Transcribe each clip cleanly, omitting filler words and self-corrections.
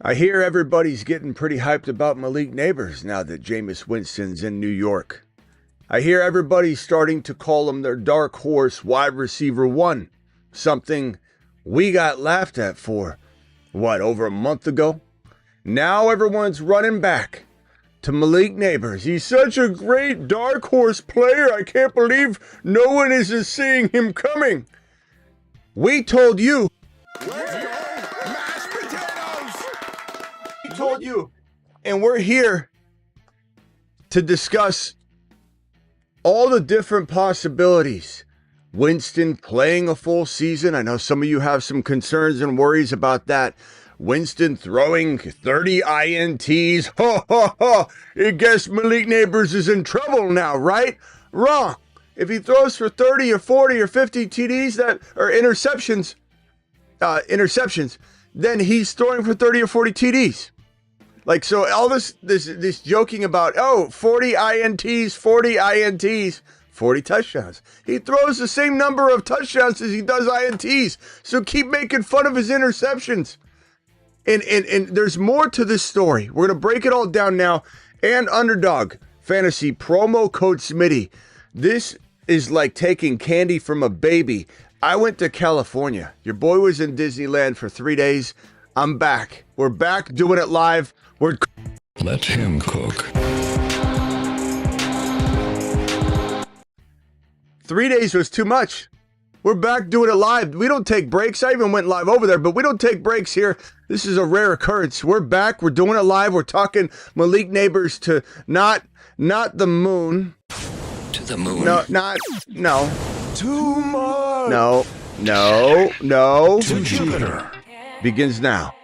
I hear everybody's getting pretty hyped about Malik Nabers now that Jameis Winston's in New York. I hear everybody's starting to call him their dark horse wide receiver one, something we got laughed at for, over a month ago? Now everyone's running back to Malik Nabers. He's such a great dark horse player. I can't believe no one is seeing him coming. We told you. Told you, and we're here to discuss all the different possibilities. Winston playing a full season. I know some of you have some concerns and worries about that. Winston throwing 30 INTs. Ha ha ha. I guess Malik Nabers is in trouble now, right? Wrong. If he throws for 30 or 40 or 50 TDs or interceptions, then he's throwing for 30 or 40 TDs. Like, so all this joking about, 40 INTs, 40 touchdowns. He throws the same number of touchdowns as he does INTs. So keep making fun of his interceptions. And there's more to this story. We're going to break it all down now. And Underdog Fantasy promo code Smitty. This is like taking candy from a baby. I went to California. Your boy was in Disneyland for 3 days. I'm back. We're back doing it live. Let him cook. 3 days was too much. We're back doing it live. We don't take breaks. I even went live over there, but we don't take breaks here. This is a rare occurrence. We're back. We're doing it live. We're talking Malik Nabers to not the moon. To the moon. No. Too much. No. To Jupiter. Begins now.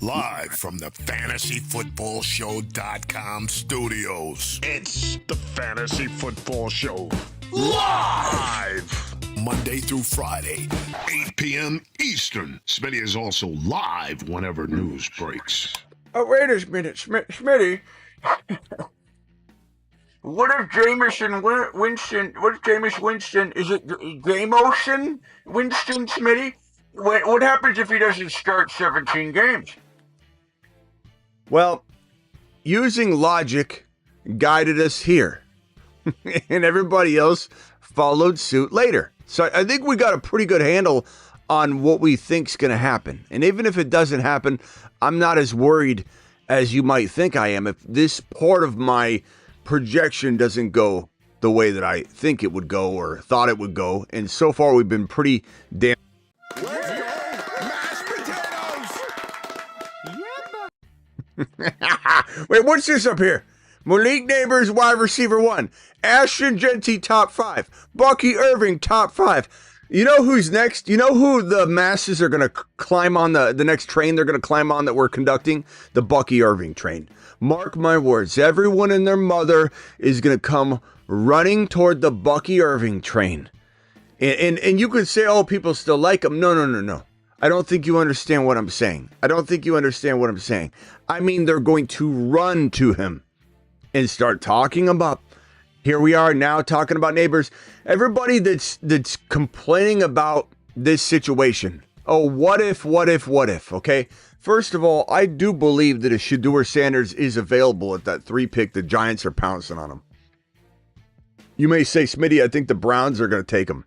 Live from the FantasyFootballShow.com studios. It's the Fantasy Football Show. Live! Monday through Friday, 8 p.m. Eastern. Smitty is also live whenever news breaks. Oh, wait a minute, Smitty. What if Jameis Winston, is it Jameis Winston, Smitty? What happens if he doesn't start 17 games? Well, using logic guided us here, and everybody else followed suit later. So I think we got a pretty good handle on what we think's going to happen. And even if it doesn't happen, I'm not as worried as you might think I am if this part of my projection doesn't go the way that I think it would go or thought it would go. And so far, we've been pretty damn. Wait, what's this up here? Malik Nabers, wide receiver one. Ashton Jeanty, top 5. Bucky Irving, top 5. You know who's next? You know who the masses are going to climb on the next train they're going to climb on that we're conducting? The Bucky Irving train. Mark my words. Everyone and their mother is going to come running toward the Bucky Irving train. And you could say, oh, people still like him. No. I don't think you understand what I'm saying. I mean, they're going to run to him and start talking about. Here we are now talking about Nabers. Everybody that's complaining about this situation. Oh, what if, okay? First of all, I do believe that if Shedeur Sanders is available at that 3 pick, the Giants are pouncing on him. You may say, Smitty, I think the Browns are going to take him.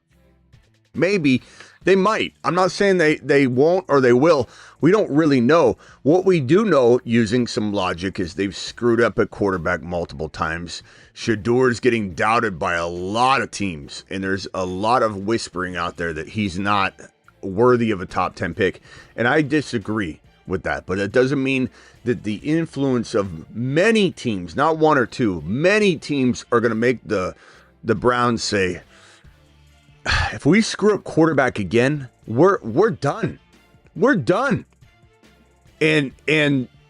Maybe. They might. I'm not saying they won't or they will. We don't really know. What we do know, using some logic, is they've screwed up at quarterback multiple times. Shedeur's getting doubted by a lot of teams, and there's a lot of whispering out there that he's not worthy of a top 10 pick. And I disagree with that, but it doesn't mean that the influence of many teams, not one or two, many teams are going to make the Browns say, if we screw up quarterback again, we're done. We're done. And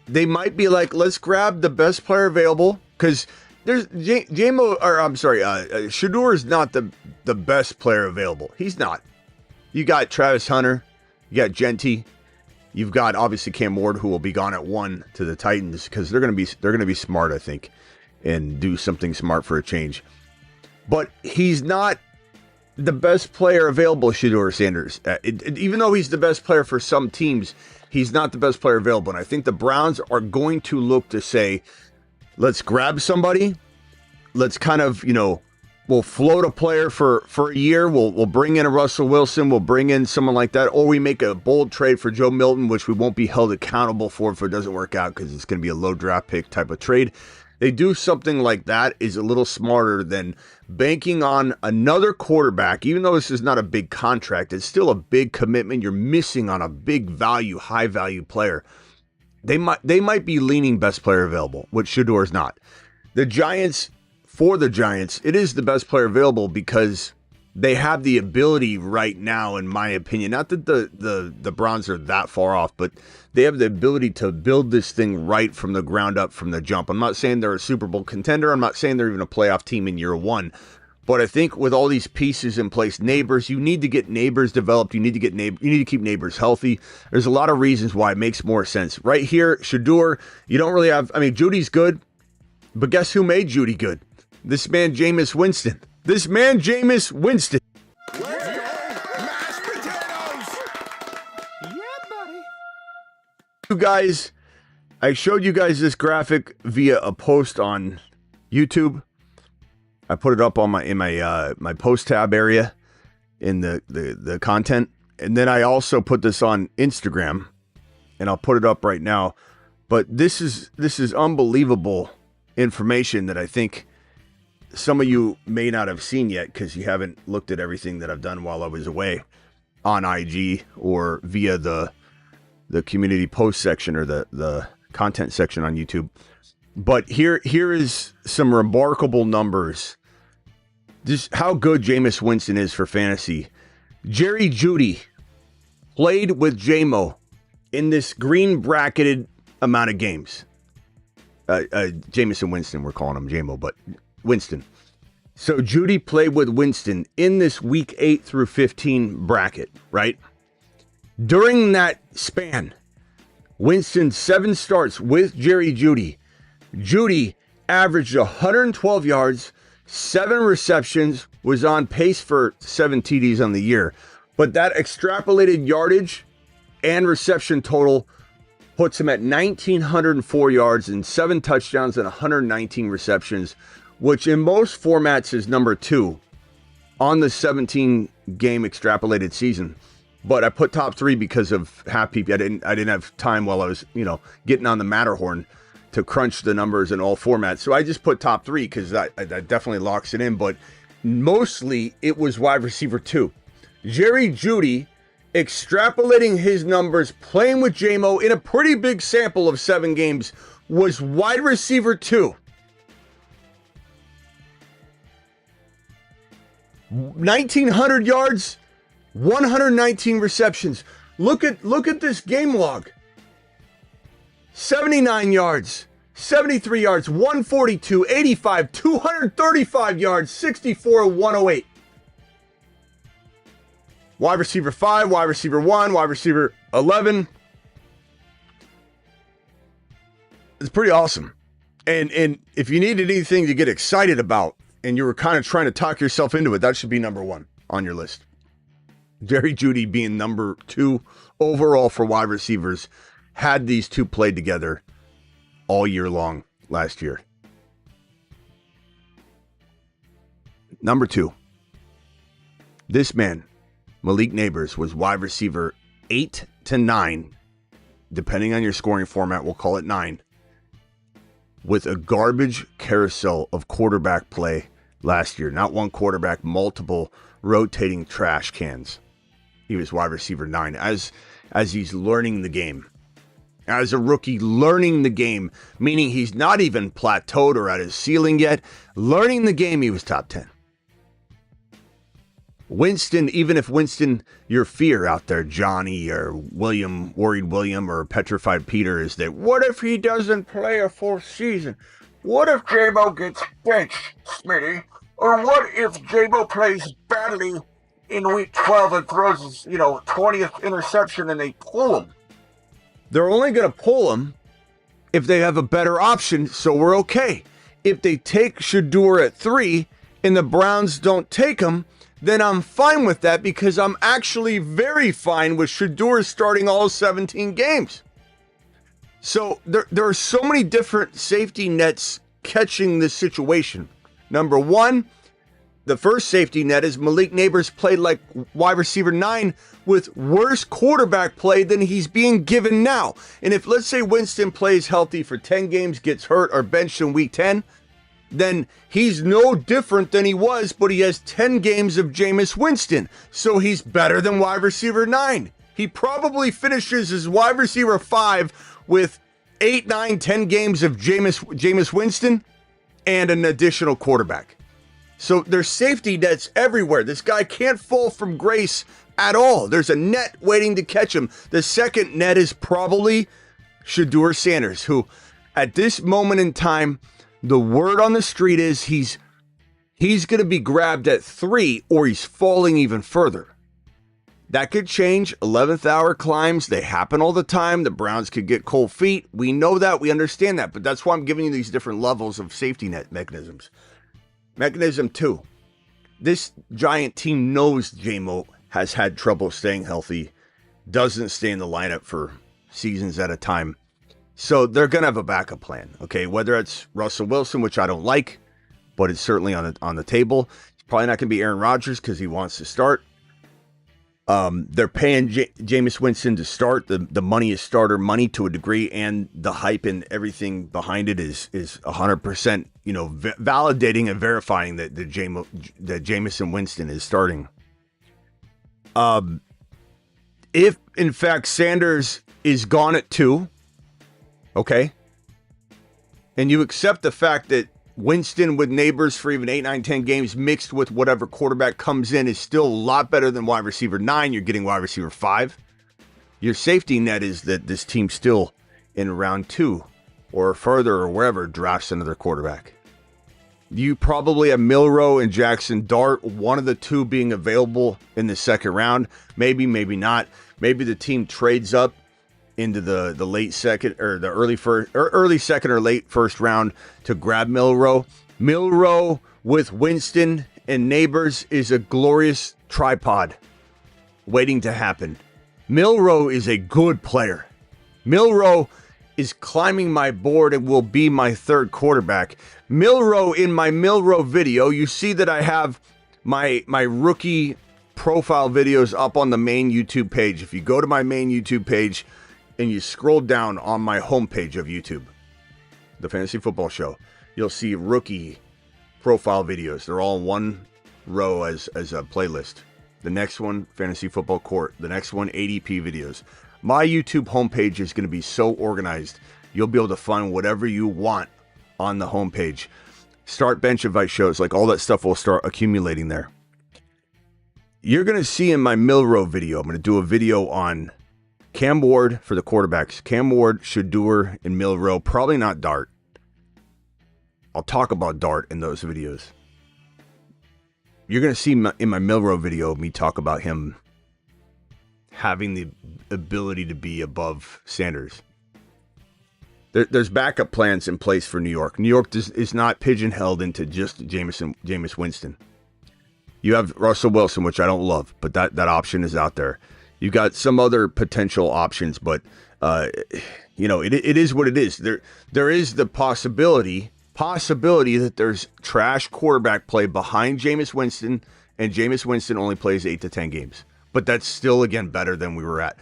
they might be like, let's grab the best player available, because there's Shedeur is not the best player available. He's not. You got Travis Hunter, you got Jeanty, you've got obviously Cam Ward, who will be gone at 1 to the Titans because they're gonna be smart, I think, and do something smart for a change. But he's not the best player available, Shedeur Sanders. Even though he's the best player for some teams, he's not the best player available. And I think the Browns are going to look to say, let's grab somebody. Let's kind of, we'll float a player for a year. We'll bring in a Russell Wilson. We'll bring in someone like that. Or we make a bold trade for Joe Milton, which we won't be held accountable for if it doesn't work out because it's going to be a low draft pick type of trade. They do something like that is a little smarter than banking on another quarterback. Even though this is not a big contract, it's still a big commitment. You're missing on a big value, high value player. They might be leaning best player available, which Shedeur is not. The Giants, it is the best player available because they have the ability right now, in my opinion. Not that the Browns are that far off, but they have the ability to build this thing right from the ground up, from the jump. I'm not saying they're a Super Bowl contender. I'm not saying they're even a playoff team in year one. But I think with all these pieces in place, Nabers, you need to get Nabers developed. You need to keep Nabers healthy. There's a lot of reasons why it makes more sense. Right here, Shedeur, you don't really have, Jeudy's good, but guess who made Jeudy good? This man, Jameis Winston. Mashed potatoes. You guys, I showed you guys this graphic via a post on YouTube. I put it up on my post tab area in the content. And then I also put this on Instagram, and I'll put it up right now. But this is unbelievable information that I think some of you may not have seen yet because you haven't looked at everything that I've done while I was away on IG or via the community post section or the content section on YouTube. But here is some remarkable numbers. Just how good Jameis Winston is for fantasy. Jerry Jeudy played with J-Mo in this green bracketed amount of games. Jameis and Winston, we're calling him J-Mo, but Winston. So Jeudy played with Winston in this week 8 through 15 bracket, right? During that span, Winston 7 starts with Jerry Jeudy. Jeudy averaged 112 yards, 7 receptions, was on pace for 7 TDs on the year. But that extrapolated yardage and reception total puts him at 1,904 yards and 7 touchdowns and 119 receptions, which in most formats is number 2 on the 17-game extrapolated season. But I put top 3 because of half PPR. I didn't have time while I was, getting on the Matterhorn to crunch the numbers in all formats. So I just put top 3 because that definitely locks it in. But mostly it was wide receiver 2. Jerry Jeudy, extrapolating his numbers, playing with J-Mo in a pretty big sample of 7 games, was wide receiver 2. 1,900 yards, 119 receptions. Look at this game log. 79 yards, 73 yards, 142, 85, 235 yards, 64, 108. Wide receiver 5, wide receiver 1, wide receiver 11. It's pretty awesome. And if you needed anything to get excited about and you were kind of trying to talk yourself into it, that should be number 1 on your list. Jerry Jeudy being number 2 overall for wide receivers, had these two played together all year long last year. Number 2, this man, Malik Nabers, was wide receiver 8 to 9, depending on your scoring format, we'll call it 9, with a garbage carousel of quarterback play last year. Not one quarterback, multiple rotating trash cans. He was wide receiver 9 as he's learning the game. As a rookie, learning the game, meaning he's not even plateaued or at his ceiling yet. Learning the game, he was top 10. Winston, even if Winston, your fear out there, Johnny or William, Worried William or Petrified Peter, is that what if he doesn't play a full season? What if J-Mo gets benched, Smitty? Or what if J-Mo plays badly in week 12 and throws his, 20th interception and they pull him? They're only going to pull him if they have a better option, so we're okay. If they take Shedeur at 3 and the Browns don't take him, then I'm fine with that because I'm actually very fine with Shedeur starting all 17 games. So there are so many different safety nets catching this situation. Number one, the first safety net is Malik Nabers played like wide receiver 9 with worse quarterback play than he's being given now. And if, let's say, Winston plays healthy for 10 games, gets hurt or benched in week 10, then he's no different than he was, but he has 10 games of Jameis Winston. So he's better than wide receiver 9. He probably finishes as wide receiver 5 with 8, 9, 10 games of Jameis Winston and an additional quarterback. So there's safety nets everywhere. This guy can't fall from grace at all. There's a net waiting to catch him. The second net is probably Shedeur Sanders, who at this moment in time, the word on the street is he's going to be grabbed at 3 or he's falling even further. That could change. 11th hour climbs, they happen all the time. The Browns could get cold feet. We know that. We understand that. But that's why I'm giving you these different levels of safety net mechanisms. Mechanism 2. This Giant team knows J-Mo has had trouble staying healthy, doesn't stay in the lineup for seasons at a time. So they're going to have a backup plan, okay? Whether it's Russell Wilson, which I don't like, but it's certainly on the table. It's probably not going to be Aaron Rodgers because he wants to start. They're paying Jameis Winston to start. The money is starter money to a degree, and the hype and everything behind it is 100%, validating and verifying that Jameis and Winston is starting. If in fact Sanders is gone at 2, okay, and you accept the fact that Winston with Nabers for even 8, 9, 10 games mixed with whatever quarterback comes in is still a lot better than wide receiver 9. You're getting wide receiver 5. Your safety net is that this team still in round 2 or further or wherever drafts another quarterback. You probably have Milroe and Jackson Dart, one of the two being available in the second round. Maybe, maybe not. Maybe the team trades up into the late second or the early second or late first round to grab Milroe. Milroe with Winston and Nabers is a glorious tripod waiting to happen. Milroe is a good player. Milroe is climbing my board and will be my third quarterback. Milroe, in my Milroe video, you see that I have my rookie profile videos up on the main YouTube page. If you go to my main YouTube page and you scroll down on my homepage of YouTube, the Fantasy Football Show, you'll see rookie profile videos. They're all in one row as a playlist. The next one, Fantasy Football Court. The next one, ADP videos. My YouTube homepage is going to be so organized, you'll be able to find whatever you want on the homepage. Start, bench, advice shows, like all that stuff will start accumulating there. You're going to see in my Milroe video, I'm going to do a video on Cam Ward for the quarterbacks. Cam Ward, Shedeur, and Milroe. Probably not Dart. I'll talk about Dart in those videos. You're going to see in my Milroe video me talk about him having the ability to be above Sanders. There's backup plans in place for New York. New York is not pigeonholed into just Jameis Winston. You have Russell Wilson, which I don't love, but that option is out there. You've got some other potential options, but it is what it is. There is the possibility that there's trash quarterback play behind Jameis Winston, and Jameis Winston only plays 8 to 10 games. But that's still, again, better than we were at.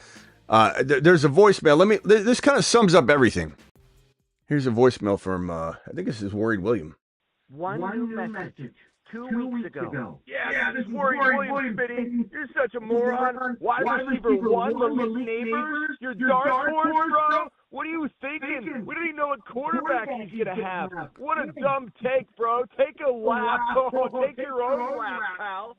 There's a voicemail. This kind of sums up everything. Here's a voicemail from, I think this is Worried William. One new message. Two weeks ago. Yeah, this is Worried William, Smitty. You're such a moron. Wide receiver 1, Malik Nabers. You're dark horse, bro. What are you thinking? We don't even know what quarterback he's going to have. What a dumb take, bro. Take a lap. Take your own lap, pal.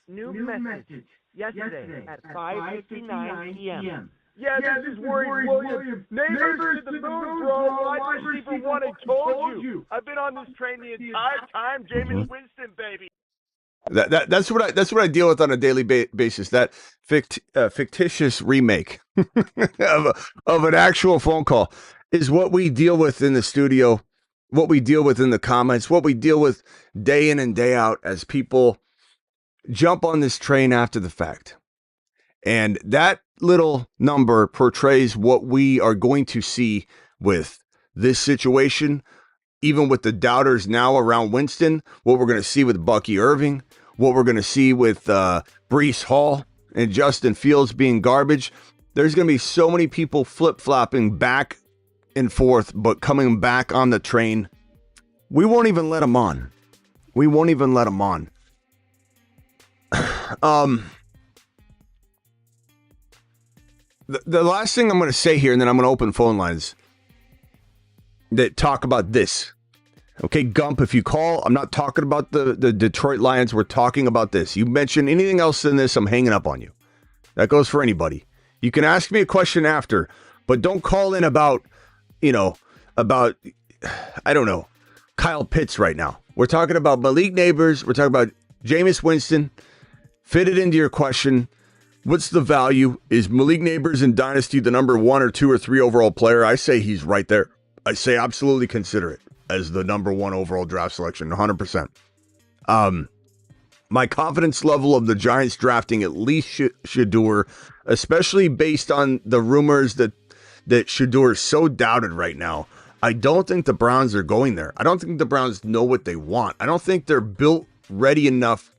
New message. Yesterday at 5:59 p.m. Yeah, this is Worried William. Nabers to the moon, bro. Wide receiver 1, I told you. I've been on this train the entire time. Jameis Winston, baby. That's what I deal with on a daily basis. That fictitious remake of an actual phone call is what we deal with in the studio, what we deal with in the comments, what we deal with day in and day out as people jump on this train after the fact. And that little number portrays what we are going to see with this situation, even with the doubters now around Winston, what we're going to see with Bucky Irving, what we're going to see with Breece Hall and Justin Fields being garbage. There's going to be so many people flip-flopping back and forth, but coming back on the train. We won't even let them on. We won't even let them on. The last thing I'm going to say here, and then I'm going to open phone lines that talk about this. Okay, Gump, if you call, I'm not talking about the Detroit Lions. We're talking about this. You mention anything else than this, I'm hanging up on you. That goes for anybody. You can ask me a question after, but don't call in about, I don't know, Kyle Pitts right now. We're talking about Malik Nabers. We're talking about Jameis Winston. Fit it into your question. What's the value? Is Malik Nabers in Dynasty the number 1 or 2 or 3 overall player? I say he's right there. I say absolutely consider it as the number 1 overall draft selection, 100%. My confidence level of the Giants drafting at least Shedeur, especially based on the rumors that Shedeur is so doubted right now. I don't think the Browns are going there. I don't think the Browns know what they want. I don't think they're built ready enough.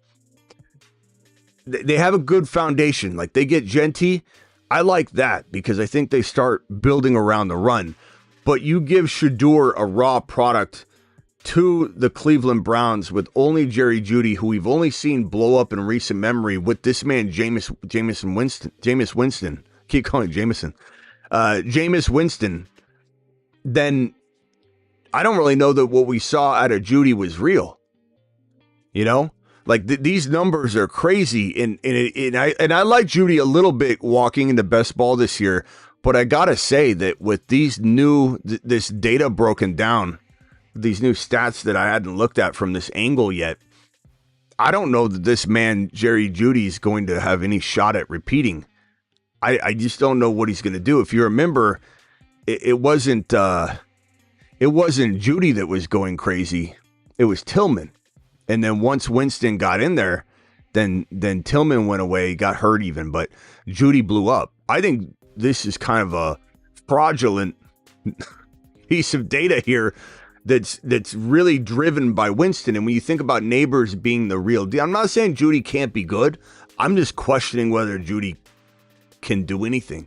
They have a good foundation. Like, they get Genty. I like that because I think they start building around the run. But you give Shedeur a raw product to the Cleveland Browns with only Jerry Jeudy, who we've only seen blow up in recent memory, with this man, Jameis Winston. Keep calling it Jameson. Jameis Winston. Then I don't really know that what we saw out of Jeudy was real. You know? Like, these numbers are crazy, and I like Jeudy a little bit walking into best ball this year, but I gotta say that with these this data broken down, these new stats that I hadn't looked at from this angle yet, I don't know that this man Jerry Jeudy is going to have any shot at repeating. I just don't know what he's going to do. If you remember, it wasn't Jeudy that was going crazy; it was Tillman. And then once Winston got in there, then Tillman went away, got hurt even, but Jeudy blew up. I think this is kind of a fraudulent piece of data here that's really driven by Winston. And when you think about Nabers being the real deal, I'm not saying Jeudy can't be good. I'm just questioning whether Jeudy can do anything,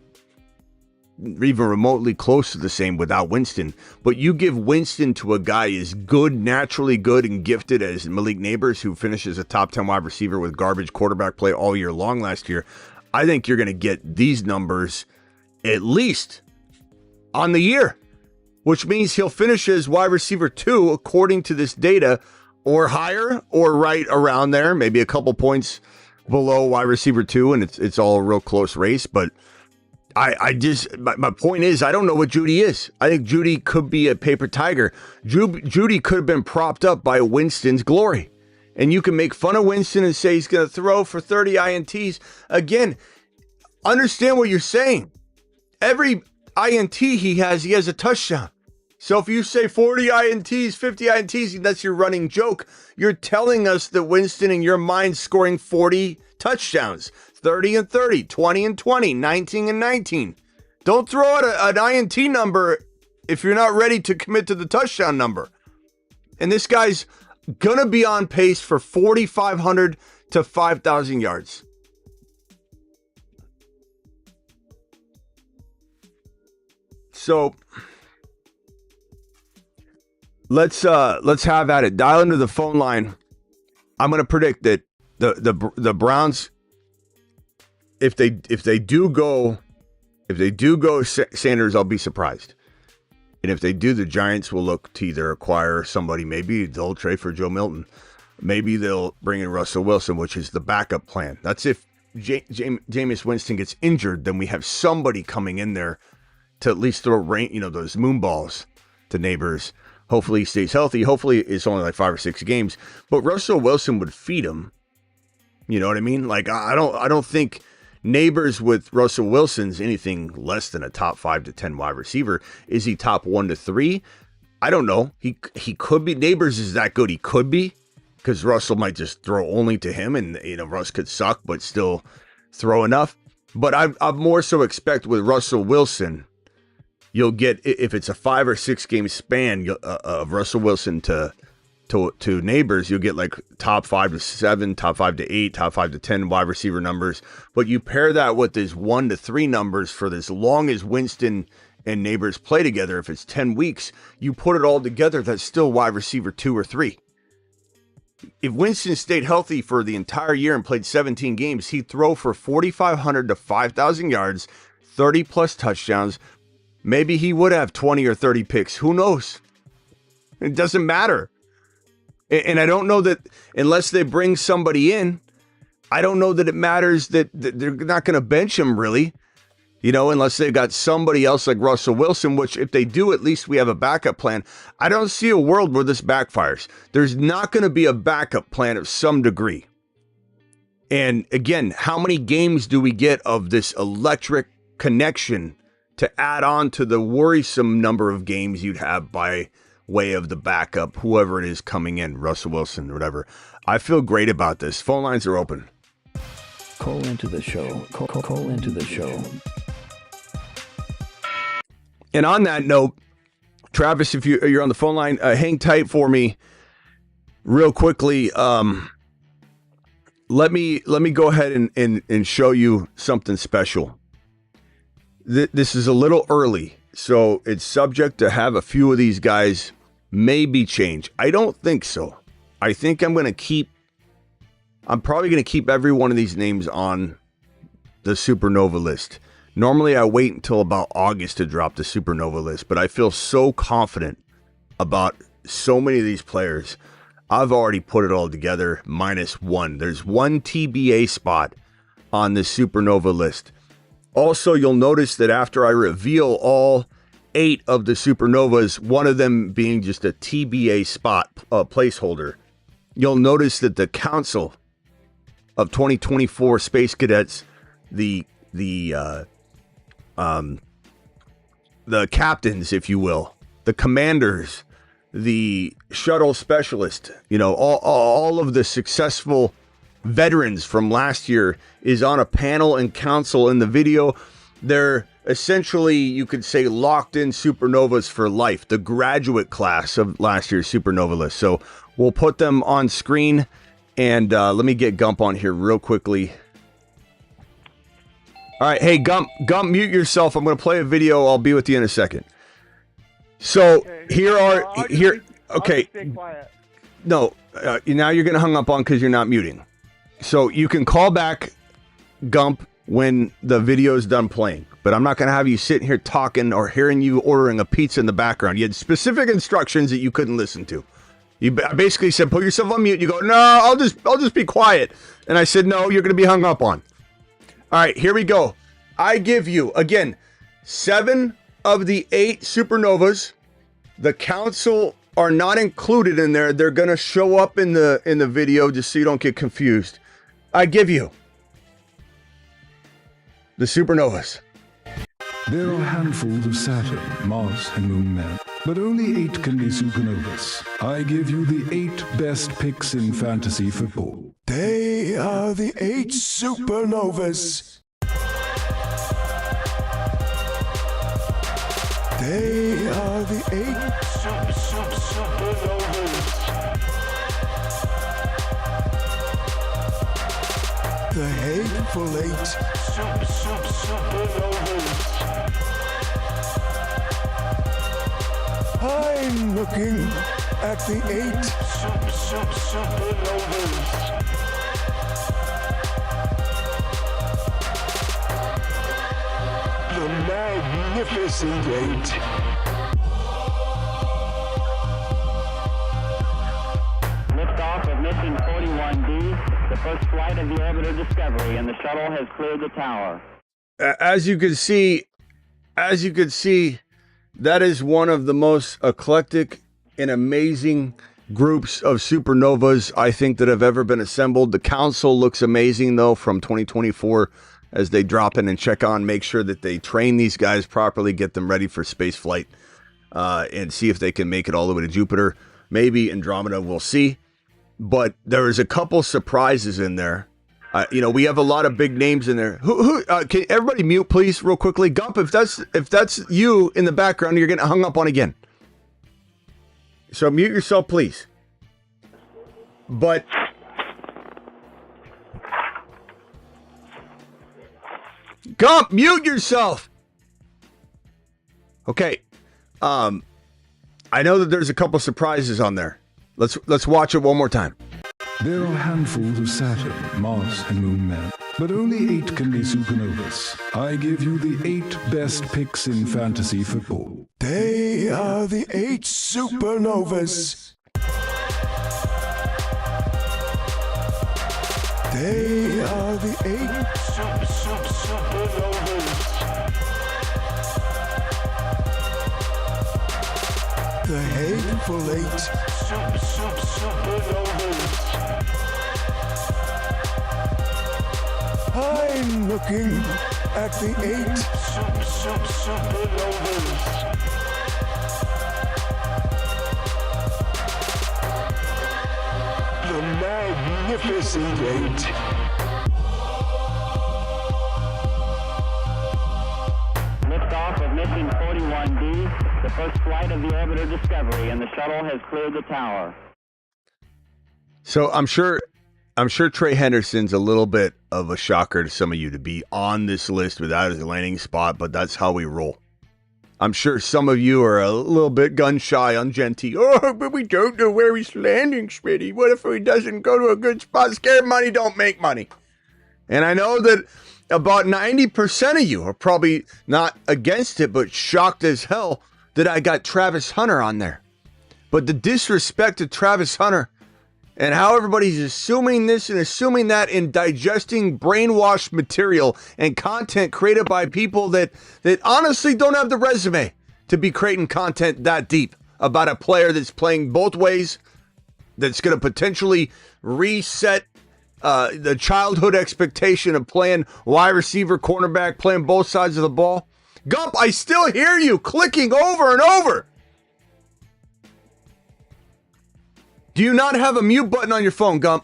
even remotely close to the same without Winston. But you give Winston to a guy as good, naturally good and gifted as Malik Nabers, who finishes a top 10 wide receiver with garbage quarterback play all year long last year. I think you're going to get these numbers at least on the year, which means he'll finish as wide receiver 2 according to this data, or higher, or right around there, maybe a couple points below wide receiver 2, and it's all a real close race. But my point is, I don't know what Jeudy is. I think Jeudy could be a paper tiger. Jeudy could have been propped up by Winston's glory. And you can make fun of Winston and say he's going to throw for 30 INTs. Again, understand what you're saying. Every INT he has a touchdown. So if you say 40 INTs, 50 INTs, that's your running joke. You're telling us that Winston in your mind scoring 40 touchdowns. 30 and 30, 20 and 20, 19 and 19. Don't throw out an INT number if you're not ready to commit to the touchdown number. And this guy's going to be on pace for 4,500 to 5,000 yards. So let's have at it. Dial into the phone line. I'm going to predict that the Browns, if they do go Sanders, I'll be surprised. And if they do, the Giants will look to either acquire somebody. Maybe they'll trade for Joe Milton. Maybe they'll bring in Russell Wilson, which is the backup plan. That's if Jameis Winston gets injured, then we have somebody coming in there to at least throw those moon balls to Nabers. Hopefully he stays healthy. Hopefully it's only like 5 or 6 games. But Russell Wilson would feed him. You know what I mean? Like, I don't think Nabers with Russell Wilson's anything less than a top 5 to 10 wide receiver. Is he top 1 to 3? I don't know. He could be. Nabers is that good. He could be. because Russell might just throw only to him, and Russ could suck but still throw enough. But I more so expect with Russell Wilson, you'll get, if it's a 5 or 6 game span of Russell Wilson to Nabers, you'll get like top 5 to 7, top 5 to 8, top 5 to 10 wide receiver numbers. But you pair that with his 1 to 3 numbers for as long as Winston and Nabers play together. If it's 10 weeks, you put it all together, that's still wide receiver 2 or 3. If Winston stayed healthy for the entire year and played 17 games, he'd throw for 4,500 to 5,000 yards, 30 plus touchdowns. Maybe he would have 20 or 30 picks. Who knows? It doesn't matter. And I don't know that unless they bring somebody in, I don't know that it matters that they're not going to bench him really. Unless they've got somebody else like Russell Wilson, which if they do, at least we have a backup plan. I don't see a world where this backfires. There's not going to be a backup plan of some degree. And again, how many games do we get of this electric connection to add on to the worrisome number of games you'd have by way of the backup, whoever it is coming in, Russell Wilson or whatever? I feel great about this. Phone lines are open. Call into the show. Call into the show. And on that note, Travis, if you're on the phone line, hang tight for me real quickly. Let me go ahead and show you something special. This is a little early, so it's subject to have a few of these guys maybe change. I don't think so. I think I'm probably going to keep every one of these names on the supernova list. Normally, I wait until about August to drop the supernova list, but I feel so confident about so many of these players. I've already put it all together, minus one. There's one TBA spot on the supernova list. Also, you'll notice that after I reveal all 8 of the supernovas, one of them being just a TBA spot, placeholder, you'll notice that the Council of 2024 Space Cadets, the captains, if you will, the commanders, the shuttle specialist, all of the successful veterans from last year is on a panel and council in the video. They're essentially, you could say, locked in supernovas for life, the graduate class of last year's supernova list. So we'll put them on screen, and let me get Gump on here real quickly. All right, hey, Gump, mute yourself. I'm going to play a video. I'll be with you in a second. So okay. Stay quiet. No, now you're going to hung up on because you're not muting. So you can call back, Gump, when the video is done playing. But I'm not going to have you sitting here talking or hearing you ordering a pizza in the background. You had specific instructions that you couldn't listen to. You basically said, put yourself on mute. You go, no, I'll just be quiet. And I said, no, you're going to be hung up on. All right, here we go. I give you, again, 7 of the 8 supernovas. The council are not included in there. They're going to show up in the video just so you don't get confused. I give you the supernovas. There are handfuls of Saturn, Mars, and Moon men, but only 8 can be supernovas. I give you the 8 best picks in fantasy football. They are the 8 supernovas. They are the 8 supernovas. The hateful 8 supernovas. I'm looking at the 8 supernovas. The magnificent 8. Liftoff of mission 41D, the first flight of the orbiter Discovery, and the shuttle has cleared the tower. As you can see, that is one of the most eclectic and amazing groups of supernovas I think that have ever been assembled. The council looks amazing, though, from 2024 as they drop in and check on, make sure that they train these guys properly, get them ready for space flight, and see if they can make it all the way to Jupiter. Maybe Andromeda, we'll see. but there is a couple surprises in there. We have a lot of big names in there. Can everybody mute, please, real quickly? Gump, if that's you in the background, you're getting hung up on again. So mute yourself, please. But Gump, mute yourself. Okay. I know that there's a couple surprises on there. Let's watch it one more time. There are handfuls of Saturn, Mars, and Moon men, but only 8 can be supernovas. I give you the 8 best picks in fantasy football. They are the 8 supernovas. They are the 8 supernovas. The hateful 8 supernovas. I'm looking at the 8 supernovas. The magnificent 8. Liftoff of mission 41D, the first flight of the orbiter Discovery, and the shuttle has cleared the tower. So I'm sure Trey Henderson's a little bit of a shocker to some of you to be on this list without his landing spot, but that's how we roll. I'm sure some of you are a little bit gun shy on Genty. Oh, but we don't know where he's landing, Smitty. What if he doesn't go to a good spot? Scared money don't make money. And I know that about 90% of you are probably not against it, but shocked as hell that I got Travis Hunter on there. But the disrespect to Travis Hunter and how everybody's assuming this and assuming that in digesting brainwashed material and content created by people that honestly don't have the resume to be creating content that deep about a player that's playing both ways, that's going to potentially reset the childhood expectation of playing wide receiver, cornerback, playing both sides of the ball. Gump, I still hear you clicking over and over. Do you not have a mute button on your phone, Gump?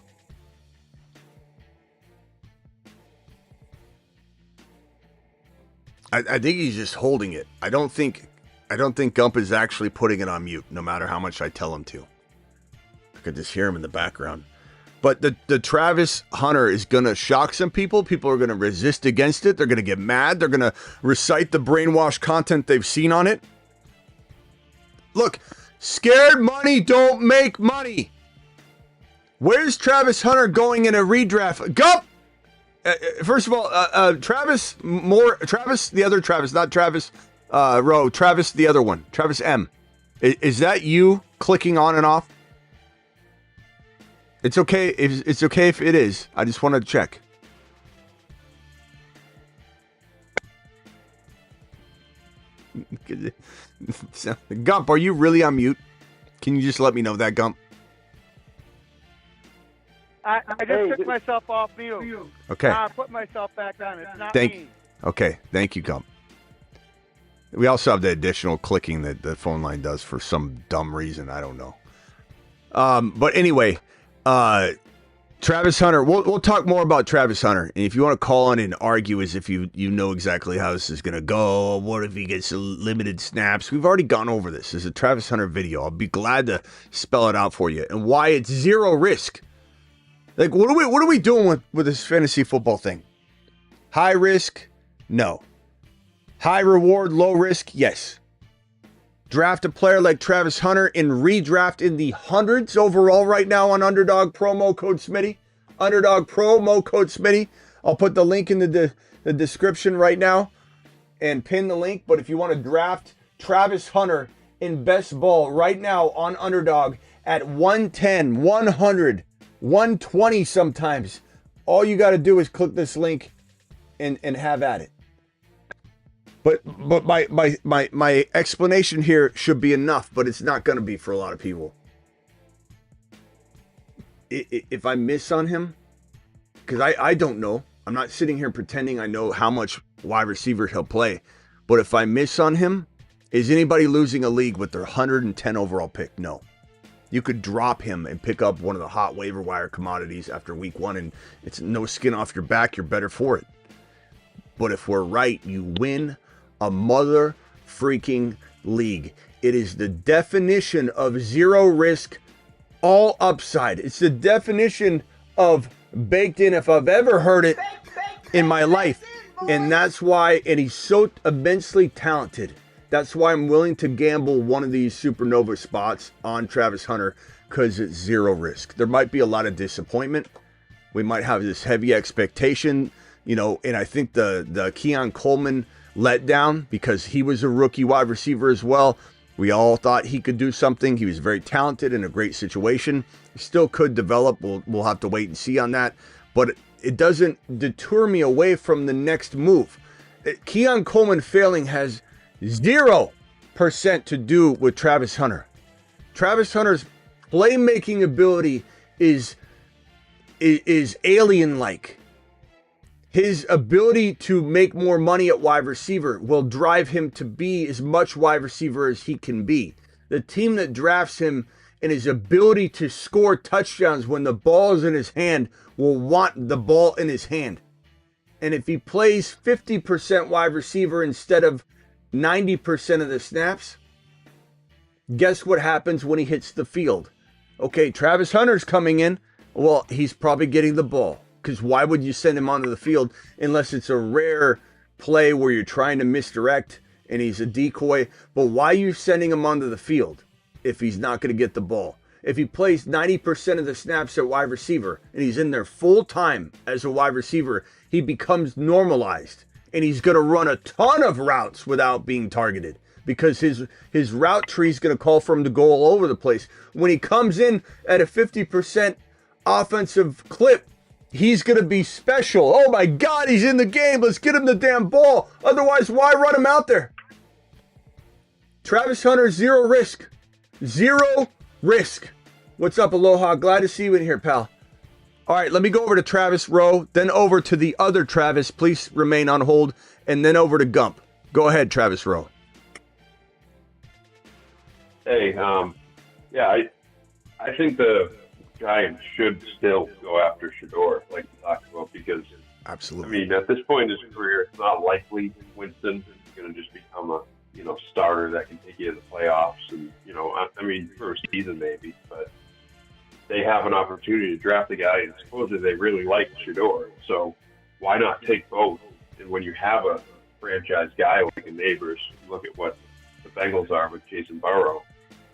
I think he's just holding it. I don't think Gump is actually putting it on mute, no matter how much I tell him to. I could just hear him in the background. But the Travis Hunter is going to shock some people. People are going to resist against it. They're going to get mad. They're going to recite the brainwashed content they've seen on it. Look, scared money don't make money. Where's Travis Hunter going in a redraft? Gump! First of all, Travis, the other Travis, not Travis Rowe, Travis, the other one, Travis M. Is that you clicking on and off? It's okay. It's okay if it is. I just wanted to check. Gump, are you really on mute? Can you just let me know that, Gump? I just took myself off mute. Okay. I put myself back on. It's not me. Okay. Thank you, Gump. We also have the additional clicking that the phone line does for some dumb reason. I don't know. But anyway, Travis Hunter, we'll talk more about Travis Hunter. And if you want to call on and argue as if you know exactly how this is going to go, what if he gets limited snaps? We've already gone over this. This is a Travis Hunter video. I'll be glad to spell it out for you and why it's zero risk. Like, what are we doing with this fantasy football thing? High risk? No. High reward, low risk? Yes. Draft a player like Travis Hunter in redraft in the hundreds overall right now on Underdog promo code Smitty. Underdog promo code Smitty. I'll put the link in the description right now and pin the link. But if you want to draft Travis Hunter in best ball right now on Underdog at 110, 100, 120 sometimes, all you got to do is click this link and have at it. But my explanation here should be enough, but it's not going to be for a lot of people. If I miss on him, because I don't know. I'm not sitting here pretending I know how much wide receiver he'll play. But if I miss on him, is anybody losing a league with their 110 overall pick? No. You could drop him and pick up one of the hot waiver wire commodities after week 1, and it's no skin off your back. You're better for it. But if we're right, you win a mother freaking league. It is the definition of zero risk, all upside. It's the definition of baked in if I've ever heard it in my life. And that's why, and he's so immensely talented. That's why I'm willing to gamble one of these supernova spots on Travis Hunter, because it's zero risk. There might be a lot of disappointment. We might have this heavy expectation, and I think the Keon Coleman letdown, because he was a rookie wide receiver as well. We all thought he could do something. He was very talented in a great situation. He still could develop. We'll have to wait and see on that. But it doesn't deter me away from the next move. Keon Coleman failing has 0% to do with Travis Hunter. Travis Hunter's playmaking ability is alien-like. His ability to make more money at wide receiver will drive him to be as much wide receiver as he can be. The team that drafts him and his ability to score touchdowns when the ball is in his hand will want the ball in his hand. And if he plays 50% wide receiver instead of 90% of the snaps, guess what happens when he hits the field? Okay, Travis Hunter's coming in. Well, he's probably getting the ball. Because why would you send him onto the field unless it's a rare play where you're trying to misdirect and he's a decoy? But why are you sending him onto the field if he's not going to get the ball? If he plays 90% of the snaps at wide receiver and he's in there full time as a wide receiver, he becomes normalized and he's going to run a ton of routes without being targeted because his route tree is going to call for him to go all over the place. When he comes in at a 50% offensive clip, he's going to be special. Oh my God, he's in the game. Let's get him the damn ball. Otherwise, why run him out there? Travis Hunter, zero risk. Zero risk. What's up, Aloha? Glad to see you in here, pal. All right, let me go over to Travis Rowe, then over to the other Travis. Please remain on hold, and then over to Gump. Go ahead, Travis Rowe. Hey, I think the Giants should still go after Shedeur, like we talked about, because absolutely. I mean, at this point in his career, it's not likely Winston is going to just become a starter that can take you to the playoffs, and I mean, for a season maybe, but they have an opportunity to draft a guy, and supposedly they really like Shedeur, so why not take both? And when you have a franchise guy like a Nabers, look at what the Bengals are with Jason Burrow.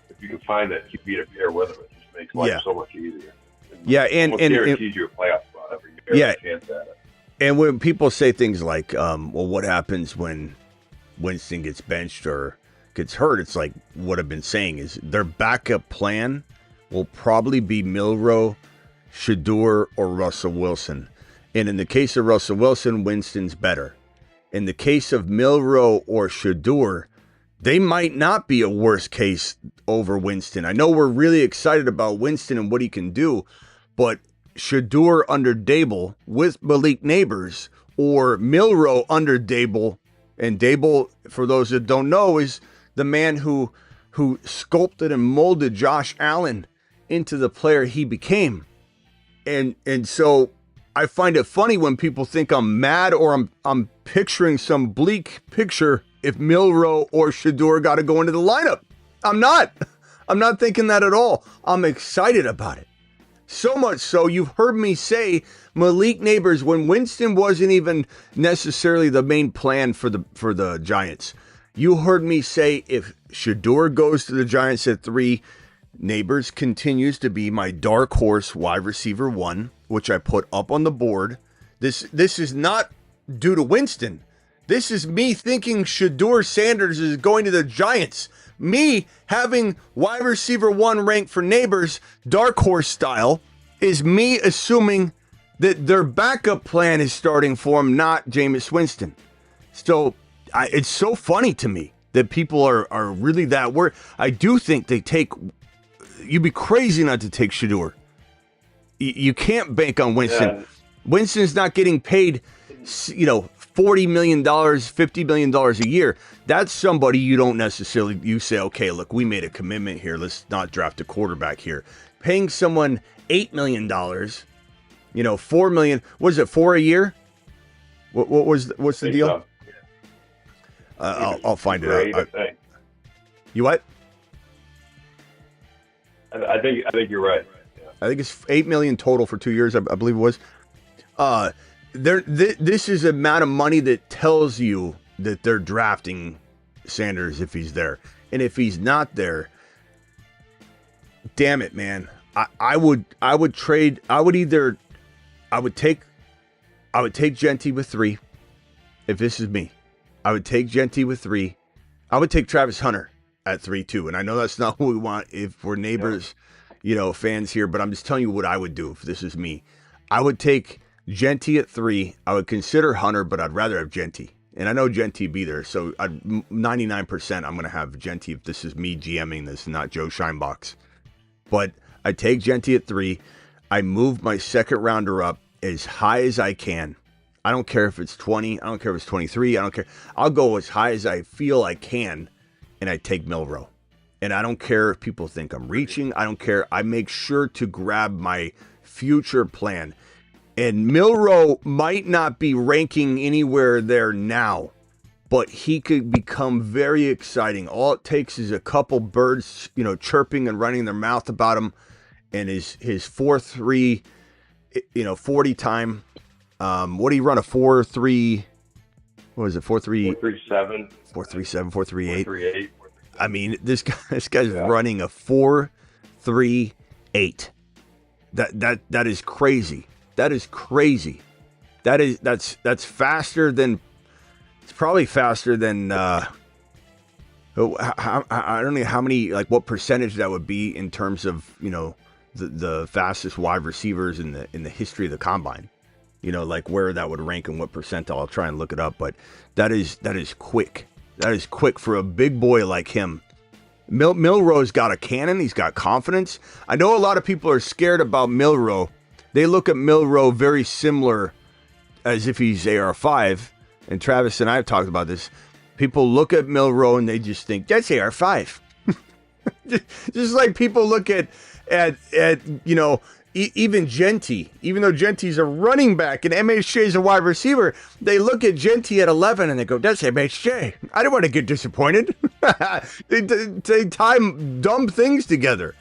If you can find that, you beat a pair with him. It just makes life so much easier. And guarantees you a playoff spot every year. Yeah, chance at it. And when people say things like, well, what happens when Winston gets benched or gets hurt? It's like what I've been saying is their backup plan will probably be Milroe, Shedeur, or Russell Wilson. And in the case of Russell Wilson, Winston's better. In the case of Milroe or Shedeur, they might not be a worse case over Winston. I know we're really excited about Winston and what he can do, but Shedeur under Dable with Malik Nabers or Milroe under Dable, and Dable, for those that don't know, is the man who sculpted and molded Josh Allen into the player he became. And so I find it funny when people think I'm mad or I'm picturing some bleak picture if Milroe or Shedeur got to go into the lineup. I'm not thinking that at all. I'm excited about it. So much so, you've heard me say Malik Nabers when Winston wasn't even necessarily the main plan for the Giants. You heard me say if Shedeur goes to the Giants at 3, Nabers continues to be my dark horse wide receiver 1, which I put up on the board. This is not due to Winston. This is me thinking Shedeur Sanders is going to the Giants. Me having wide receiver 1 ranked for Nabers, dark horse style, is me assuming that their backup plan is starting for him, not Jameis Winston. So it's so funny to me that people are really that worried. I do think they take... You'd be crazy not to take Shedeur. You can't bank on Winston. Yeah. Winston's not getting paid, $40 million, $50 million a year. That's somebody you don't necessarily, you say, okay, look, we made a commitment here. Let's not draft a quarterback here. Paying someone $8 million, $4 million, was it 4 a year? What's the deal? So. I'll find it out. You what? I think you're right. Yeah. I think it's $8 million total for 2 years. I believe it was. This is the amount of money that tells you that they're drafting Sanders if he's there, and if he's not there, damn it, man. I would trade. I would take Jeudy with 3. If this is me, I would take Jeudy with 3. I would take Travis Hunter at 3 too. And I know that's not what we want if we're neighbors, fans here, but I'm just telling you what I would do if this is me. I would take Jeudy at 3. I would consider Hunter, but I'd rather have Jeudy. And I know Jeudy be there, so 99% I'm going to have Jeudy if this is me GMing this, not Joe Scheinbox. But I take Jeudy at 3. I move my second rounder up as high as I can. I don't care if it's 20. I don't care if it's 23. I don't care. I'll go as high as I feel I can, and I take Milroe. And I don't care if people think I'm reaching. I don't care. I make sure to grab my future plan. And Milroe might not be ranking anywhere there now, but he could become very exciting. All it takes is a couple birds, chirping and running their mouth about him, and his 4.3, 40 time. What do you run a 4.3? What is it? 4.3? 4.37. 4.37, 4.38. 4.38. I mean, this guy's running a 4.38. That is crazy. That is crazy. That's faster than. It's probably faster than. I don't know how many, what percentage that would be in terms of the fastest wide receivers in the history of the combine. Where that would rank and what percentile. I'll try and look it up, but that is quick. That is quick for a big boy like him. Milroe's got a cannon. He's got confidence. I know a lot of people are scared about Milroe. They look at Milroe very similar as if he's AR5. And Travis and I have talked about this. People look at Milroe and they just think, that's AR5. just like people look at even Jeudy. Even though Genty's a running back and MHJ's a wide receiver, they look at Jeudy at 11 and they go, that's MHJ. I don't want to get disappointed. They tie dumb things together.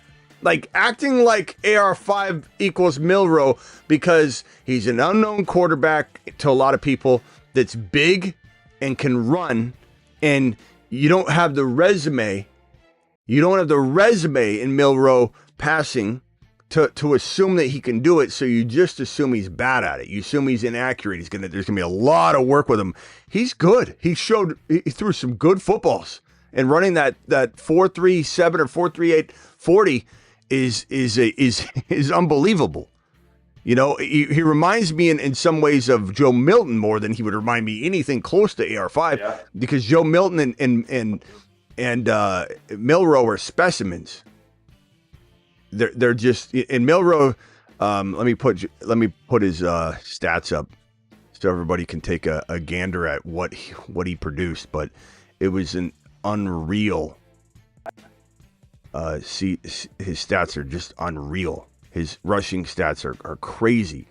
Acting like AR5 equals Milroe because he's an unknown quarterback to a lot of people that's big and can run, and you don't have the resume. You don't have the resume in Milroe passing to assume that he can do it, so you just assume he's bad at it. You assume he's inaccurate. There's gonna be a lot of work with him. He's good. He threw some good footballs, and running that 4.37 or 4.38 40 is unbelievable. He reminds me in some ways of Joe Milton more than he would remind me anything close to AR5, because Joe Milton and Milroe are specimens. They're just in Milroe. Let me put his stats up so everybody can take a gander at what he produced. But it was an unreal. See, his stats are just unreal. His rushing stats are crazy.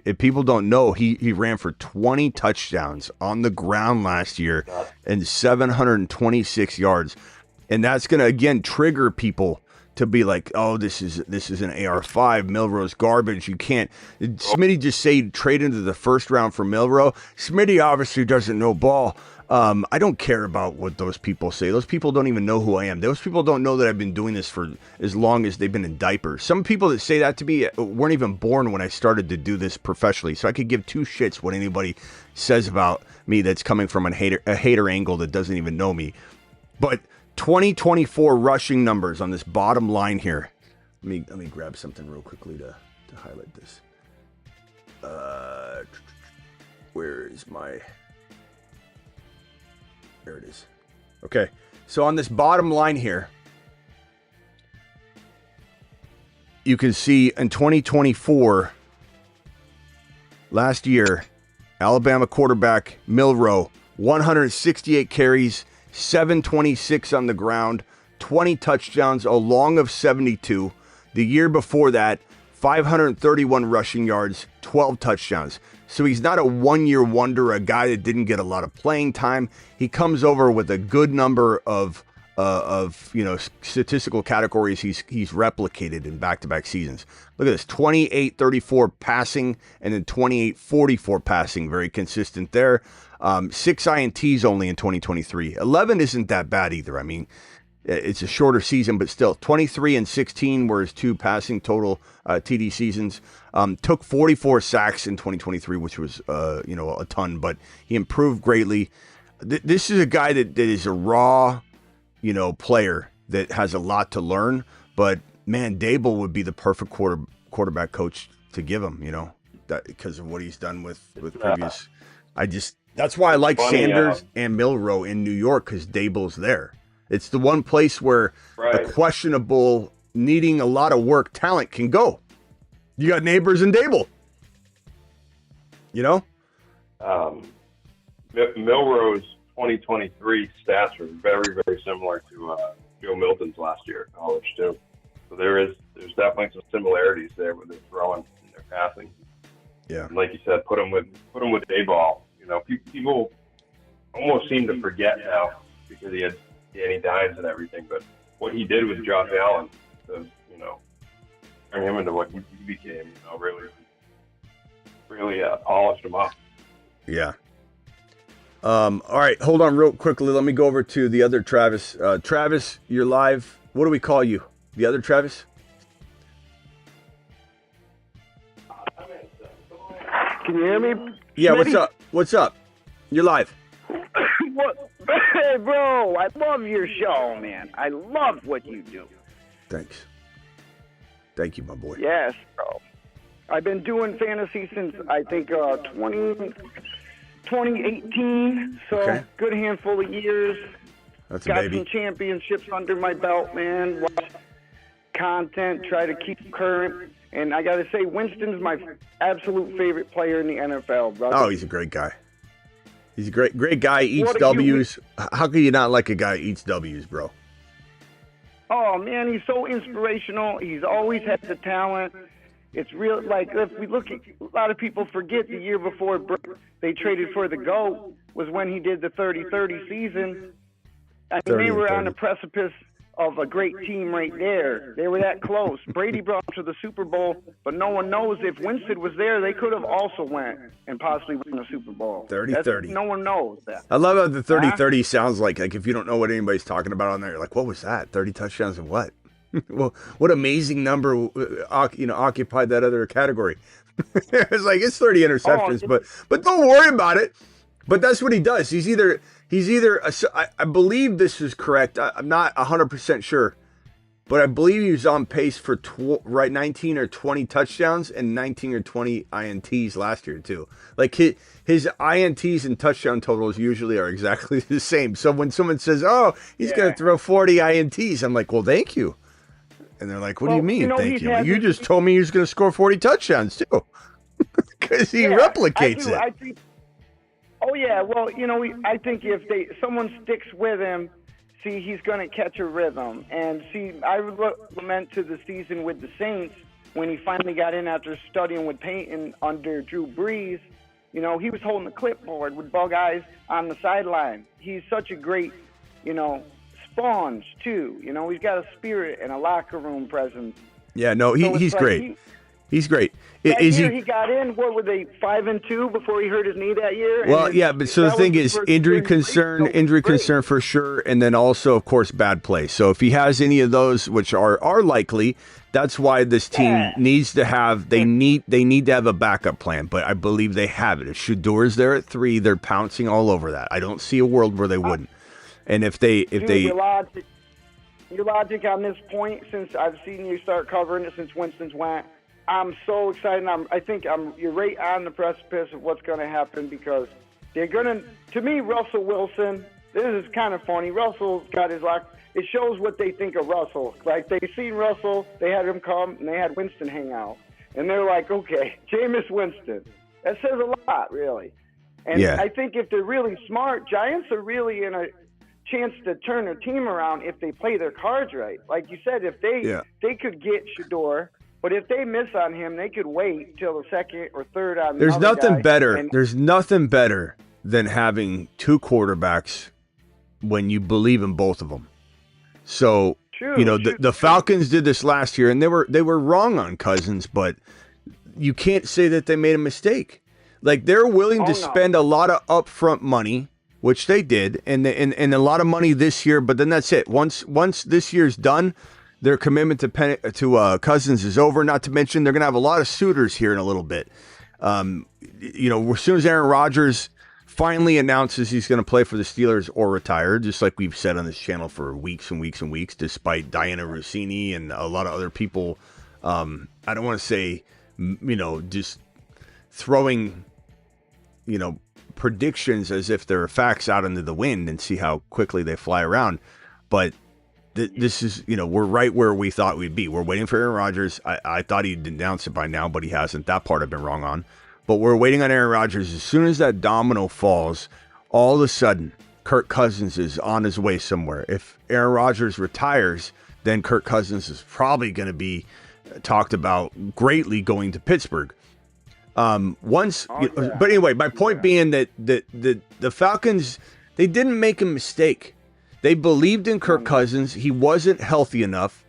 If people don't know, he ran for 20 touchdowns on the ground last year and 726 yards. And that's going to, again, trigger people to be like, oh, this is an AR5. Milroe's garbage. You can't. Smitty just say trade into the first round for Milroe. Smitty obviously doesn't know ball. I don't care about what those people say. Those people don't even know who I am. Those people don't know that I've been doing this for as long as they've been in diapers. Some people that say that to me weren't even born when I started to do this professionally. So I could give two shits what anybody says about me that's coming from a hater angle that doesn't even know me. But 2024 rushing numbers on this bottom line here. Let me grab something real quickly to highlight this. Where is my... There it is. Okay, so on this bottom line here, you can see in 2024, last year, Alabama quarterback Milroe, 168 carries, 726 on the ground, 20 touchdowns, a long of 72. The year before that, 531 rushing yards, 12 touchdowns. So he's not a one-year wonder, a guy that didn't get a lot of playing time. He comes over with a good number of statistical categories he's replicated in back-to-back seasons. Look at this, 28-34 passing and then 28-44 passing, very consistent there. 6 INTs only in 2023. 11 isn't that bad either. I mean, it's a shorter season, but still 23 and 16 were his 2 passing total TD seasons. Took 44 sacks in 2023, which was a ton, but he improved greatly. This is a guy that is a raw, player that has a lot to learn. But man, Dable would be the perfect quarterback coach to give him. Because of what he's done with previous. That's why I like Sanders and Milroe in New York, because Dable's there. It's the one place where a questionable, needing a lot of work talent can go. You got Nabers and Dable. Milroe's 2023 stats are very, very similar to Joe Milton's last year at college too. So there's definitely some similarities there with their throwing and their passing. Yeah, and like you said, put them with Dayball. People almost seem to forget now because he had Danny Dimes and everything, but what he did with Josh Allen to turn him into what he became, really polished him up. Yeah. All right, hold on real quickly. Let me go over to the other Travis. Travis, you're live. What do we call you? The other Travis? Can you hear me? Yeah, Smitty? What's up? You're live. What? Hey, bro, I love your show, man. I love what you do. Thanks. Thank you, my boy. Yes, bro. I've been doing fantasy since, I think, 2018, so Okay. good handful of years. That's a Got baby. some championships under my belt, man. Watch content, try to keep current. And I got to say, Winston's my absolute favorite player in the NFL, brother. Oh, he's a great guy. He's a great guy, eats What are you- W's. How can you not like a guy who eats W's, bro? Oh, man, he's so inspirational. He's always had the talent. It's real. Like, if we look at, a lot of people forget the year before they traded for the GOAT was when he did the 30-30 season. I mean, 30 they and were 30. on the precipice of a great team right there. They were that close. Brady brought them to the Super Bowl, but no one knows if Winston was there, they could have also went and possibly won the Super Bowl. 30-30. No one knows that. I love how the 30-30 sounds like if you don't know what anybody's talking about on there, you're like, what was that? 30 touchdowns and what? Well, what amazing number occupied that other category. It's like, it's 30 interceptions, but don't worry about it. But that's what he does. He's either I believe this is correct. I'm not 100% sure, but I believe he was on pace for 19 or 20 touchdowns and 19 or 20 INTs last year too. Like his INTs and touchdown totals usually are exactly the same. So when someone says, "Oh, he's going to throw 40 INTs," I'm like, "Well, thank you." And they're like, "What do you mean, thank you?" You just told me he was going to score 40 touchdowns too, because he replicates it. I think. Oh yeah, well, I think if someone sticks with him, see, he's going to catch a rhythm. And see, I lament to the season with the Saints when he finally got in after studying with Peyton under Drew Brees. He was holding the clipboard with bug eyes on the sideline. He's such a great, sponge too. He's got a spirit and a locker room presence. Yeah, no, he's great. He's great. That year he got in, what were they, 5-2 before he hurt his knee that year? Well, yeah, but so the thing is, injury concern for sure, and then also, of course, bad play. So if he has any of those, which are likely, that's why this team needs to have they need to have a backup plan. But I believe they have it. If Shador's there at 3, they're pouncing all over that. I don't see a world where they wouldn't. And if they your logic on this point, since I've seen you start covering it since Winston's went. I'm so excited. I think you're right on the precipice of what's going to happen because they're going to me, Russell Wilson, this is kind of funny. Russell's got his lock. It shows what they think of Russell. Like, they seen Russell, they had him come, and they had Winston hang out. And they're like, okay, Jameis Winston. That says a lot, really. And Yeah. I think if they're really smart, Giants are really in a chance to turn their team around if they play their cards right. Like you said, if they could get Shador, but if they miss on him, they could wait till the second or third on There's another nothing guy. better. And There's nothing better than having two quarterbacks when you believe in both of them. So, the Falcons did this last year, and they were wrong on Cousins, but you can't say that they made a mistake. Like, they're willing to spend a lot of upfront money, which they did, and a lot of money this year, but then that's it. Once this year's done, their commitment to Cousins is over. Not to mention they're going to have a lot of suitors here in a little bit. As soon as Aaron Rodgers finally announces he's going to play for the Steelers or retire, just like we've said on this channel for weeks and weeks and weeks, despite Diana Rossini and a lot of other people, I don't want to say, just throwing, predictions as if they're facts out into the wind and see how quickly they fly around. But this is, we're right where we thought we'd be. We're waiting for Aaron Rodgers. I thought he'd announced it by now, but he hasn't. That part I've been wrong on. But we're waiting on Aaron Rodgers. As soon as that domino falls, all of a sudden, Kirk Cousins is on his way somewhere. If Aaron Rodgers retires, then Kirk Cousins is probably going to be talked about greatly going to Pittsburgh. But anyway, my point being that the Falcons, they didn't make a mistake. They believed in Kirk Cousins. He wasn't healthy enough.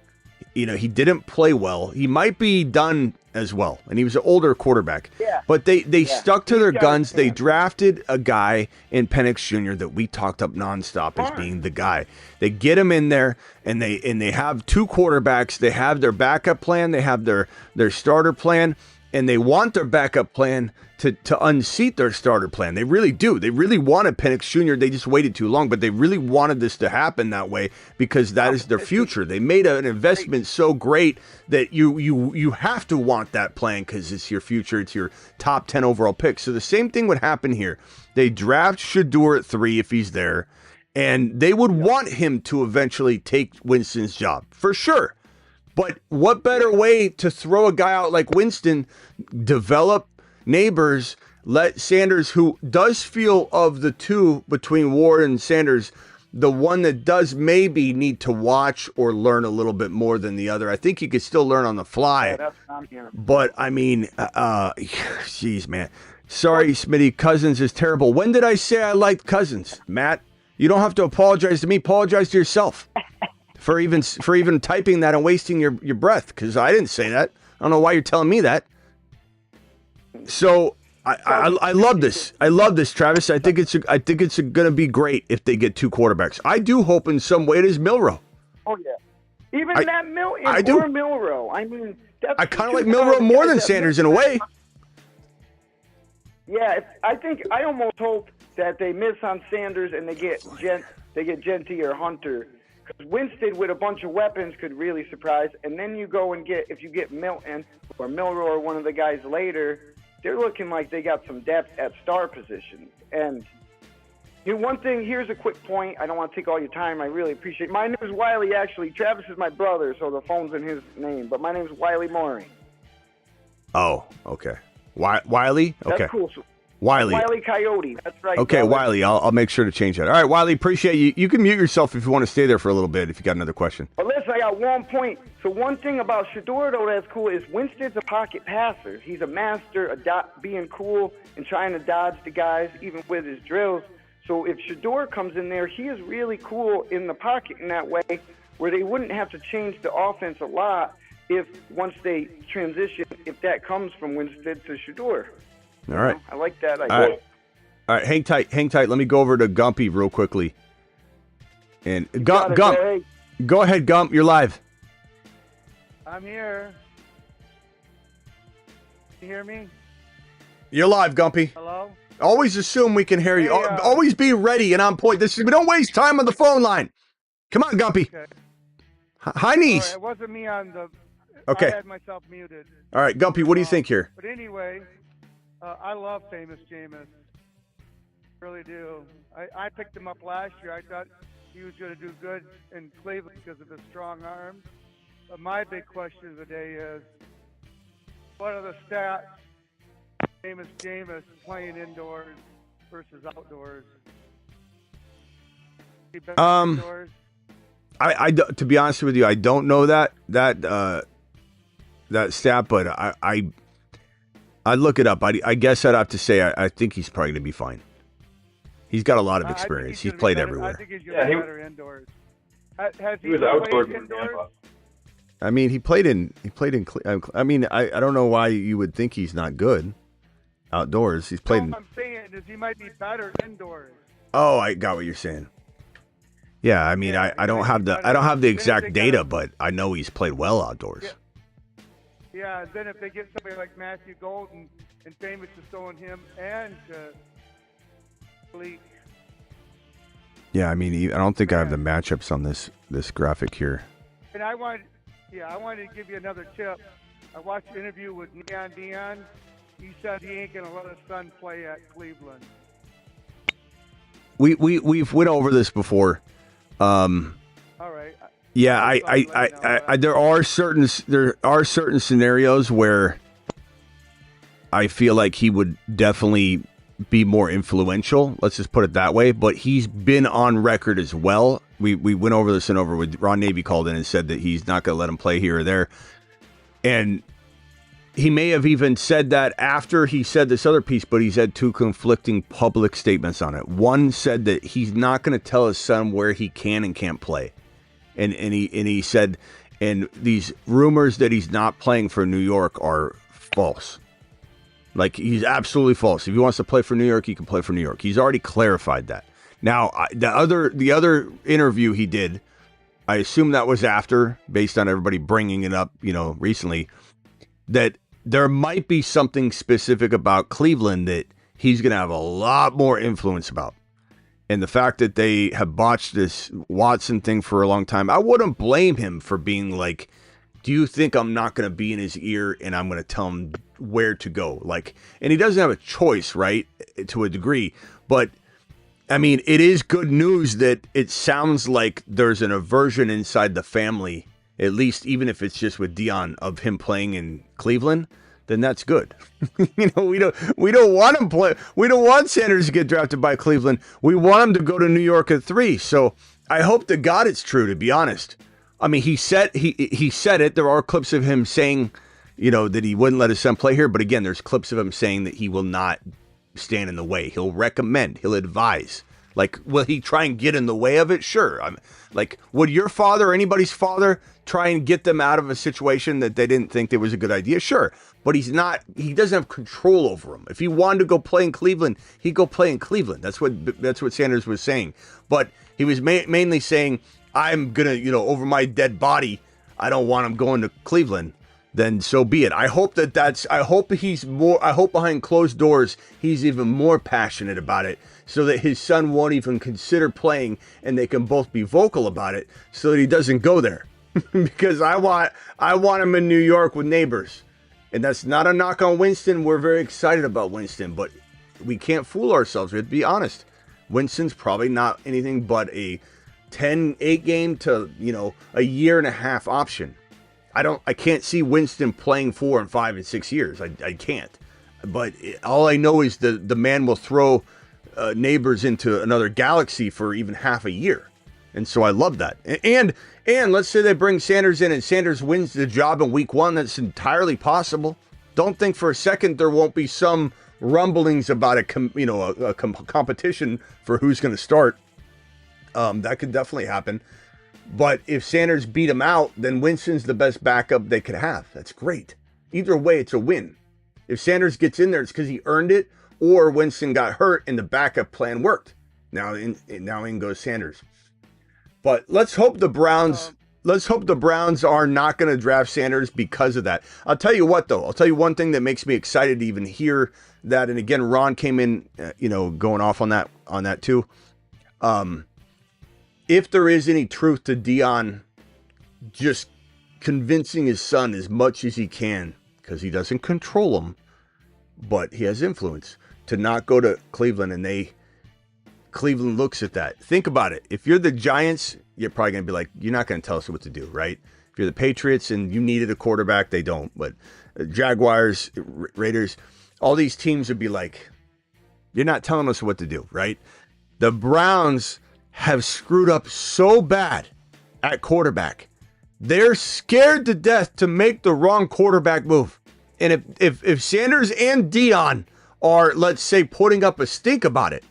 He didn't play well. He might be done as well, and he was an older quarterback. Yeah. But they stuck to their guns. They drafted a guy in Penix Jr. that we talked up nonstop as being the guy. They get him in there, and they have two quarterbacks. They have their backup plan. They have their starter plan. And they want their backup plan to unseat their starter plan. They really do. They really wanted Penix Jr. They just waited too long, but they really wanted this to happen that way because that is their future. They made an investment so great that you have to want that plan because it's your future. It's your top 10 overall pick. So the same thing would happen here. They draft Shador at 3 if he's there, and they would want him to eventually take Winston's job for sure. But what better way to throw a guy out like Winston, develop Nabers, let Sanders, who does feel of the two between Ward and Sanders, the one that does maybe need to watch or learn a little bit more than the other. I think he could still learn on the fly. But, I mean, jeez, man. Sorry, Smitty, Cousins is terrible. When did I say I liked Cousins? Matt, you don't have to apologize to me. Apologize to yourself. For even typing that and wasting your breath, because I didn't say that. I don't know why you're telling me that. So I love this. I love this, Travis. I think it's going to be great if they get two quarterbacks. I do hope in some way it is Milroe. Oh yeah, even Matt Milton or Milroe. I mean, I kind of like Milroe more than Sanders in a way. Yeah, I almost hope that they miss on Sanders and they get Genty or Hunter. Winston with a bunch of weapons could really surprise, and then you go and if you get Milton or Milroe or one of the guys later, they're looking like they got some depth at star positions. And one thing, here's a quick point. I don't want to take all your time. I really appreciate it. My name is Wiley, actually. Travis is my brother, so the phone's in his name, but my name is Wiley Maury. Oh, okay. Wiley? Okay. That's cool. Wiley. Wiley Coyote. That's right. Okay, brother. Wiley. I'll make sure to change that. All right, Wiley, appreciate you. You can mute yourself if you want to stay there for a little bit if you got another question. But listen, I got one point. So one thing about Shador, though, that's cool is Winston's a pocket passer. He's a master at being cool and trying to dodge the guys, even with his drills. So if Shador comes in there, he is really cool in the pocket in that way where they wouldn't have to change the offense a lot once they transition, if that comes from Winston to Shador. All right. I like that. All right. Hang tight. Let me go over to Gumpy real quickly. And Gump, go ahead, Gump. You're live. I'm here. You hear me? You're live, Gumpy. Hello? Always assume we can hear you. Hey, Always be ready and on point. We don't waste time on the phone line. Come on, Gumpy. Okay. High knees. Right, it wasn't me on the... Okay. I had myself muted. All right, Gumpy, what do you think here? But anyway, I love Famous Jameis. Really do. I picked him up last year. I thought he was going to do good in Cleveland because of his strong arms. But my big question of the day is, what are the stats? Famous Jameis playing indoors versus outdoors? To be honest with you, I don't know that stat, but I'd look it up. I guess I'd have to say I think he's probably going to be fine. He's got a lot of experience. He's played everywhere. I think he's going to be better indoors. Has he was outdoors in Tampa. I mean, he played in. I mean, I don't know why you would think he's not good outdoors. He's played. What I'm saying is he might be better indoors. Oh, I got what you're saying. Yeah, I mean, I don't have the exact data, but I know he's played well outdoors. Yeah, and then if they get somebody like Matthew Golden and Famous is throwing him and Malik. Yeah, I mean, I don't think I have the matchups on this graphic here. And I wanted to give you another tip. I watched an interview with Neon Dion. He said he ain't gonna let his son play at Cleveland. We've went over this before. All right. Yeah, there are certain scenarios where I feel like he would definitely be more influential. Let's just put it that way. But he's been on record as well. We went over this and over with Ron Navy called in and said that he's not going to let him play here or there. And he may have even said that after he said this other piece, but he's had two conflicting public statements on it. One said that he's not going to tell his son where he can and can't play. And he said, and these rumors that he's not playing for New York are false. Like, he's absolutely false. If he wants to play for New York, he can play for New York. He's already clarified that. Now, the other interview he did, I assume that was after, based on everybody bringing it up, recently, that there might be something specific about Cleveland that he's going to have a lot more influence about. And the fact that they have botched this Watson thing for a long time, I wouldn't blame him for being like, do you think I'm not going to be in his ear and I'm going to tell him where to go? Like, and he doesn't have a choice, right? To a degree. But, I mean, it is good news that it sounds like there's an aversion inside the family, at least even if it's just with Dion, of him playing in Cleveland. Then that's good. We don't want him play. We don't want Sanders to get drafted by Cleveland. We want him to go to New York at 3. So I hope to God it's true, to be honest. I mean, he said it. There are clips of him saying, that he wouldn't let his son play here. But again, there's clips of him saying that he will not stand in the way. He'll recommend. He'll advise. Like, will he try and get in the way of it? Sure. Would your father or anybody's father try and get them out of a situation that they didn't think it was a good idea? Sure. But he doesn't have control over them. If he wanted to go play in Cleveland, he'd go play in Cleveland. That's what Sanders was saying. But he was mainly saying, I'm going to, over my dead body, I don't want him going to Cleveland. Then so be it. I hope I hope behind closed doors, he's even more passionate about it so that his son won't even consider playing and they can both be vocal about it so that he doesn't go there. Because I want him in New York with Nabers. And that's not a knock on Winston. We're very excited about Winston, but we can't fool ourselves. We have to be honest. Winston's probably not anything but a 10-8 game to, a year and a half option. I can't see Winston playing 4 and 5 and 6 years. I can't. But all I know is the man will throw Nabers into another galaxy for even half a year. And so I love that. And let's say they bring Sanders in and Sanders wins the job in week 1. That's entirely possible. Don't think for a second there won't be some rumblings about a competition for who's going to start. That could definitely happen. But if Sanders beat him out, then Winston's the best backup they could have. That's great. Either way, it's a win. If Sanders gets in there, it's because he earned it, or Winston got hurt and the backup plan worked. Now in goes Sanders. But let's hope the Browns are not going to draft Sanders because of that. I'll tell you what, though. I'll tell you one thing that makes me excited to even hear that. And again, Ron came in, going off on that too. If there is any truth to Dion just convincing his son as much as he can, because he doesn't control him, but he has influence, to not go to Cleveland, and Cleveland looks at that. Think about it. If you're the Giants, you're probably going to be like, you're not going to tell us what to do, right? If you're the Patriots and you needed a quarterback, they don't. But Jaguars, Raiders, all these teams would be like, You're not telling us what to do, right? The Browns have screwed up so bad at quarterback. They're scared to death to make the wrong quarterback move. And if Sanders and Dion are, let's say, putting up a stink about it,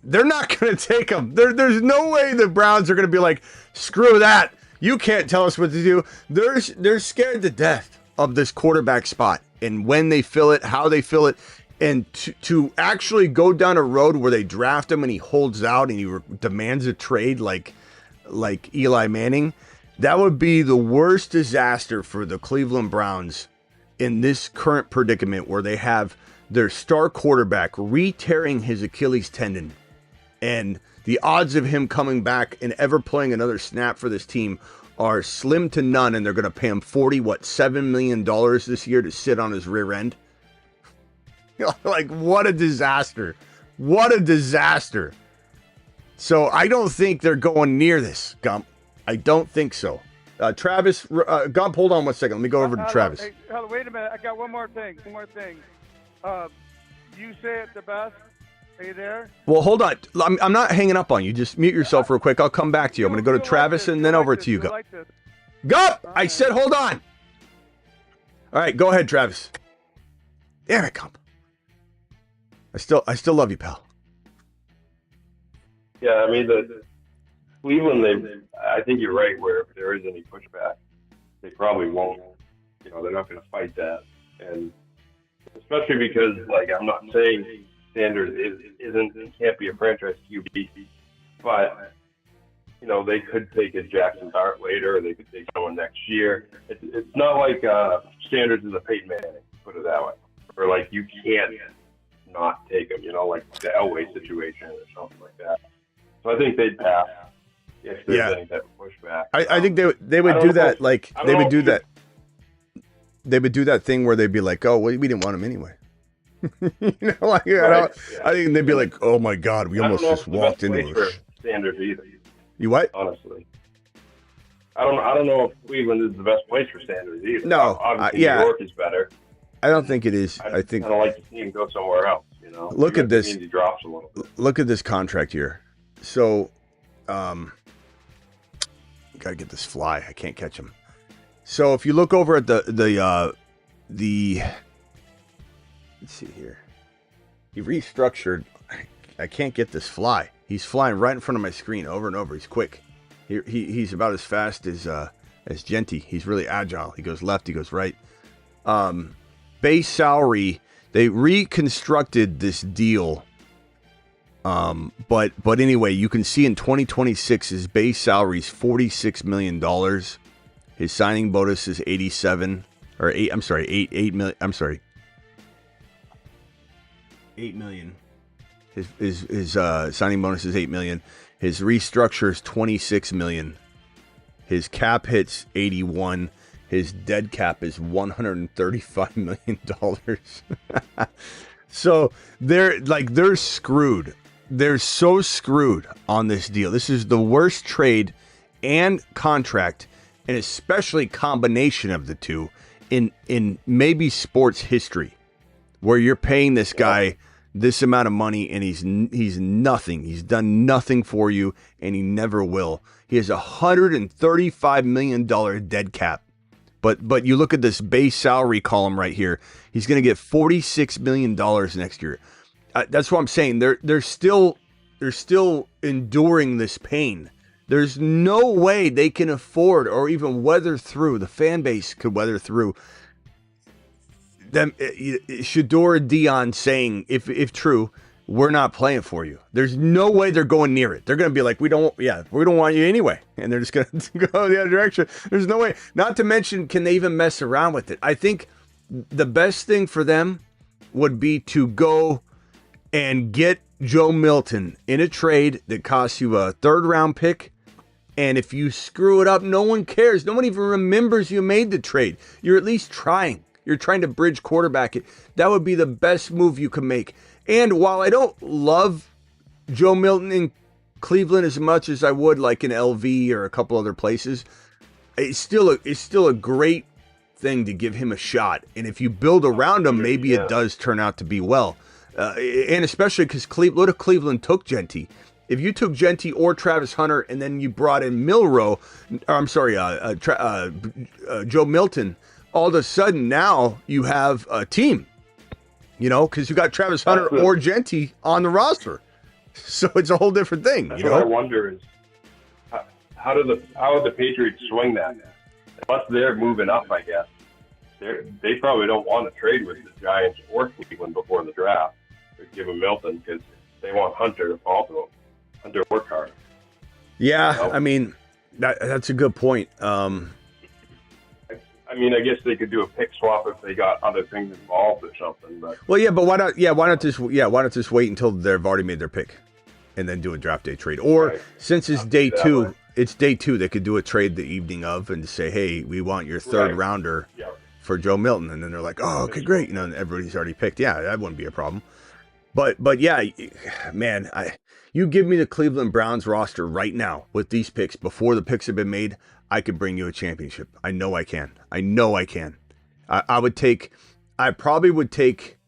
they're not going to take them. There's no way the Browns are going to be like, screw that. You can't tell us what to do. They're scared to death of this quarterback spot and when they fill it, how they fill it. And to actually go down a road where they draft him and he holds out and he demands a trade like Eli Manning, that would be the worst disaster for the Cleveland Browns in this current predicament where they have their star quarterback re-tearing his Achilles tendon. And the odds of him coming back and ever playing another snap for this team are slim to none, and they're going to pay him $7 million this year to sit on his rear end. Like, what a disaster. What a disaster. So I don't think they're going near this, Gump. I don't think so. Travis, Gump, hold on one second. Let me go over to Travis. Hey, wait a minute. I got one more thing. You say it the best. Are you there? Well, hold on. I'm not hanging up on you. Just mute yourself real quick. I'll come back to you. I'm going to go to Travis and then over to you, Gump. Gump! I said hold on. All right, go ahead, Travis. Damn it, Gump. I still love you, pal. Yeah, I mean, the Cleveland, I think you're right, where if there is any pushback, they probably won't. They're not going to fight that. And especially because, I'm not saying Sanders can't be a franchise QB, but, they could take a Jackson Dart later, or they could take someone next year. It's not like Sanders is a Peyton Manning, put it that way. Or, you can't not take him, like the Elway situation or something like that. So I think they'd pass if there's any type of pushback. I think they would do that. They would do that thing where they'd be like, "Oh, we didn't want him anyway." I think they'd be like, "Oh my God, we almost just walked into it." Sanders either. You what? Honestly, I don't know if Cleveland is the best place for Sanders either. No, obviously New York is better. I don't think it is. I think kind of like to see him go somewhere else. Look at this. He drops a little bit. Look at this contract here. So, gotta get this fly. I can't catch him. So if you look over at the let's see here. He restructured. I can't get this fly. He's flying right in front of my screen over and over. He's quick. He's about as fast as Genty. He's really agile. He goes left. He goes right. Base salary. They reconstructed this deal. But anyway, you can see in 2026 his base salary is $46 million. His signing bonus is 87 or 8. I'm sorry, 8 million. I'm sorry, 8 million. His signing bonus is 8 million. His restructure is 26 million. His cap hits 81. His dead cap is $135 million. So they're screwed. They're so screwed on this deal. This is the worst trade and contract, and especially combination of the two in maybe sports history, where you're paying this guy this amount of money and he's nothing. He's done nothing for you, and he never will. He has $135 million dead cap. But you look at this base salary column right here. He's going to get $46 million next year. That's what I'm saying. They're still enduring this pain. There's no way they can afford or even weather through. The fan base could weather through them. Shador Dion saying, if true, we're not playing for you. There's no way they're going near it. They're going to be like, we don't want you anyway. And they're just going to go the other direction. There's no way. Not to mention, can they even mess around with it? I think the best thing for them would be to go and get Joe Milton in a trade that costs you a 3rd round pick. And if you screw it up, no one cares. No one even remembers you made the trade. You're at least trying. You're trying to bridge quarterback it. That would be the best move you can make. And while I don't love Joe Milton in Cleveland as much as I would like in LV or a couple other places, it's still a great thing to give him a shot. And if you build around him, maybe it does turn out to be well. And especially because what if Cleveland took Jeudy? If you took Jeudy or Travis Hunter and then you brought in Milroe, Joe Milton, all of a sudden now you have a team, because you got Travis Hunter or Jeudy on the roster. So it's a whole different thing. That's what I wonder is how would the Patriots swing that? Unless they're moving up, I guess. They probably don't want to trade with the Giants or Cleveland before the draft or give them Milton because they want Hunter to fall to them. Hunter work hard. Yeah, I mean, that's a good point. I guess they could do a pick swap if they got other things involved or something. But why not? Yeah, why not just wait until they've already made their pick, and then do a draft day trade? Or since it's day two, they could do a trade the evening of and say, hey, we want your third rounder for Joe Milton, and then they're like, oh, okay, great, and everybody's already picked. Yeah, that wouldn't be a problem. But yeah, man, you give me the Cleveland Browns roster right now with these picks before the picks have been made, I could bring you a championship. I know I can. I probably would take,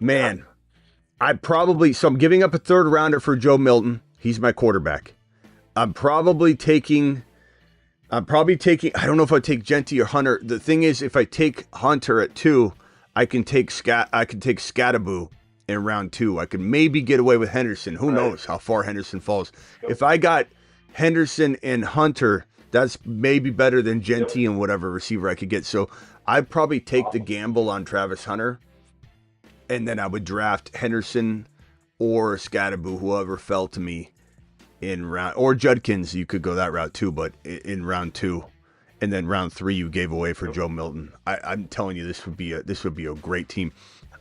man, so I'm giving up a third rounder for Joe Milton. He's my quarterback. I'm probably taking, I don't know if I take Jeudy or Hunter. The thing is, if I take Hunter at 2, I can take Scattaboo in round 2. I could maybe get away with Henderson. Who knows how far Henderson falls. If I got Henderson and Hunter, that's maybe better than Jeudy and whatever receiver I could get. So I'd probably take the gamble on Travis Hunter, and then I would draft Henderson or Scattaboo, whoever fell to me in round, or Judkins. You could go that route too, but in round 2, and then round 3 you gave away for Joe Milton. I'm telling you, this would be a great team.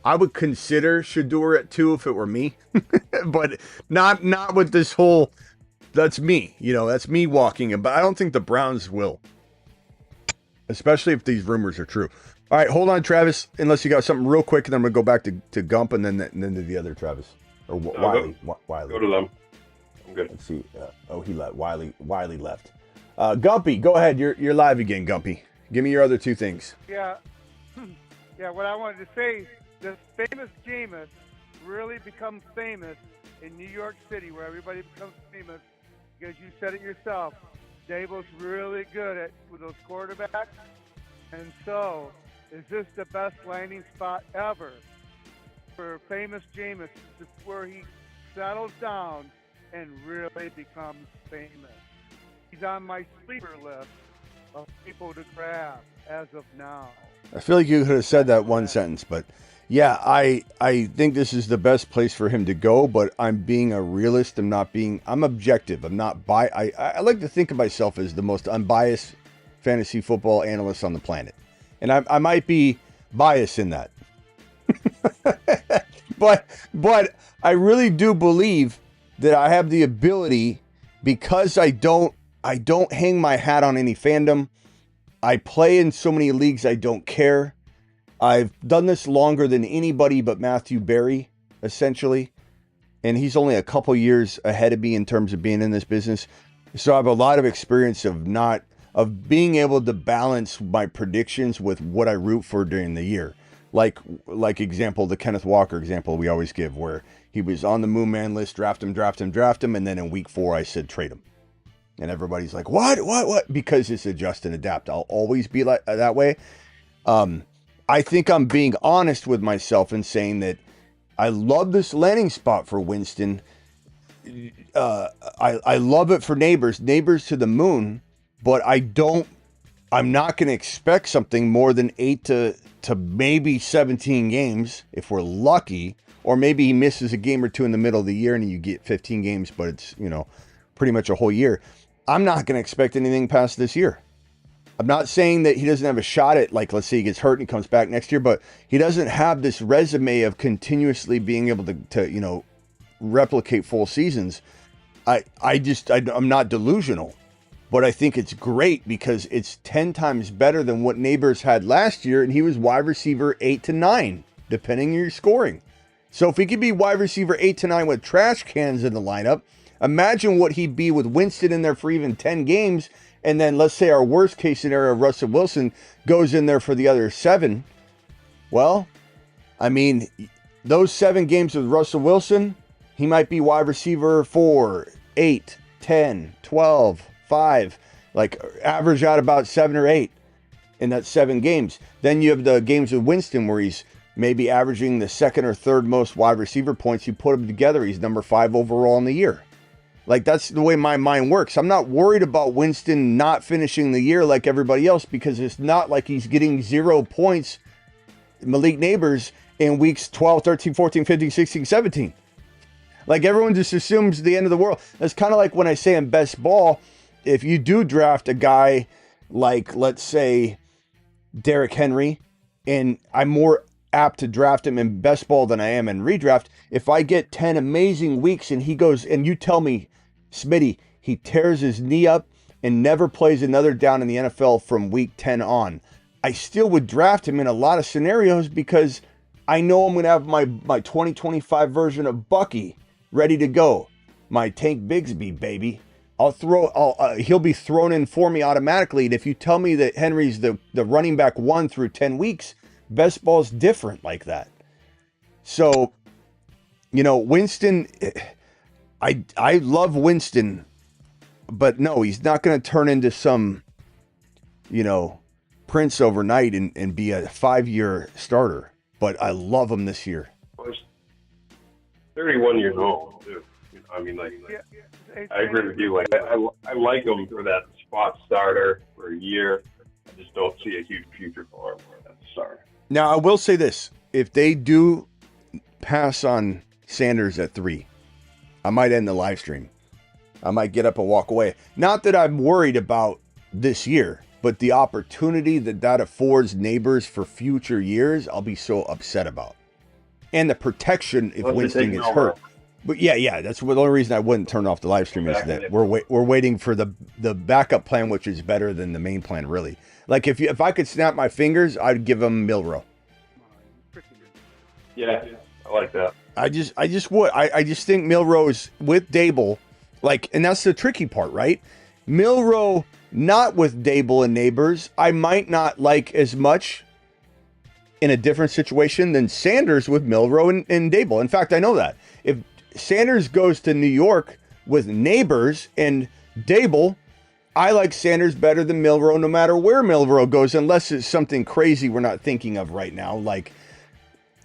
I would consider Shador at 2 if it were me, but not with this whole. That's me, that's me walking, but I don't think the Browns will, especially if these rumors are true. All right, hold on, Travis, unless you got something real quick, and then I'm gonna go back to Gump and then to the other Travis or Wiley. Go to them. I'm good. Let's see. He left. Wiley left. Gumpy, go ahead. You're live again, Gumpy. Give me your other 2 things. Yeah. What I wanted to say, this famous Jameis really becomes famous in New York City, where everybody becomes famous. Because you said it yourself, Daboll's really good with those quarterbacks. And so, is this the best landing spot ever for famous Jameis? This is where he settles down and really becomes famous. He's on my sleeper list of people to grab as of now. I feel like you could have said that one sentence, but yeah, I think this is the best place for him to go, but I'm being a realist. I'm objective. I'm not I like to think of myself as the most unbiased fantasy football analyst on the planet. And I might be biased in that. but I really do believe that I have the ability, because I don't hang my hat on any fandom. I play in so many leagues I don't care. I've done this longer than anybody but Matthew Berry, essentially. And he's only a couple years ahead of me in terms of being in this business. So I have a lot of experience of being able to balance my predictions with what I root for during the year. Like example, the Kenneth Walker example we always give, where he was on the Moon Man list, draft him. And then in week 4, I said, trade him. And everybody's like, what? Because it's adjust and adapt. I'll always be like that way. I think I'm being honest with myself and saying that I love this landing spot for Winston. I love it for Nabers to the moon, but I'm not going to expect something more than 8 to maybe 17 games if we're lucky, or maybe he misses a game or 2 in the middle of the year and you get 15 games, but it's, pretty much a whole year. I'm not going to expect anything past this year. I'm not saying that he doesn't have a shot at, like, let's say he gets hurt and he comes back next year, but he doesn't have this resume of continuously being able to replicate full seasons. I'm not delusional, but I think it's great because it's 10 times better than what Nabers had last year, and he was wide receiver 8 to 9, depending on your scoring. So if he could be wide receiver 8 to 9 with trash cans in the lineup, imagine what he'd be with Winston in there for even 10 games. And then let's say our worst case scenario, Russell Wilson goes in there for the other 7. Well, I mean, those 7 games with Russell Wilson, he might be wide receiver 4, 8, 10, 12, 5, like average out about 7 or 8 in that 7 games. Then you have the games with Winston where he's maybe averaging the 2nd or 3rd most wide receiver points. You put them together, he's number 5 overall in the year. Like, that's the way my mind works. I'm not worried about Winston not finishing the year like everybody else, because it's not like he's getting 0 points, Malik Nabers, in weeks 12, 13, 14, 15, 16, 17. Like, everyone just assumes the end of the world. That's kind of like when I say in best ball, if you do draft a guy like, let's say, Derrick Henry, and I'm more apt to draft him in best ball than I am in redraft. If I get 10 amazing weeks and he goes, and you tell me, Smitty, he tears his knee up and never plays another down in the NFL from week 10 on, I still would draft him in a lot of scenarios because I know I'm going to have my 2025 version of Bucky ready to go. My Tank Bigsby, baby. He'll be thrown in for me automatically. And if you tell me that Henry's the running back 1 through 10 weeks, best ball's different like that. So, Winston, I love Winston, but no, he's not going to turn into some, prince overnight and be a 5-year starter. But I love him this year. Well, he's 31 years old, too. I mean, I agree with you. Like, I like him for that spot starter for a year. I just don't see a huge future for him as a starter. Now, I will say this. If they do pass on Sanders at 3, I might end the live stream. I might get up and walk away. Not that I'm worried about this year, but the opportunity that affords Nabers for future years, I'll be so upset about. And the protection if Winston gets hurt. But yeah, that's the only reason I wouldn't turn off the live stream is that we're waiting for the backup plan, which is better than the main plan, really. Like, if I could snap my fingers, I'd give him Milroe. Yeah, I like that. I just would. I just think Milroe's with Dable, and that's the tricky part, right? Milroe not with Dable and Nabers, I might not like as much in a different situation than Sanders with Milroe and Dable. In fact, I know that. If Sanders goes to New York with Nabers and Dable, I like Sanders better than Milroe no matter where Milroe goes, unless it's something crazy we're not thinking of right now, like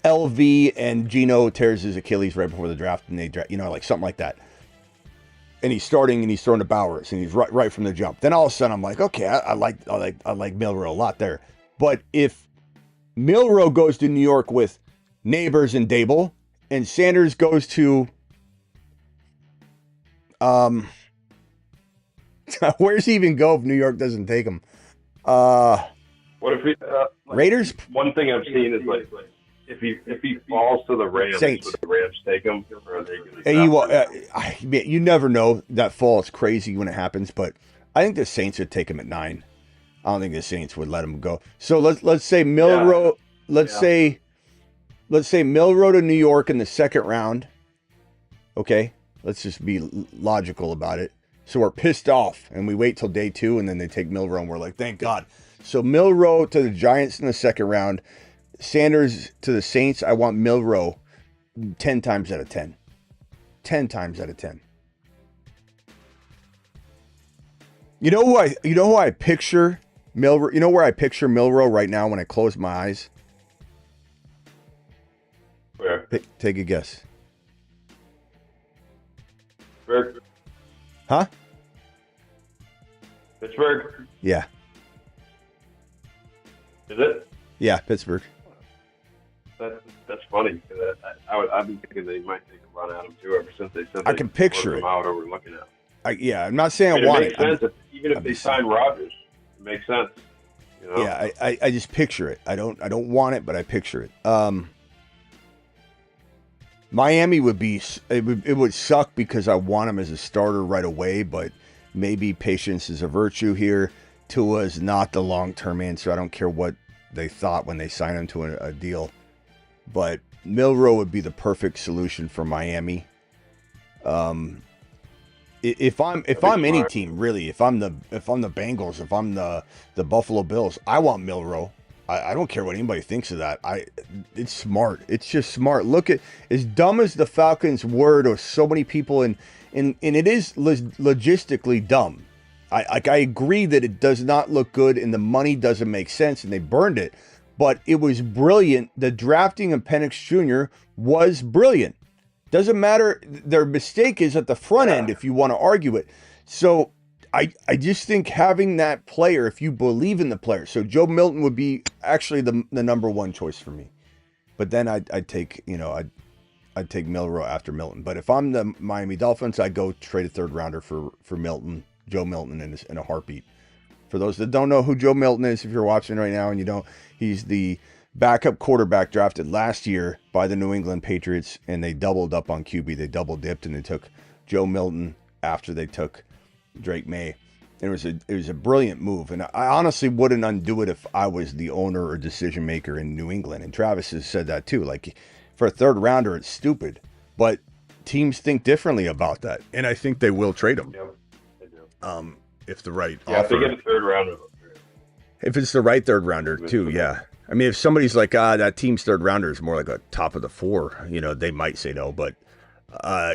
LV and Geno tears his Achilles right before the draft and they draft, like something like that. And he's starting and he's throwing to Bowers and he's right from the jump. Then all of a sudden I'm like, okay, I like Milroe a lot there. But if Milroe goes to New York with Nabers and Dable, and Sanders goes to where's he even go if New York doesn't take him? What if he Raiders? One thing I've seen is if he falls to the Rams, Saints. would the Rams take him? Or are they going to you never know. That fall is crazy when it happens, but I think the Saints would take him at 9. I don't think the Saints would let him go. So let's say Milroe. Let's say Milroe to New York in the 2nd round. Okay, let's just be logical about it. So we're pissed off and we wait till day 2 and then they take Milroe and we're like, thank God. So Milroe to the Giants in the 2nd round. Sanders to the Saints. I want Milroe 10 times out of 10. 10 times out of 10. You know who I picture Milroe? You know where I picture Milroe right now when I close my eyes? Where? Take a guess. Pittsburgh. Huh? Pittsburgh. Yeah. Is it? Yeah, Pittsburgh. That's funny because I've been thinking they might take a run at him too ever since they said I can picture it. Out over looking at him. I'm not saying I want it. Makes sense. Even if they sign Rodgers, it makes sense. Yeah, I just picture it. I don't want it, but I picture it. Miami would be it would suck because I want him as a starter right away, but maybe patience is a virtue here. Tua is not the long-term answer. I don't care what they thought when they signed him to a deal. But Milroe would be the perfect solution for Miami. If I'm any team, really, if I'm the Bengals, if I'm the Buffalo Bills, I want Milroe I don't care what anybody thinks of that. It's smart. It's just smart. Look at, as dumb as the Falcons were to so many people, and it is logistically dumb. I agree that it does not look good and the money doesn't make sense and they burned it, but it was brilliant. The drafting of Penix Jr. was brilliant. Doesn't matter. Their mistake is at the front end if you want to argue it. So I just think having that player, if you believe in the player, so Joe Milton would be actually the number one choice for me. But then I'd take Milroe after Milton. But if I'm the Miami Dolphins, I'd go trade a third rounder for Milton, Joe Milton in a heartbeat. For those that don't know who Joe Milton is, if you're watching right now and you don't, he's the backup quarterback drafted last year by the New England Patriots, and they doubled up on QB. They double dipped and they took Joe Milton after they took Drake May. It was a brilliant move, and I honestly wouldn't undo it if I was the owner or decision maker in New England. And Travis has said that too. Like, for a third rounder, it's stupid, but teams think differently about that, and I think they will trade him. Yep, they do. If the right offer. If they get a third rounder. If it's the right third rounder too, yeah. I mean, if somebody's like, that team's third rounder is more like a top of the four, they might say no. But,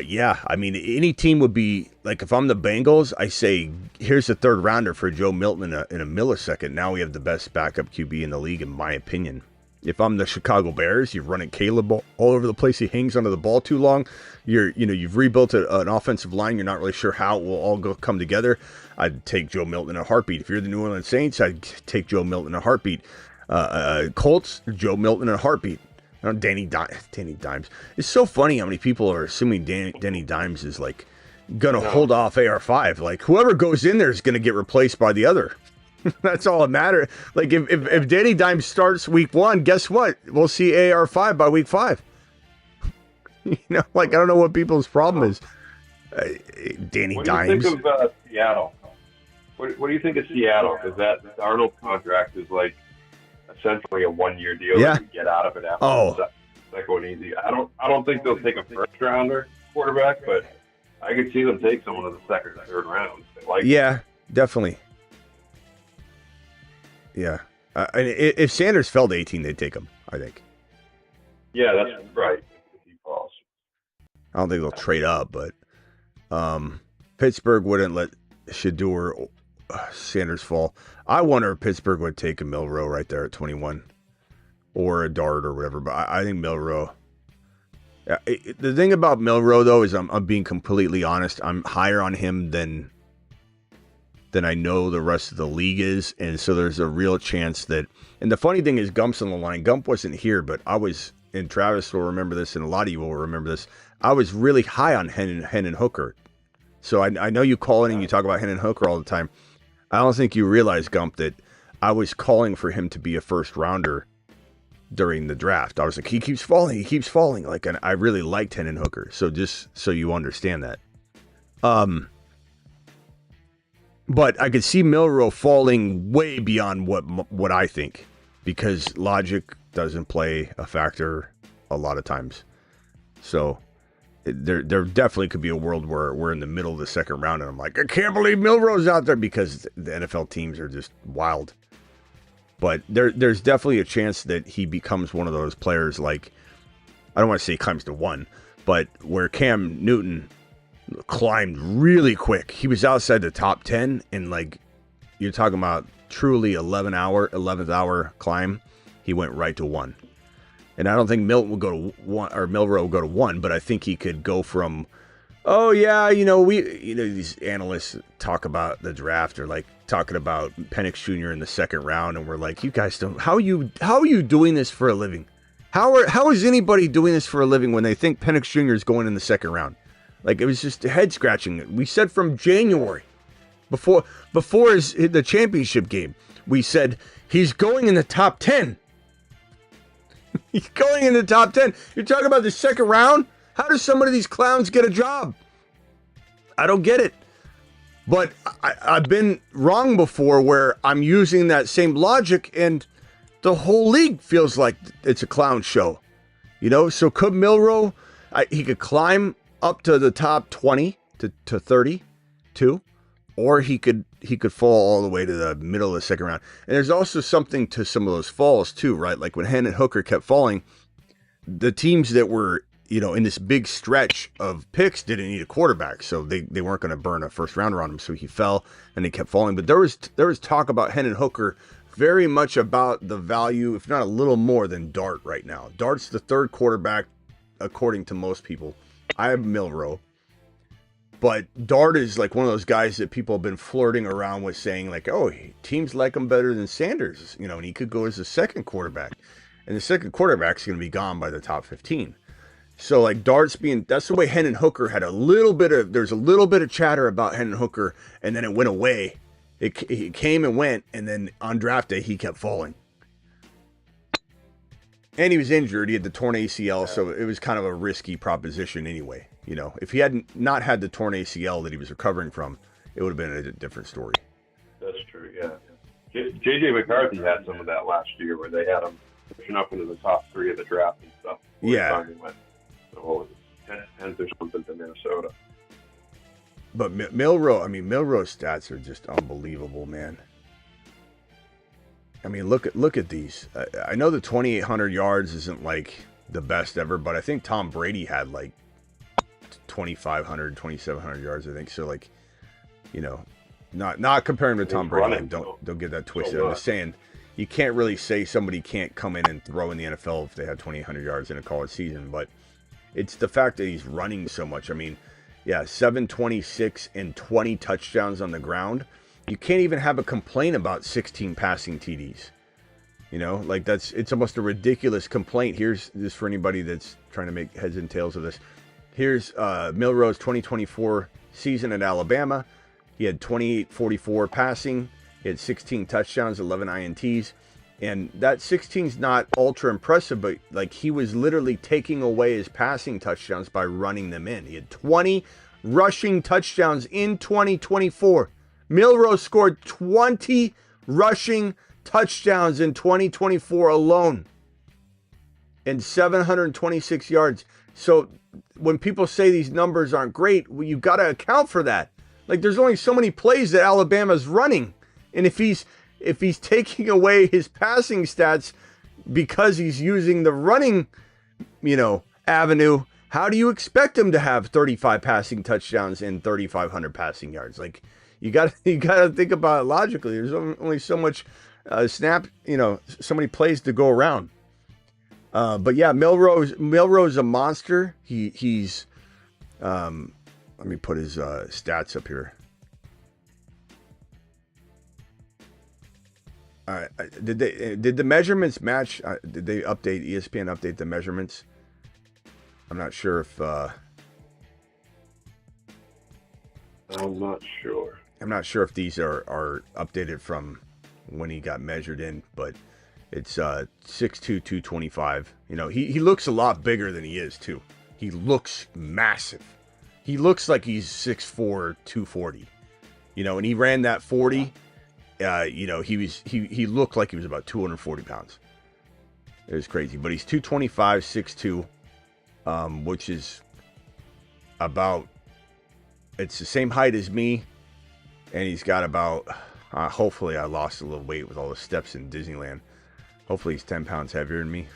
yeah, I mean, any team would be, like, if I'm the Bengals, I say, here's the third rounder for Joe Milton in a millisecond. Now we have the best backup QB in the league, in my opinion. If I'm the Chicago Bears, you're running Caleb all over the place. He hangs onto the ball too long. You've rebuilt an offensive line. You're not really sure how it will all come together. I'd take Joe Milton in a heartbeat. If you're the New Orleans Saints, I'd take Joe Milton in a heartbeat. Colts, Joe Milton in a heartbeat. Danny Dimes. It's so funny how many people are assuming Danny Dimes is like gonna hold off AR5. Like, whoever goes in there is gonna get replaced by the other. That's all that matters. Like, if Danny Dimes starts week 1, guess what? We'll see AR5 by week 5. Like, I don't know what people's problem is. Danny Dimes. What do you think of Seattle? What do you think of Seattle? Because that Arnold contract is like essentially a 1-year deal. Yeah. You get out of it after that going easy. I don't think they'll take a first rounder quarterback, but I could see them take someone in the second or third round. Yeah, definitely. Yeah. If Sanders fell to 18, they'd take him, I think. Yeah, that's right. If he falls. I don't think they'll trade up, but Pittsburgh wouldn't let Shador or Sanders fall. I wonder if Pittsburgh would take a Milroe right there at 21 or a Dart or whatever, but I think Milroe. The thing about Milroe, though, is I'm being completely honest. I'm higher on him than I know the rest of the league is, and so there's a real chance that. And the funny thing is, Gump's on the line. Gump wasn't here, but I was, and Travis will remember this, and a lot of you will remember this. I was really high on Hendon Hooker. So I know you call in and you talk about Hendon Hooker all the time. I don't think you realize, Gump, that I was calling for him to be a first rounder during the draft. I was like, he keeps falling. Like, and I really liked Hendon Hooker. So just so you understand that. But I could see Milroe falling way beyond what I think, because logic doesn't play a factor a lot of times. So there definitely could be a world where we're in the middle of the second round and I'm like, I can't believe Milroe's out there, because the NFL teams are just wild. But there's definitely a chance that he becomes one of those players, like, I don't want to say he climbs to 1, but where Cam Newton climbed really quick. He was outside the top 10, and like, you're talking about truly 11th hour climb. He went right to 1. And I don't think Milton will go to 1, or Milroe will go to 1, but I think he could go from, these analysts talk about the draft, or like talking about Penix Jr. in the second round, and we're like, you guys don't, how are you doing this for a living? How is anybody doing this for a living when they think Penix Jr. is going in the second round? Like, it was just head scratching. We said from January, before the championship game, we said he's going in the top 10. He's going in the top 10. You're talking about the second round? How does some of these clowns get a job? I don't get it. But I've been wrong before, where I'm using that same logic and the whole league feels like it's a clown show. So could Milroe, he could climb up to the top 20 to 32, or he could fall all the way to the middle of the second round. And there's also something to some of those falls too, right? Like when Hendon Hooker kept falling, the teams that were, in this big stretch of picks didn't need a quarterback, so they weren't going to burn a first rounder on him. So he fell and he kept falling. But there was talk about Hendon Hooker, very much about the value, if not a little more than Dart right now. Dart's the third quarterback, according to most people. I have Milroe. But Dart is like one of those guys that people have been flirting around with, saying like, oh, teams like him better than Sanders, and he could go as the second quarterback. And the second quarterback's going to be gone by the top 15. So like Dart's that's the way Hendon Hooker had there's a little bit of chatter about Hendon Hooker, and then it went away. It came and went, and then on draft day, he kept falling. And he was injured. He had the torn ACL, so it was kind of a risky proposition anyway. If he hadn't not had the torn ACL that he was recovering from, it would have been a different story. That's true, yeah. J.J. McCarthy had some of that last year where they had him pushing up into the top 3 of the draft and stuff. Yeah. He went, 10th or something to Minnesota. But Milroe's stats are just unbelievable, man. I mean, look at these. I know the 2,800 yards isn't like the best ever, but I think Tom Brady had like 2,500, 2,700 yards. I think so. Like, not comparing to Tom Brady. Don't get that twisted. I'm just saying you can't really say somebody can't come in and throw in the NFL if they have 2,800 yards in a college season, but it's the fact that he's running so much. I mean, yeah, 726 and 20 touchdowns on the ground. You can't even have a complaint about 16 passing TDs. Like it's almost a ridiculous complaint. Here's this for anybody that's trying to make heads and tails of this. Here's Milroe's 2024 season at Alabama. He had 2844 passing. He had 16 touchdowns, 11 INTs. And that 16's not ultra impressive, but like he was literally taking away his passing touchdowns by running them in. He had 20 rushing touchdowns in 2024. Milroe scored 20 rushing touchdowns in 2024 alone and 726 yards. So when people say these numbers aren't great, well, you got to account for that. Like there's only so many plays that Alabama's running. And if he's taking away his passing stats because he's using the running, avenue, how do you expect him to have 35 passing touchdowns and 3,500 passing yards? Like you got to think about it logically. There's only so much so many plays to go around. But yeah, Milroe's a monster. He's let me put his stats up here. All right, did the measurements match? Did they update ESPN update the measurements? I'm not sure if I'm not sure. I'm not sure if these are updated from when he got measured in, but it's 6'2", 225. He looks a lot bigger than he is too. He looks massive. He looks like he's 6'4", 240. And he ran that 40. He looked like he was about 240 pounds. It was crazy, but he's 225, 6'2", which is about, it's the same height as me, and he's got about, hopefully I lost a little weight with all the steps in Disneyland. Hopefully he's 10 pounds heavier than me.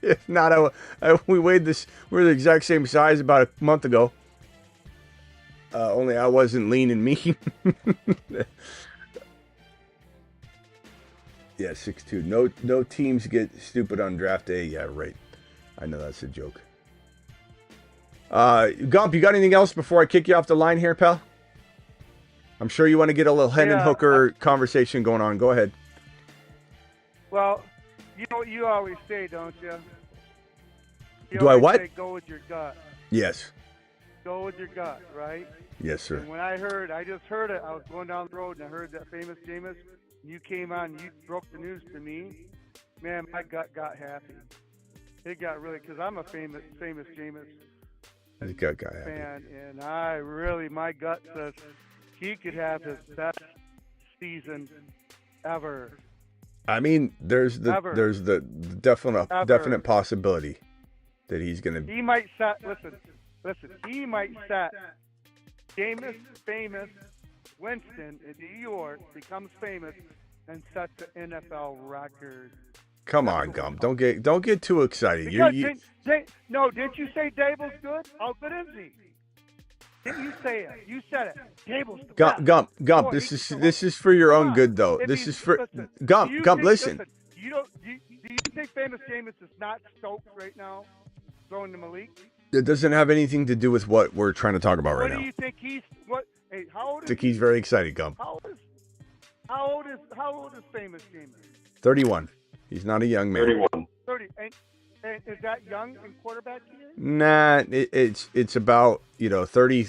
If not, we weighed this, we're the exact same size about a month ago. Only I wasn't lean and mean. Yeah, 6'2". No teams get stupid on draft day. Yeah, right. I know that's a joke. Gump, you got anything else before I kick you off the line here, pal? I'm sure you want to get a little Hendon Hooker conversation going on. Go ahead. Well, you know what you always say, don't you? Do I what? Say, go with your gut. Yes. Go with your gut, right? Yes, sir. And when I just heard it. I was going down the road and I heard that famous Jameis. You came on, you broke the news to me. Man, my gut got happy. It got really, because I'm a famous Jameis His gut got happy. fan, and my gut says he could have his best season ever. I mean, there's the definite possibility that he's gonna. He might set. Listen. He might set Jameis famous Winston in New York becomes famous and sets the NFL record. Come on, Gump. Don't get too excited. Because no, didn't you say Dable's good? How good is he? Didn't you say it? You said it. Dable's the best. Gump. Boy, This is for your own good, though. If This he's- is for listen, Gump. do you Gump, think- listen. Do you think famous Jameis is not stoked right now, throwing to Malik? It doesn't have anything to do with what we're trying to talk about right What now. do you think he's? What? Hey, how old I is? think he's very excited, Gump. How old is famous Jameis? 31. He's not a young man. 31. 30. And is that young in quarterback years? Nah, it's about 30,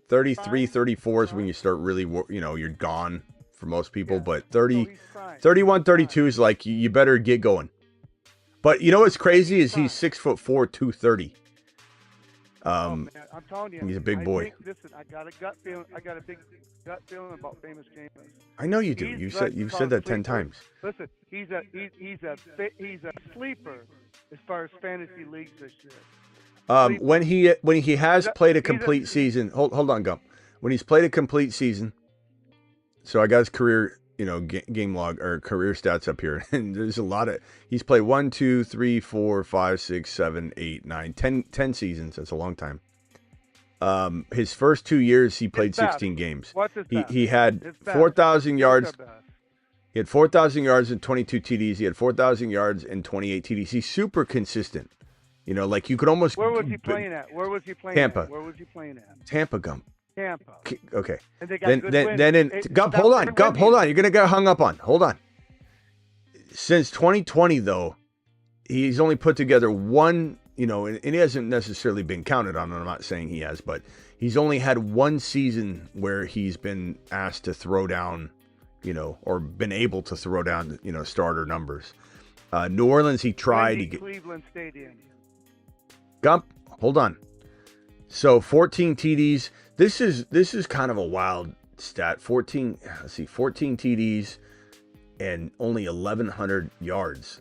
33, 34 is when you start really you're gone for most people. But 30, 31, 32 is like you better get going. But you know what's crazy is he's 6'4", 230. Man, I'm telling you, he's a big boy. Listen, I got a gut feeling. I got a big gut feeling about famous Jameis. I know you do. You've said that 10 times. Listen, he's a sleeper as far as fantasy leagues this year. When he has played a complete season, hold on, Gump. When he's played a complete season, so I got his career, game log or career stats up here, and there's a lot of. He's played 1, 2, 3, 4, 5, 6, 7, 8, 9, 10 seasons. That's a long time. His first 2 years, he played 16 games. What's his best? He had His best. 4,000 yards. What's his best? He had 4,000 yards and 22 TDs. He had 4,000 yards and 28 TDs. He's super consistent. Like you could almost. Where was he playing at? Where was he playing Tampa. at? Where was he playing at? Tampa, Gump. Tampa. Okay. And they got good wins. Then in Gump, hold on. Gump, hold on. You're gonna get hung up on. Hold on. Since 2020, though, he's only put together one. And he hasn't necessarily been counted on. I'm not saying he has, but he's only had one season where he's been asked to throw down, or been able to throw down, starter numbers. New Orleans, he tried. Cleveland Stadium. Gump, hold on. So 14 TDs. This is kind of a wild stat. 14 TDs and only 1,100 yards.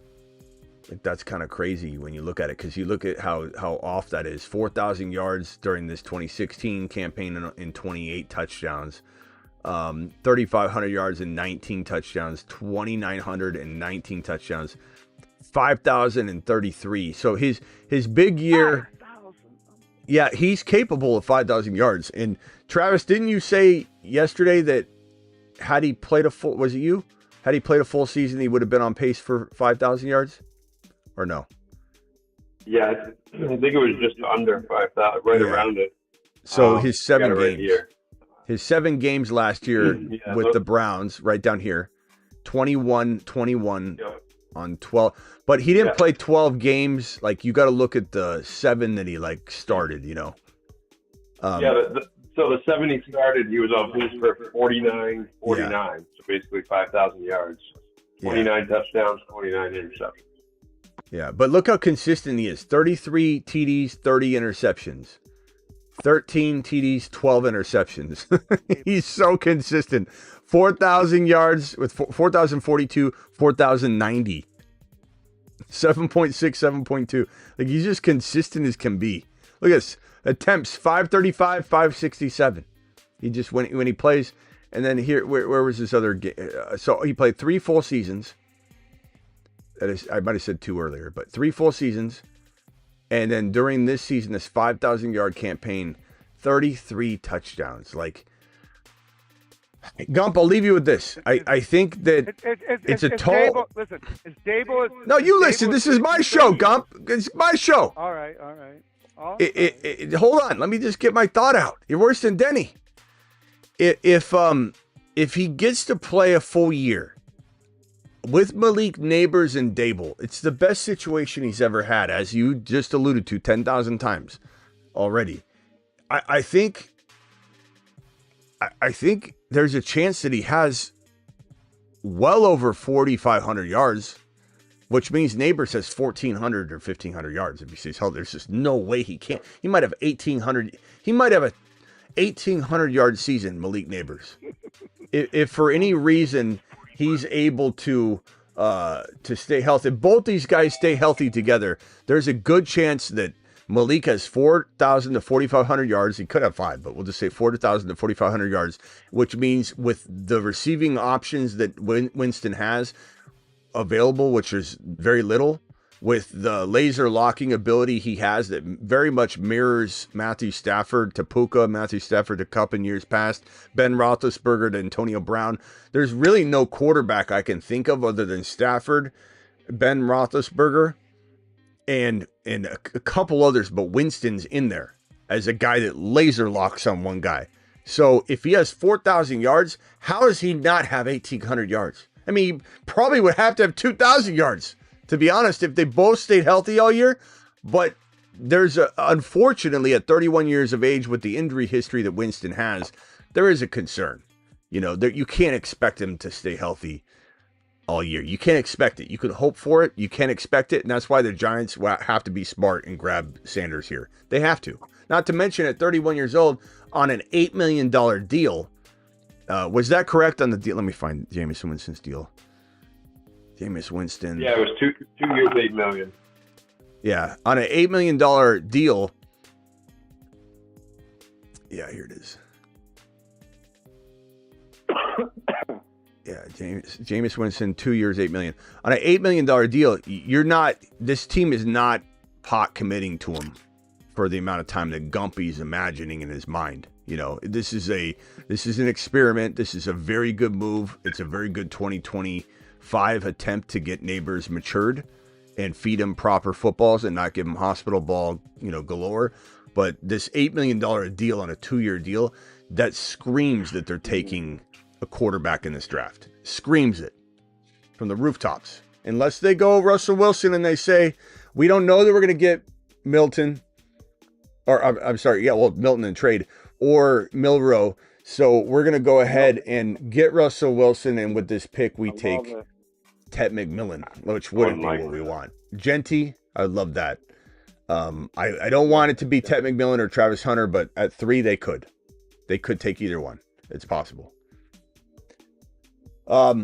Like that's kind of crazy when you look at it, because you look at how off that is. 4,000 yards during this 2016 campaign in 28 touchdowns. 3,500 yards and 19 touchdowns. 2,919 touchdowns. 5,033. So his big year. 5,000. Yeah, he's capable of 5,000 yards. And Travis, didn't you say yesterday that had he played a full, was it you? Had he played a full season, he would have been on pace for 5,000 yards? Or no? Yeah, I think it was just under 5,000, right around it. So his 7 got it right games. here. His 7 games last year Yeah, with the Browns, right down here. 21 Yep. on 12. But he didn't Yeah. play 12 games. Like, you got to look at the 7 that he, started, So the 7 he started, he was on pace for 49. So basically 5,000 yards, 29 touchdowns, 29 interceptions. Yeah, but look how consistent he is. 33 TDs, 30 interceptions. 13 TDs, 12 interceptions. He's so consistent. 4,000 yards with 4,042, 4,090. 7.6, 7.2. Like, he's just consistent as can be. Look at this. Attempts, 535, 567. He just, when he plays, and then here, where was this other game? So he played 3 full seasons. That is, I might have said 2 earlier, but 3 full seasons. And then during this season, this 5,000 yard campaign, 33 touchdowns. Like, Gump, I'll leave you with this. I think that it's a tall. Listen, is Dable? No, you listen. This is my show, Gump. It's my show. All right. Hold on. Let me just get my thought out. You're worse than Denny. If he gets to play a full year with Malik Nabers and Dable, it's the best situation he's ever had, as you just alluded to 10,000 times already. I think there's a chance that he has well over 4,500 yards, which means Nabers has 1,400 or 1,500 yards. If he says, hell, there's just no way he can't. He might have 1,800. He might have a 1,800 yard season, Malik Nabers. If for any reason he's able to stay healthy, both these guys stay healthy together, there's a good chance that Malik has 4,000 to 4,500 yards. He could have 5, but we'll just say 4,000 to 4,500 yards, which means with the receiving options that Winston has available, which is very little, with the laser locking ability he has that very much mirrors Matthew Stafford to Puka, Matthew Stafford to Kupp in years past, Ben Roethlisberger to Antonio Brown. There's really no quarterback I can think of other than Stafford, Ben Roethlisberger, and a couple others, but Winston's in there as a guy that laser locks on one guy. So if he has 4,000 yards, how does he not have 1,800 yards? I mean, he probably would have to have 2,000 yards, to be honest, if they both stayed healthy all year. But there's unfortunately, at 31 years of age with the injury history that Winston has, there is a concern. You know, you can't expect him to stay healthy all year. You can't expect it. You can hope for it. You can't expect it. And that's why the Giants have to be smart and grab Sanders here. They have to. Not to mention at 31 years old on an $8 million deal. Was that correct on the deal? Let me find Jameis Winston's deal. Jameis Winston. Yeah, it was 2 years, $8 million. Yeah, on an $8 million deal. Yeah, here it is. Yeah, Jameis Winston, 2 years, $8 million. On an $8 million deal, this team is not pot committing to him for the amount of time that Gumpy's imagining in his mind. You know, this is an experiment. This is a very good move. It's a very good 2025 attempt to get Nabers matured and feed him proper footballs and not give him hospital ball, galore. But this $8 million deal on a 2-year deal, that screams that they're taking a quarterback in this draft. Screams it from the rooftops. Unless they go Russell Wilson and they say, we don't know that we're going to get Milton, or I'm sorry, Milton in trade, or Milroe. So we're going to go ahead and get Russell Wilson, and with this pick, we take Ted McMillan, which wouldn't be what we want. Genty, I love that. I don't want it to be Ted McMillan or Travis Hunter, but at 3, they could. They could take either one. It's possible. All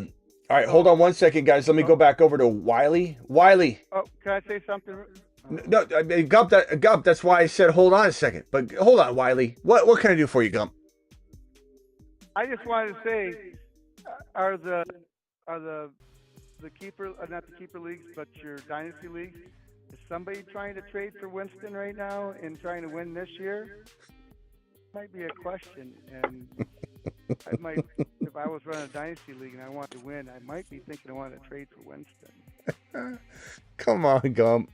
right, hold on one second, guys. Let me go back over to Wiley. Wiley. Oh, can I say something? No, I mean, Gump, that's why I said hold on a second. But hold on, Wiley. What can I do for you, Gump? I just wanted to say, are the keeper, not the keeper leagues, but your dynasty leagues, is somebody trying to trade for Winston right now and trying to win this year? Might be a question, and I might, if I was running a dynasty league and I wanted to win, I might be thinking I want to trade for Winston. Come on, Gump.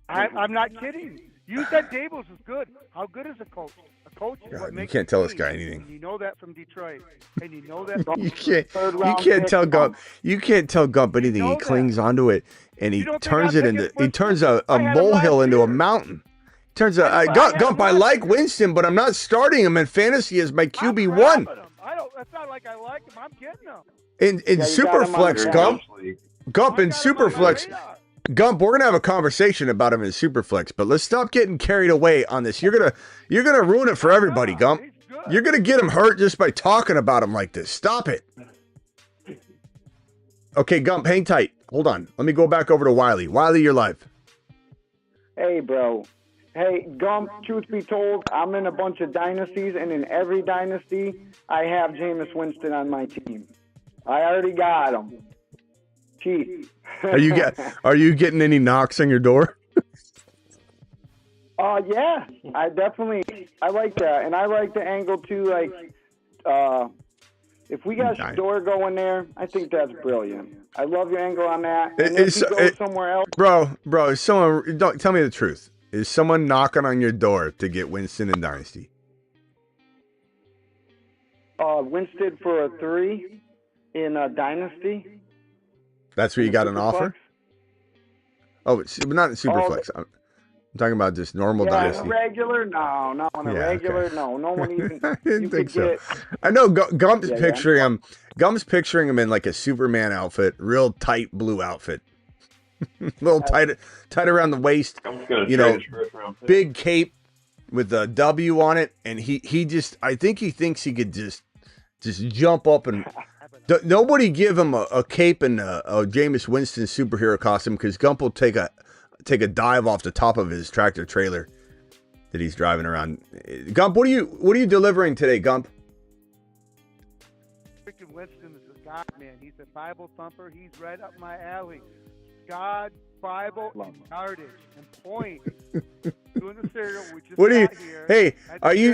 I'm not kidding. You said Daboll is good. How good is a coach? A coach is what makes you can't tell this guy anything. You know that from Detroit, and you know that. You can't tell Gump. You can't tell Gump anything. He clings onto it, and he turns it into. He turns a molehill into a mountain. Turns out, Gump, I like Winston, but I'm not starting him in fantasy as my QB1. That's not like I like him. I'm getting him. In Superflex, Gump in Superflex. Gump, we're gonna have a conversation about him in Superflex, but let's stop getting carried away on this. You're gonna ruin it for everybody, Gump. You're gonna get him hurt just by talking about him like this. Stop it. Okay, Gump, hang tight. Hold on. Let me go back over to Wiley. Wiley, you're live. Hey, bro. Hey, Gump, truth be told, I'm in a bunch of dynasties, and in every dynasty, I have Jameis Winston on my team. I already got him. Chief. Are you getting any knocks on your door? Yeah, I like that, and I like the angle too. Like, if we got Shador going there, I think that's brilliant. I love your angle on that. And if you go somewhere else, bro, don't tell me the truth. Is someone knocking on your door to get Winston in Dynasty? Winston for a 3 in Dynasty. That's where you got an offer? Oh, it's not in Superflex. I'm talking about just normal Dynasty. Regular? No, regular. Okay. No one even. I didn't think so. I know Gump's picturing him. Gump's picturing him in like a Superman outfit, real tight blue outfit. Little tight around the waist, big cape with a W on it, and I think he thinks he could just jump up and nobody give him a cape and a Jameis Winston superhero costume, because Gump will take take a dive off the top of his tractor trailer that he's driving around. Gump, what are you delivering today, Gump? Freaking Winston is a God, man. He's a Bible thumper. He's right up my alley. God, Bible, and yardage, and point. Doing the cereal. We just What do you? got here. Hey,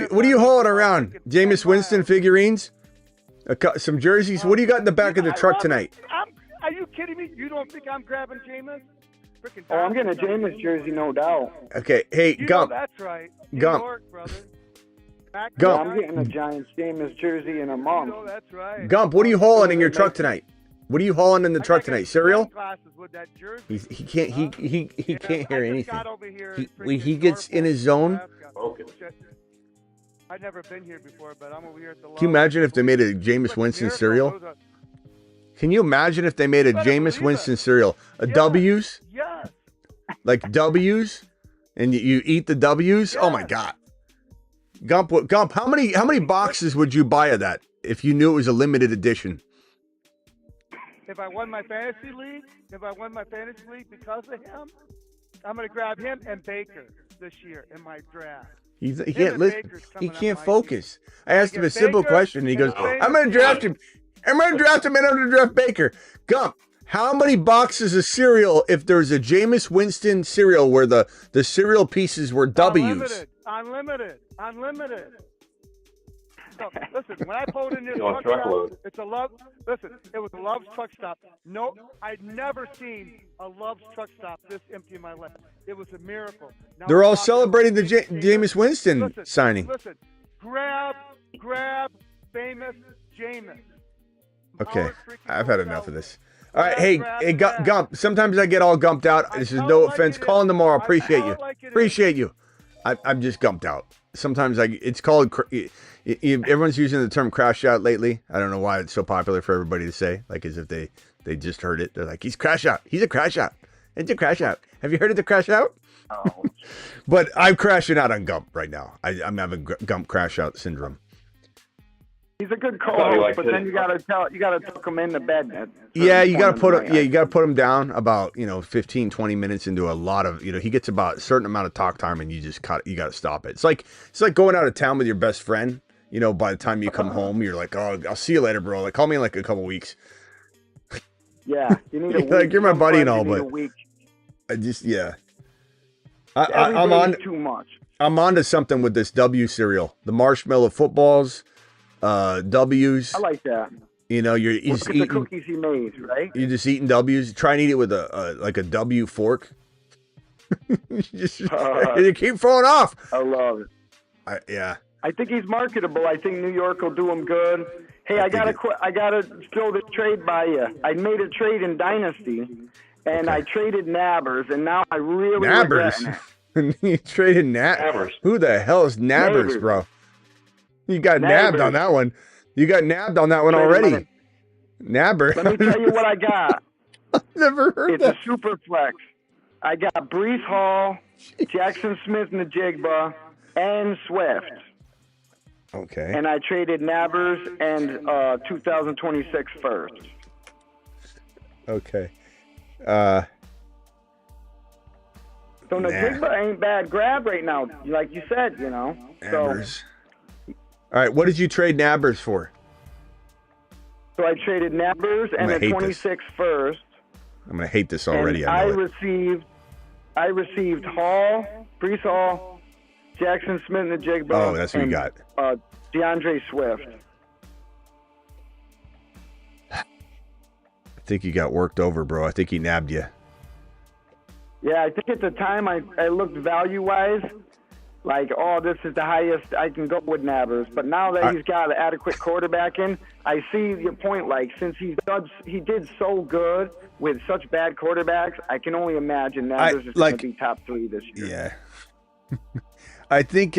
what are you hauling around? Jameis Winston figurines, some jerseys. What do you got in the back of the truck tonight? Are you kidding me? You don't think I'm grabbing Jameis? Oh, I'm getting a Jameis jersey, no doubt. Okay, hey, You Gump. know that's right. New Gump. York, brother. Gump. I'm getting a Giants Jameis jersey in a month. You know that's right. Gump, what are you hauling in your truck tonight? What are you hauling in the truck tonight? Cereal? With that jersey. He can't can't hear anything. Got over here When he gets in his zone. Okay. I've never been here before, but I'm over here at the. Can you imagine if they made a Jameis Winston cereal? Can you imagine if they made a Jameis Winston cereal? W's? Yes. Like W's? And you eat the W's? Oh my God. Gump, how many boxes would you buy of that if you knew it was a limited edition? If I won my fantasy league, because of him, I'm going to grab him and Baker this year in my draft. He can't listen. He can't focus. I asked him a simple Baker question, and he goes, "I'm going to draft him. I'm going to draft him, and I'm going to draft Baker." Gump, how many boxes of cereal if there's a Jameis Winston cereal where the cereal pieces were W's? Unlimited. So, listen, when I pulled in this truck truck load. stop, it's a love. Listen, it was a Love's truck stop. No, I'd never seen a Love's truck stop this empty in my life. It was a miracle. Now They're we're all talking celebrating the about Jameis Winston signing. Listen, grab, famous Jameis. Okay, I've had enough of this. All right, hey, Gump. Sometimes I get all gumped out. This is no offense. Call in tomorrow. Appreciate you. Appreciate you. I'm just gumped out. Sometimes it's called. Everyone's using the term crash out lately. I don't know why it's so popular for everybody to say, like as if they just heard it. They're like, he's crash out. He's a crash out. It's a crash out. Have you heard of the crash out? Oh. But I'm crashing out on Gump right now. I'm having Gump crash out syndrome. He's a good co-host, but then you gotta tuck him into bed. Yeah, you gotta put him down about 15, 20 minutes into a lot of he gets about a certain amount of talk time, and you gotta stop it. It's like going out of town with your best friend. By the time you come home, you're like, oh, I'll see you later, bro. Like, call me in like a couple weeks. Yeah, you need a week. Like, you're my buddy and all, You need but a week. I just I'm on too much. I'm on to something with this W cereal, the marshmallow footballs, W's. I like that. You're just Look at eating the cookies he made, right? You're just eating W's. Try and eat it with a W fork. You keep falling off. I love it. Yeah. I think he's marketable. I think New York will do him good. Hey, I gotta throw the trade by you. I made a trade in Dynasty, and I traded Nabers, and now I really regret it. You traded Nabers. Who the hell is Nabers, bro? You got nabbed on that one. You got nabbed on that one already. Nabber. Let me tell you what I got. Never heard that. It's a super flex. I got Breece Hall, Jackson Smith-Njigba, and Swift. Okay. And I traded Nabers and 2026 first. Okay. So Njigba ain't bad grab right now, like you said, Nabers. All right, what did you trade Nabers for? So I traded Nabers and a 26 first. I'm gonna hate this already. And I received Hall, Breece Hall, Jackson Smith-Njigba. Oh, that's what you got. DeAndre Swift. I think you got worked over, bro. I think he nabbed you. Yeah, I think at the time I looked value-wise like, oh, this is the highest I can go with Nabers. But now that he's got an adequate quarterback in, I see your point. Like, since he did so good with such bad quarterbacks, I can only imagine Nabers is going to be top 3 this year. Yeah. I think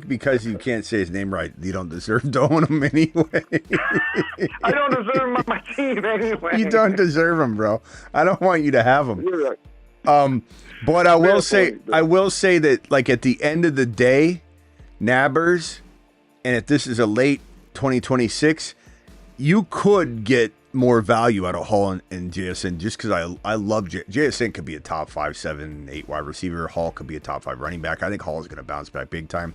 because you can't say his name right, you don't deserve to own him anyway. I don't deserve him on my team anyway. You don't deserve him, bro. I don't want you to have him. You're right. But I will say that, like, at the end of the day, Nabers, and if this is a late 2026, you could get more value out of Hall and JSN just because I love JSN could be a top 5, 7, 8 wide receiver. Hall could be a top 5 running back. I think Hall is going to bounce back big time.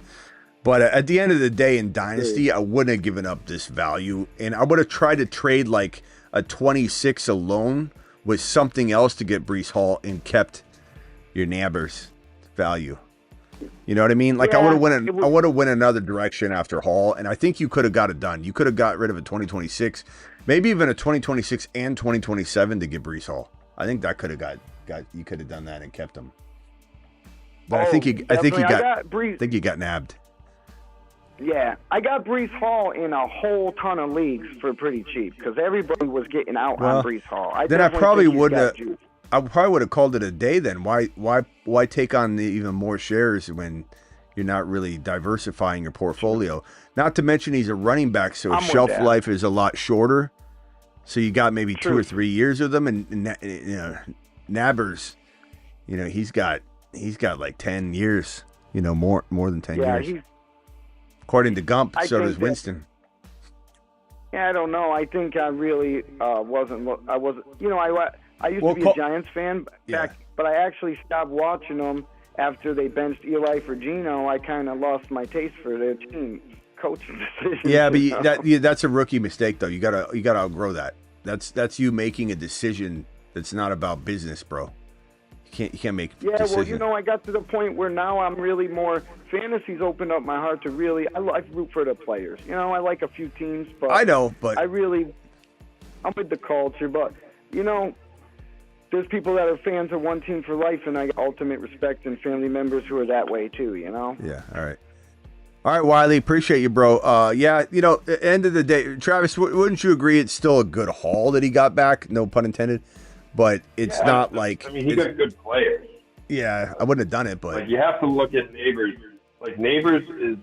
But at the end of the day in Dynasty, I wouldn't have given up this value. And I would have tried to trade like a 26 alone with something else to get Breece Hall and kept your Nabers value. You know what I mean? Like I would have went another direction after Hall, and I think you could have got it done. You could have got rid of a 2026, maybe even a 2026 and 2027 to get Breece Hall. I think that could have got you could have done that and kept him. But I think you got nabbed. Yeah, I got Breece Hall in a whole ton of leagues for pretty cheap because everybody was getting out on Breece Hall. I probably would have called it a day then. Why take on even more shares when you're not really diversifying your portfolio? Not to mention he's a running back, so his shelf life is a lot shorter. So you got maybe 2 or 3 years of them, and you know, Nabers, you know, he's got like 10 years, you know, more than 10 years. According to Gump, so does Winston. Yeah, I don't know. I think I really wasn't. You know, I used to be a Giants fan but I actually stopped watching them after they benched Eli for Geno. I kind of lost my taste for their team coaching decisions. Yeah, but that's a rookie mistake, though. You gotta outgrow that. That's you making a decision that's not about business, bro. You can't make decisions. Well, you know, I got to the point where now I'm really more fantasy's opened up my heart to really. I root for the players. You know, I like a few teams, but I'm with the culture. But you know, there's people that are fans of one team for life, and I got ultimate respect and family members who are that way too. You know. Yeah. All right, Wiley. Appreciate you, bro. Yeah. You know, at the end of the day, Travis, wouldn't you agree it's still a good haul that he got back? No pun intended. But it's not like... I mean, he got good players. Yeah, I wouldn't have done it, but... Like, you have to look at Nabers. Like, Nabers is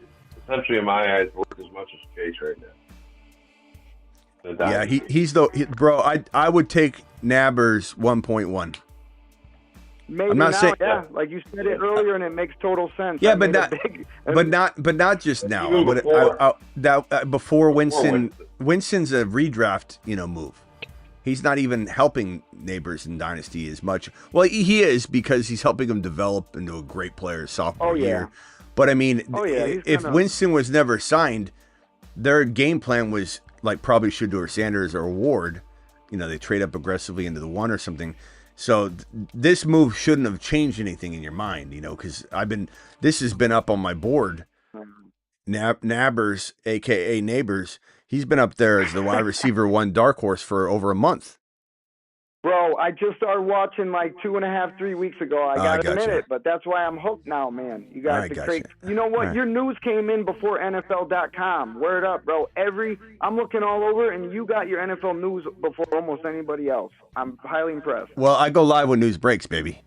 essentially, in my eyes, worth as much as Chase right now. Yeah, he's the... Bro, I would take Nabers 1.1. Maybe I'm not saying, like you said it earlier, and it makes total sense. Yeah, but not just now. But before Winston. Winston's a redraft, you know, move. He's not even helping Nabers in Dynasty as much. Well, he is because he's helping him develop into a great player sophomore year. But, I mean, if Winston was never signed, their game plan was like probably Shedeur Sanders or Ward. You know, they trade up aggressively into the 1 or something. So this move shouldn't have changed anything in your mind, you know, because this has been up on my board. Nabers, a.k.a. Nabers, he's been up there as the wide receiver 1 dark horse for over a month. Bro, I just started watching like 2.5, 3 weeks ago. I gotta admit it, but that's why I'm hooked now, man. You guys are great. You know what? Your news came in before NFL.com. Word up, bro. I'm looking all over, and you got your NFL news before almost anybody else. I'm highly impressed. Well, I go live when news breaks, baby.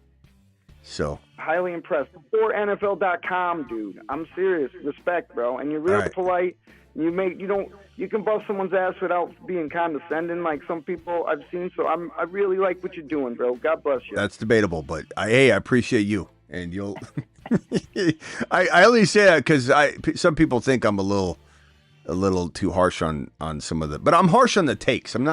So highly impressed. Before NFL.com, dude. I'm serious. Respect, bro. And you're real polite. You can bust someone's ass without being condescending like some people I've seen. So I really like what you're doing, bro. God bless you. That's debatable, but I appreciate you, and you'll. I only say that because some people think I'm a little too harsh on some of but I'm harsh on the takes. I'm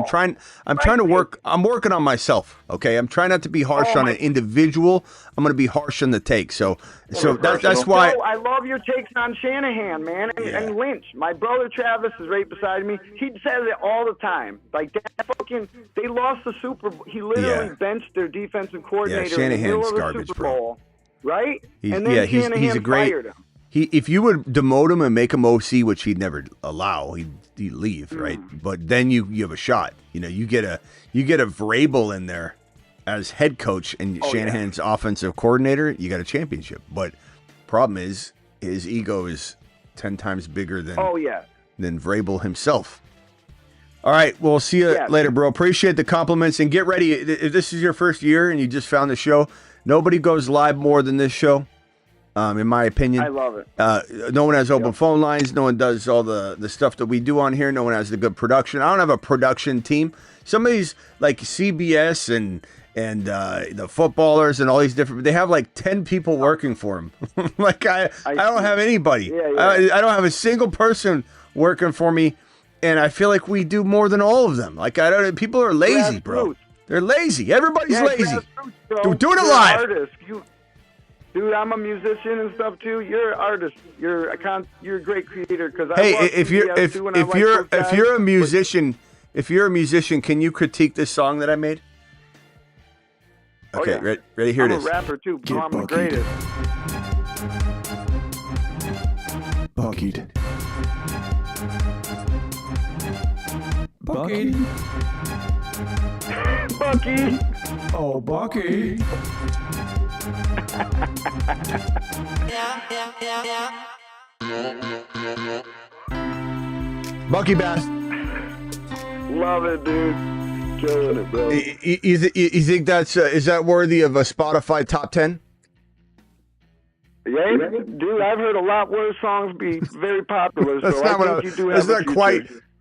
trying to work. I'm working on myself. Okay, I'm trying not to be harsh on an individual. I'm going to be harsh on the take. So that's why I love your takes on Shanahan, man, and Lynch. My brother Travis is right beside me. He says it all the time. Like they lost the Super Bowl. He literally benched their defensive coordinator in the middle of the Super Bowl, right? And then Shanahan fired him. If you would demote him and make him OC, which he'd never allow, he'd leave, right? But then you have a shot. You know, you get a Vrabel in there as head coach and Shanahan's offensive coordinator. You got a championship. But problem is his ego is 10 times bigger than Vrabel himself. All right, we'll see you later, bro. Appreciate the compliments and get ready. If this is your first year and you just found the show, nobody goes live more than this show. In my opinion. I love it. No one has open phone lines. No one does all the stuff that we do on here. No one has the good production. I don't have a production team. Some of these, like CBS and the footballers and all these different, they have like 10 people working for them. Like I don't have anybody. I don't have a single person working for me. And I feel like we do more than all of them. Like, I don't. People are lazy, bro. They're lazy. Everybody's lazy. Dude, doing it live. Artist. Dude, I'm a musician and stuff too. You're an artist. You're a great creator. Because hey, if you're a musician, can you critique this song that I made? Okay, ready? Here I'm it is. I'm a rapper too, bro. I'm the greatest. Buckied. Bucky. Bucky. Oh, Bucky. Bucky Bass. Love it, dude. Killing it, bro. You think that's is that worthy of a Spotify top 10? Yeah, dude. I've heard a lot worse songs be very popular. That's so not I think you do have that's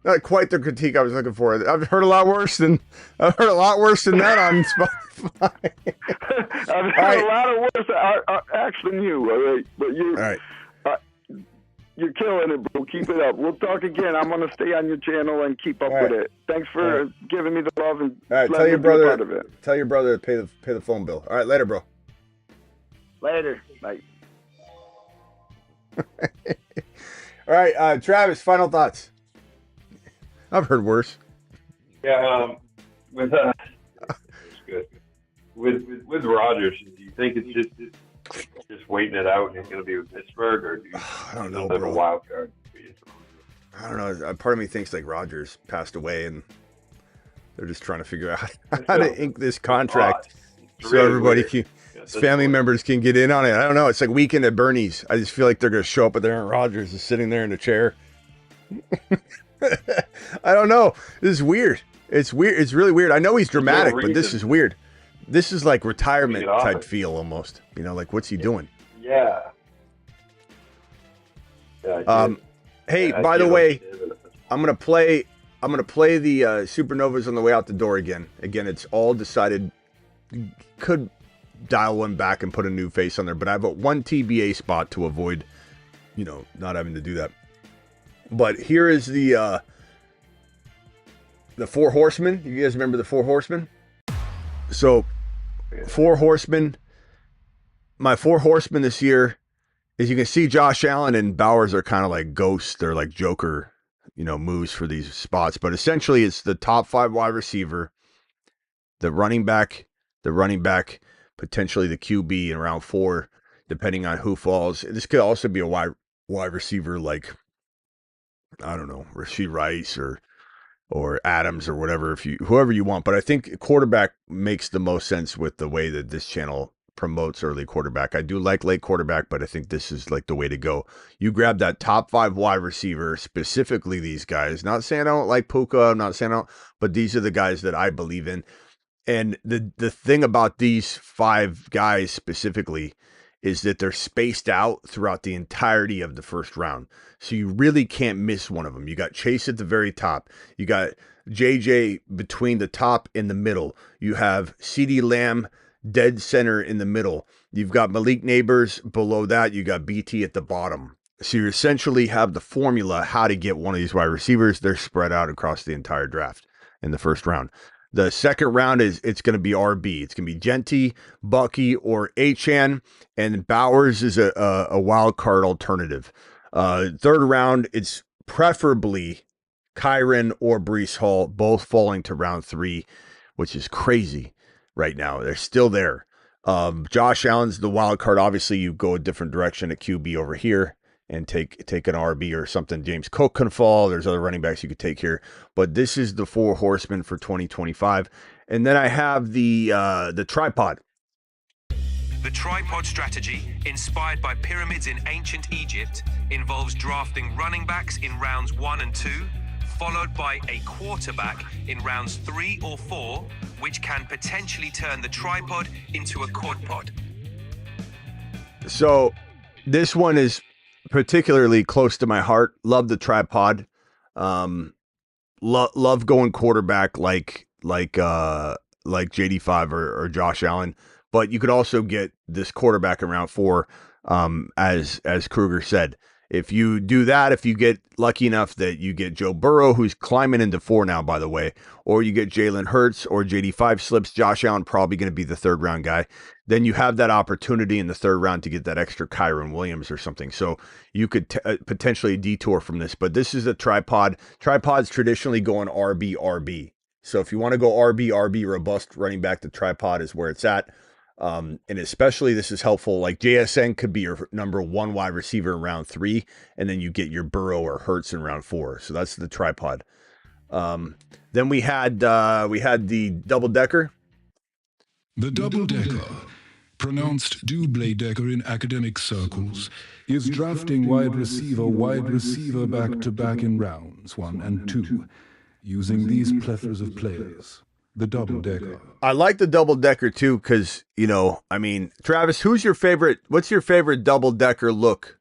not quite the critique I was looking for. I've heard a lot worse than that on Spotify. I've heard a lot of worse acts than you. All right, but you. All right. You're killing it, bro. Keep it up. We'll talk again. I'm gonna stay on your channel and keep up with it. Thanks for giving me the love and tell your brother. Part of it. Tell your brother to pay the phone bill. All right, later, bro. Later. Bye. All right, Travis. Final thoughts. I've heard worse. Yeah, with good. With Rodgers, do you think it's just waiting it out and he's going to be with Pittsburgh, or do you I don't know, bro. A wild card? I don't know. Part of me thinks like Rodgers passed away and they're just trying to figure out how to ink this contract so everybody can, his family members can get in on it. I don't know. It's like Weekend at Bernie's. I just feel like they're going to show up, but Aaron Rodgers is sitting there in a chair. I don't know. This is weird. It's weird. It's really weird. I know he's dramatic, but this is weird. This is like retirement type feel almost. You know, like what's he doing? Yeah. Hey, by the way, I'm gonna play the Supernovas on the way out the door again. Again, it's all decided. Could dial one back and put a new face on there, but I have a one TBA spot to avoid, not having to do that. But here is the Four Horsemen. You guys remember the Four Horsemen? So, Four Horsemen. My Four Horsemen this year, as you can see, Josh Allen and Bowers are kind of like ghosts. They're like Joker, moves for these spots. But essentially, it's the top 5 wide receiver, the running back, potentially the QB in round 4, depending on who falls. This could also be a wide receiver like, I don't know, Rashee Rice or Adams or whatever, whoever you want. But I think quarterback makes the most sense with the way that this channel promotes early quarterback. I do like late quarterback, but I think this is like the way to go. You grab that top 5 wide receiver, specifically these guys. Not saying I don't like Puka, I'm not saying I don't, but these are the guys that I believe in. And the thing about these 5 guys specifically is that they're spaced out throughout the entirety of the first round. So you really can't miss one of them. You got Chase at the very top. You got JJ between the top and the middle. You have CeeDee Lamb dead center in the middle. You've got Malik Nabers below that. You got BT at the bottom. So you essentially have the formula how to get one of these wide receivers. They're spread out across the entire draft in the first round. The second round it's going to be RB. It's going to be Genty, Bucky, or Achane, and Bowers is a wild card alternative. Third round, it's preferably Kyren or Breece Hall, both falling to round 3, which is crazy right now. They're still there. Josh Allen's the wild card. Obviously, you go a different direction at QB over here and take an RB or something. James Cook can fall. There's other running backs you could take here. But this is the 4 horsemen for 2025. And then I have the tripod. The tripod strategy, inspired by pyramids in ancient Egypt, involves drafting running backs in rounds 1 and 2, followed by a quarterback in rounds 3 or 4, which can potentially turn the tripod into a quadpod. So this one is particularly close to my heart. Love the tripod. Love going quarterback like JD5 or Josh Allen. But you could also get this quarterback in round 4, as Kruger said. If you do that, if you get lucky enough that you get Joe Burrow, who's climbing into 4 now, by the way, or you get Jalen Hurts or JD5 slips, Josh Allen probably going to be the 3rd round guy, then you have that opportunity in the 3rd round to get that extra Kyron Williams or something. So you could potentially detour from this, but this is a tripod. Tripods traditionally go on RB, RB. So if you want to go RB, RB, robust running back, the tripod is where it's at. And especially this is helpful. Like JSN could be your number 1 wide receiver in round 3, and then you get your Burrow or Hurts in round 4. So that's the tripod. Then we had the double decker. The double decker, pronounced double decker in academic circles, is drafting wide receiver back to back in rounds 1 and 2, using these plethoras of players. The double decker. I like the double decker too, because Travis, what's your favorite double decker look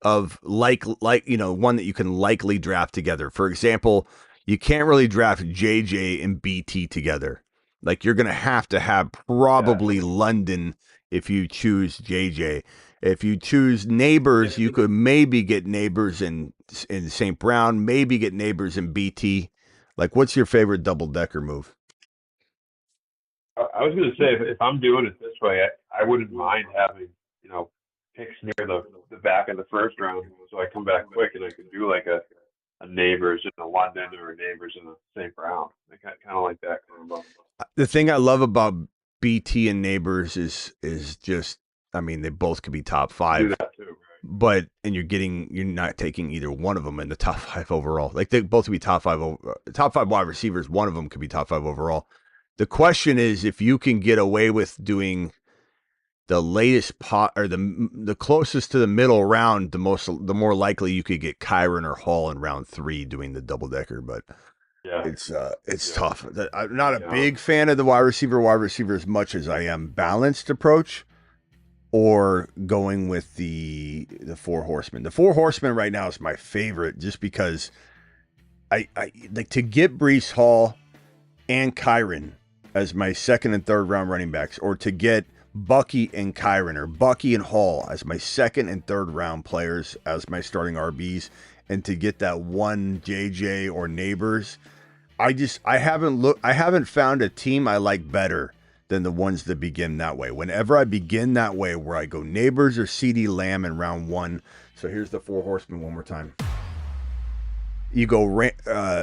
of like one that you can likely draft together? For example, you can't really draft JJ and BT together. Like you're gonna have probably London if you choose JJ. If you choose Nabers, you could maybe get Nabers in St. Brown, maybe get Nabers in BT. Like, what's your favorite double decker move? I was going to say, if I'm doing it this way, I wouldn't mind having, picks near the back of the 1st round, so I come back quick and I can do like a Neighbors in a London or a Neighbors in a St. Brown. I kind of like that combo. The thing I love about BT and Neighbors is just, they both could be top 5. Do that too, right? But you're not taking either one of them in the top 5 overall. Like they both could be top 5 wide receivers. One of them could be top 5 overall. The question is if you can get away with doing the latest pot or the closest to the middle round, the more likely you could get Kyron or Hall in round 3 doing the double decker. But it's tough. I'm not a big fan of the wide receiver as much as I am balanced approach or going with the 4 horsemen. The 4 horsemen right now is my favorite just because I like to get Breece Hall and Kyron as my 2nd and 3rd round running backs, or to get Bucky and Kyron or Bucky and Hall as my 2nd and 3rd round players as my starting RBs, and to get that one JJ or Neighbors. I haven't found a team I like better than the ones that begin that way. Whenever I begin that way, where I go Neighbors or CD Lamb in round 1. So here's the 4 horsemen one more time. You go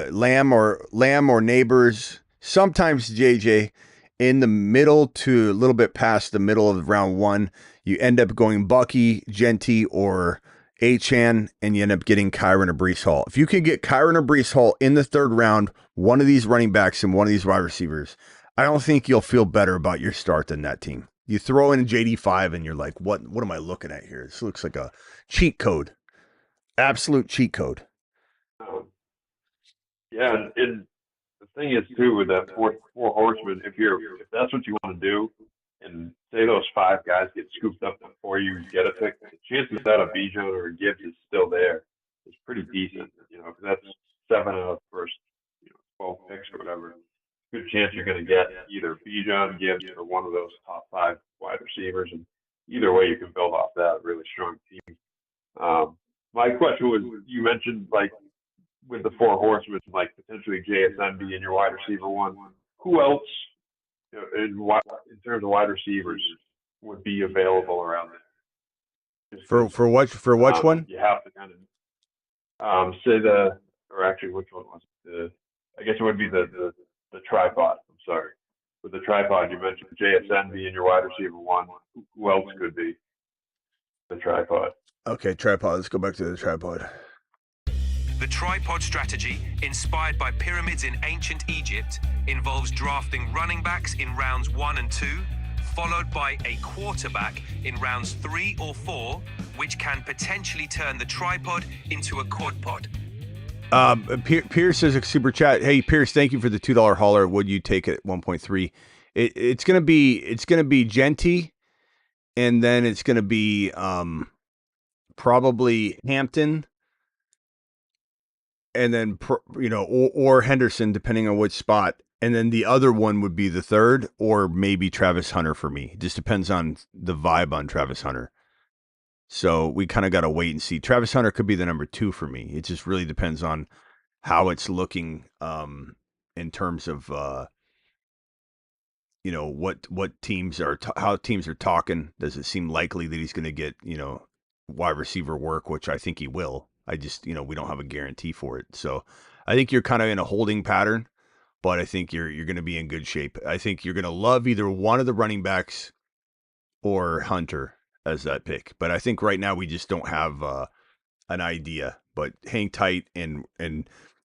Lamb or Neighbors, sometimes JJ in the middle to a little bit past the middle of round 1. You end up going Bucky, Genty, or Achan, and you end up getting Kyron or Breece Hall. If you can get Kyron or Breece Hall in the 3rd round, one of these running backs and one of these wide receivers, I don't think you'll feel better about your start than that team. You throw in JD5 and you're like, what am I looking at here? This looks like a cheat code. Absolute cheat code. Yeah, and the thing is too with that four horsemen, if that's what you want to do, and say those 5 guys get scooped up before you get a pick, the chances that a Bijan or a Gibbs is still there is pretty decent. Because that's 7 out of the first 12 picks or whatever. Good chance you're going to get either Bijan, Gibbs, or one of those top 5 wide receivers, and either way you can build off that really strong team. My question was, you mentioned like with the 4 horsemen, like potentially JSN being your wide receiver 1. Who else, in terms of wide receivers, would be available around there? For which one? You have to kind of which one was it? I guess it would be the tripod. I'm sorry. With the tripod, you mentioned JSN being your wide receiver 1. Who else could be the tripod? Okay, tripod. Let's go back to the tripod. The tripod strategy, inspired by pyramids in ancient Egypt, involves drafting running backs in rounds 1 and 2, followed by a quarterback in rounds 3 or 4, which can potentially turn the tripod into a quadpod. Pierce says a super chat. Hey Pierce, thank you for the $2 hauler. Would you take it at 1.3? It's gonna be Genty, and then it's gonna be probably Hampton, and then or Henderson, depending on which spot, and then the other one would be the 3rd, or maybe Travis Hunter for me. It just depends on the vibe on Travis Hunter. So we kind of got to wait and see. Travis Hunter could be the number 2 for me. It just really depends on how it's looking in terms of what teams are how teams are talking. Does it seem likely that he's going to get wide receiver work, which I think he will. I just we don't have a guarantee for it. So I think you're kind of in a holding pattern, but I think you're going to be in good shape. I think you're going to love either one of the running backs or Hunter as that pick. But I think right now we just don't have an idea. But hang tight and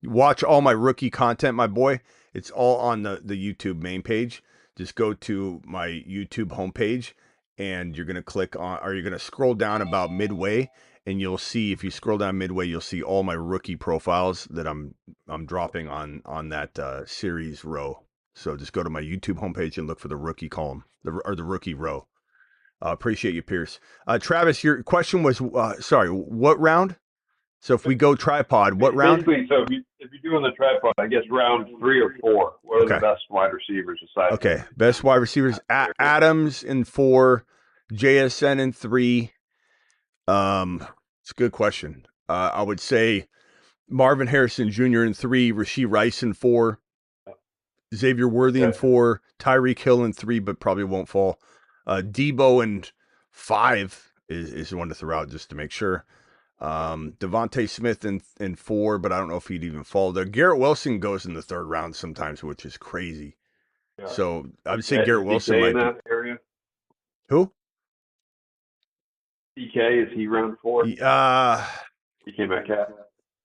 watch all my rookie content, my boy. It's all on the YouTube main page. Just go to my YouTube homepage and you're going to click on, or you're going to scroll down about midway, and you'll see, if you scroll down midway, you'll see all my rookie profiles that I'm dropping on that series row. So just go to my YouTube homepage and look for the rookie column, or the rookie row. Appreciate you, Pierce. Travis, your question was, what round? So if we go tripod, what round? Basically, so if you're doing the tripod, I guess round 3 or 4. What are the best wide receivers aside? Okay, best wide receivers: Adams in 4, JSN in 3. It's a good question. I would say Marvin Harrison Jr. in 3, Rashee Rice in 4, Xavier Worthy in 4, Tyreek Hill in 3, but probably won't fall. Debo in 5 is one to throw out just to make sure. Devontae Smith in 4, but I don't know if he'd even fall there. Garrett Wilson goes in the 3rd round sometimes, which is crazy. Yeah. So I would say Garrett Wilson might in that area. Who? DK, is he round 4? DK Metcalf.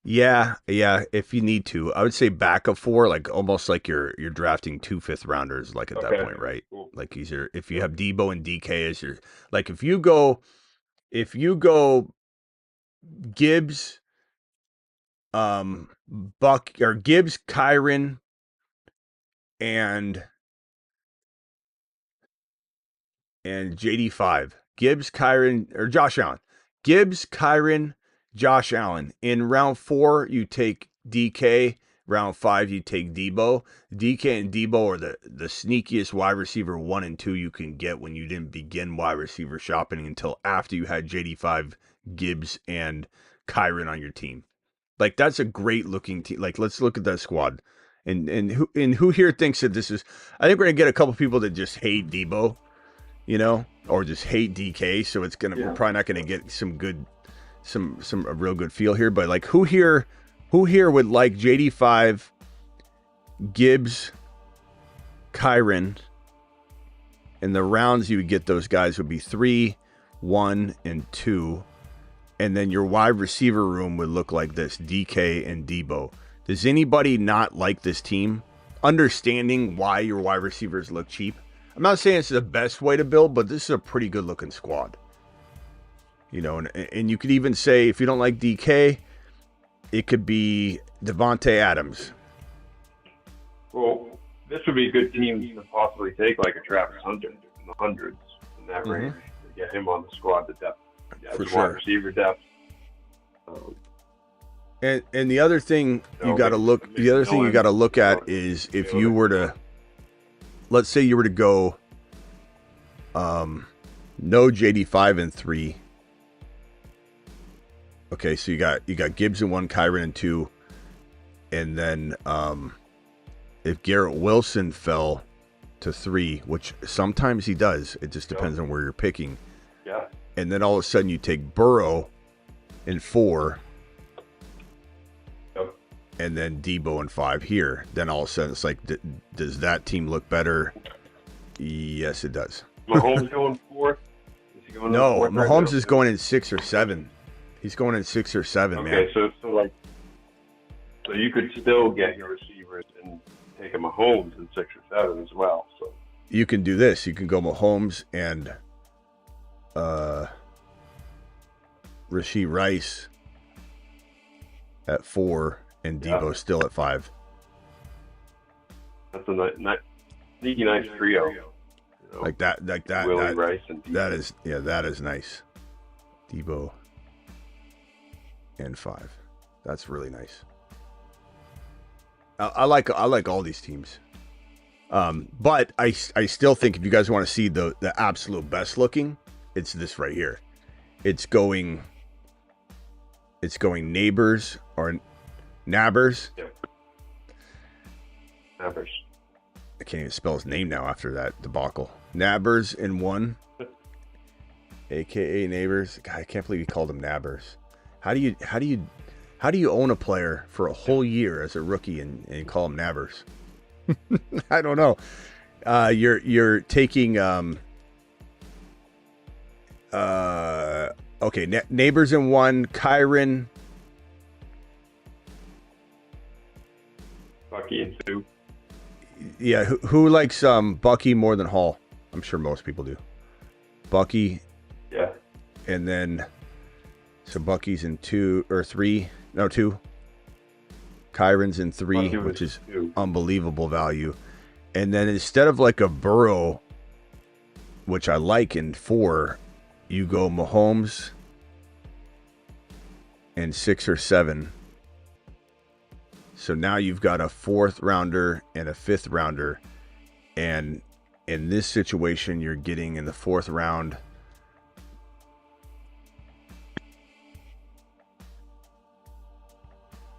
Yeah. If you need to, I would say back of 4, like almost like you're drafting 2 5th rounders, like at that point, right? Cool. Like if you have Debo and DK as your, like if you go Gibbs, Gibbs, Kyron, and JD5. Gibbs, Kyron, or Josh Allen. Gibbs, Kyron, Josh Allen. In round 4, you take DK. Round 5, you take Debo. DK and Debo are the sneakiest wide receiver 1 and 2 you can get when you didn't begin wide receiver shopping until after you had JD5, Gibbs, and Kyron on your team. Like, that's a great looking team. Like, let's look at that squad. And who here thinks that this is, I think we're gonna get a couple people that just hate Debo, or just hate DK. So it's we're probably not gonna get a real good feel here. But like, who here would like JD5, Gibbs, Kyron, and the rounds you would get those guys would be 3, 1, and 2. And then your wide receiver room would look like this: DK and Debo. Does anybody not like this team? Understanding why your wide receivers look cheap. I'm not saying it's the best way to build, but this is a pretty good looking squad. And you could even say, if you don't like DK, it could be Devontae Adams. Well, this would be a good team to possibly take, like a Travis Hunter in the hundreds in that range, to get him on the squad to depth. For sure. Wide receiver depth. And the other thing you got to look. The other thing you got to look at is if you were to, let's say you were to go, no JD5 and 3. Okay, so you got Gibbs in 1, Kyron in 2, and then if Garrett Wilson fell to 3, which sometimes he does, it just depends on where you're picking. Yeah. And then all of a sudden you take Burrow in 4. And then Debo in 5 here. Then all of a sudden it's like, does that team look better? Yes, it does. Mahomes going 4th? Is he going no, 4th Mahomes is going in 6 or 7. He's going in 6 or 7, man. Okay, so you could still get your receivers and take a Mahomes in 6 or 7 as well. So you can do this. You can go Mahomes and Rashee Rice at 4 and Debo still at 5. That's a sneaky nice trio. Like that. Willie, Rice, and Debo. That is nice. Debo and 5. That's really nice. I like all these teams. But I still think if you guys want to see the absolute best looking, it's this right here. It's going Nabers or Nabers. Yep. Nabers. I can't even spell his name now after that debacle. Nabers in 1, aka Nabers. God, I can't believe he called him Nabers. How do you own a player for a whole year as a rookie and call him Nabers? I don't know. You're taking Nabers in 1, Kyron, Bucky in 2. Yeah, who likes Bucky more than Hall? I'm sure most people do. Bucky. Yeah. And then so Bucky's in 2 or 3. No, 2. Kyron's in 3, which is 2. Unbelievable value. And then instead of like a Burrow, which I like in 4, you go Mahomes in 6 or 7. So now you've got a 4th rounder and a 5th rounder. And in this situation, you're getting in the 4th round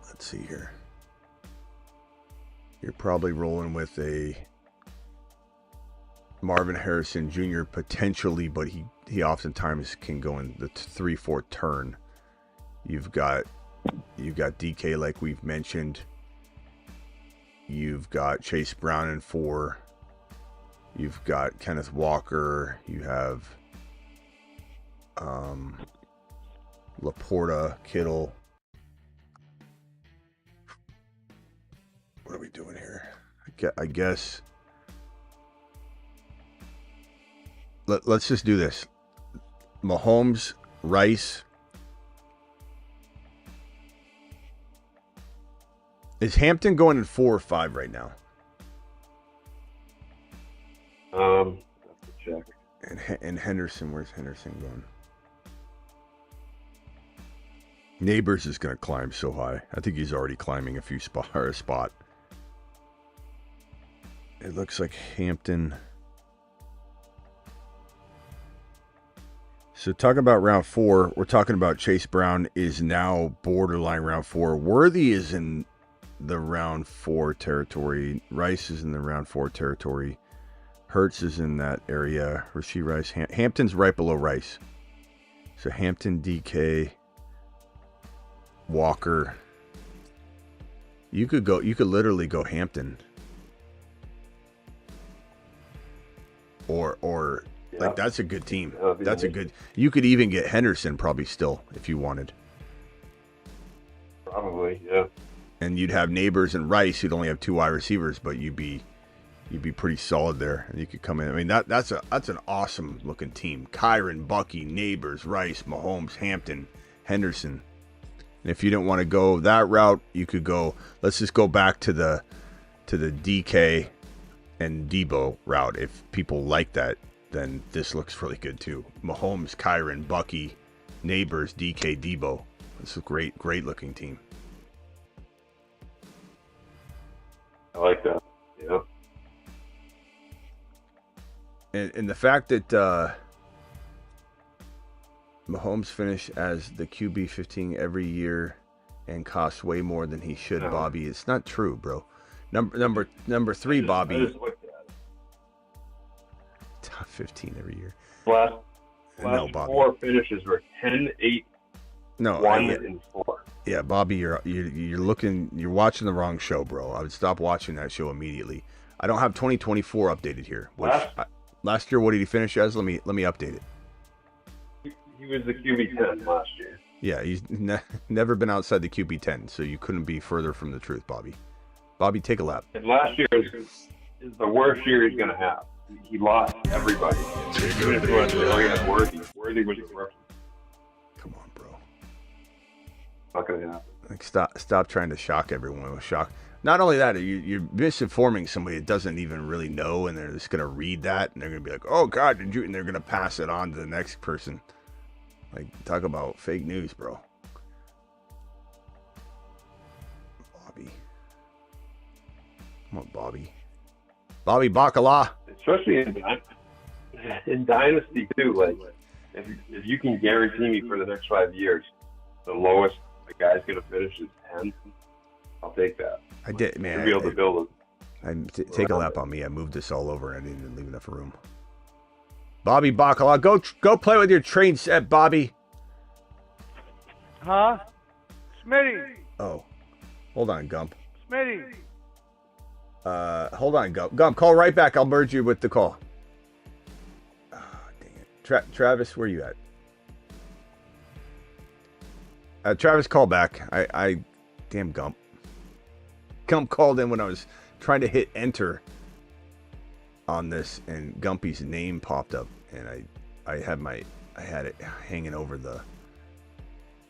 let's see here. You're probably rolling with a Marvin Harrison Jr. potentially, but he oftentimes can go in the 3-4 turn. You've got DK like we've mentioned. You've got Chase Brown in 4. You've got Kenneth Walker. You have Laporta, Kittle. What are we doing here? I guess let's just do this. Mahomes, Rice. Is Hampton going in 4 or 5 right now? Have to check. And Henderson, where's Henderson going? Nabers is going to climb so high. I think he's already climbing a spot. It looks like Hampton. So talking about round 4, we're talking about Chase Brown is now borderline round 4. Worthy is in the round 4 territory. Rice is in the round 4 territory. Hurts is in that area. Rashee Rice. Hampton's right below Rice. So Hampton, DK, Walker. You could literally go Hampton. Or yeah. Like that's a good team. That's a good. You could even get Henderson probably still if you wanted. Probably, yeah. And you'd have Nabers and Rice. You'd only have 2 wide receivers, but you'd be pretty solid there. And you could come in. I mean that's an awesome looking team. Kyron, Bucky, Nabers, Rice, Mahomes, Hampton, Henderson. And if you didn't want to go that route, you could go. Let's just go back to the DK and Debo route. If people like that, then this looks really good too. Mahomes, Kyron, Bucky, Nabers, DK, Debo. It's a great looking team. I like that. Yeah. And the fact that Mahomes finished as the QB 15 every year and costs way more than he should, No. Bobby. It's not true, bro. Number 3, Bobby. I just looked at it. Top 15 every year. Last No, Bobby. 4 finishes were 10, 8, No, 1, and 4. Yeah, Bobby, you're watching the wrong show, bro. I would stop watching that show immediately. I don't have 2024 updated here. Last year, what did he finish as? Let me update it. He was the QB 10 last year. Yeah, he's never been outside the QB 10, so you couldn't be further from the truth, Bobby. Bobby, take a lap. And last year is the worst year he's going to have. He lost everybody. Even if he had Worthy. Worthy was the worst. Come on, bro. Not going to happen. Like, stop trying to shock everyone with shock. Not only that, you're misinforming somebody that doesn't even really know, and they're just going to read that, and they're going to be like, oh, God, did you? And they're going to pass it on to the next person. Like, talk about fake news, bro. Bobby. Come on, Bobby. Bobby Bacala. Especially in Dynasty, too. Like, if you can guarantee me for the next 5 years, the lowest the guy's going to finish is 10, I'll take that. I did, man. To be able to build take a lap on me. I moved this all over and I didn't even leave enough room. Bobby Bacala, go play with your train set, Bobby. Huh? Smitty. Oh, hold on, Gump. Smitty. Hold on, Gump. Gump, call right back. I'll merge you with the call. Oh, dang it. Travis, where you at? Travis, call back. I damn Gump. Gump called in when I was trying to hit enter on this, and Gumpy's name popped up, and I had it hanging over the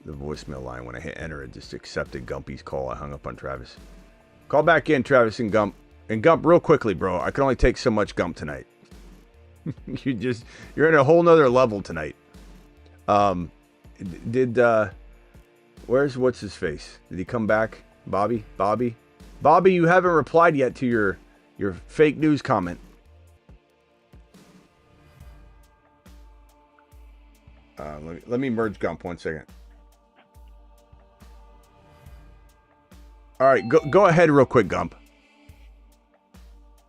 voicemail line. When I hit enter, it just accepted Gumpy's call. I hung up on Travis. Call back in, Travis and Gump. And Gump, real quickly, bro. I can only take so much Gump tonight. You're in a whole nother level tonight. Where's what's his face? Did he come back? Bobby, you haven't replied yet to your fake news comment. Let me merge Gump 1 second. All right, go ahead real quick, Gump.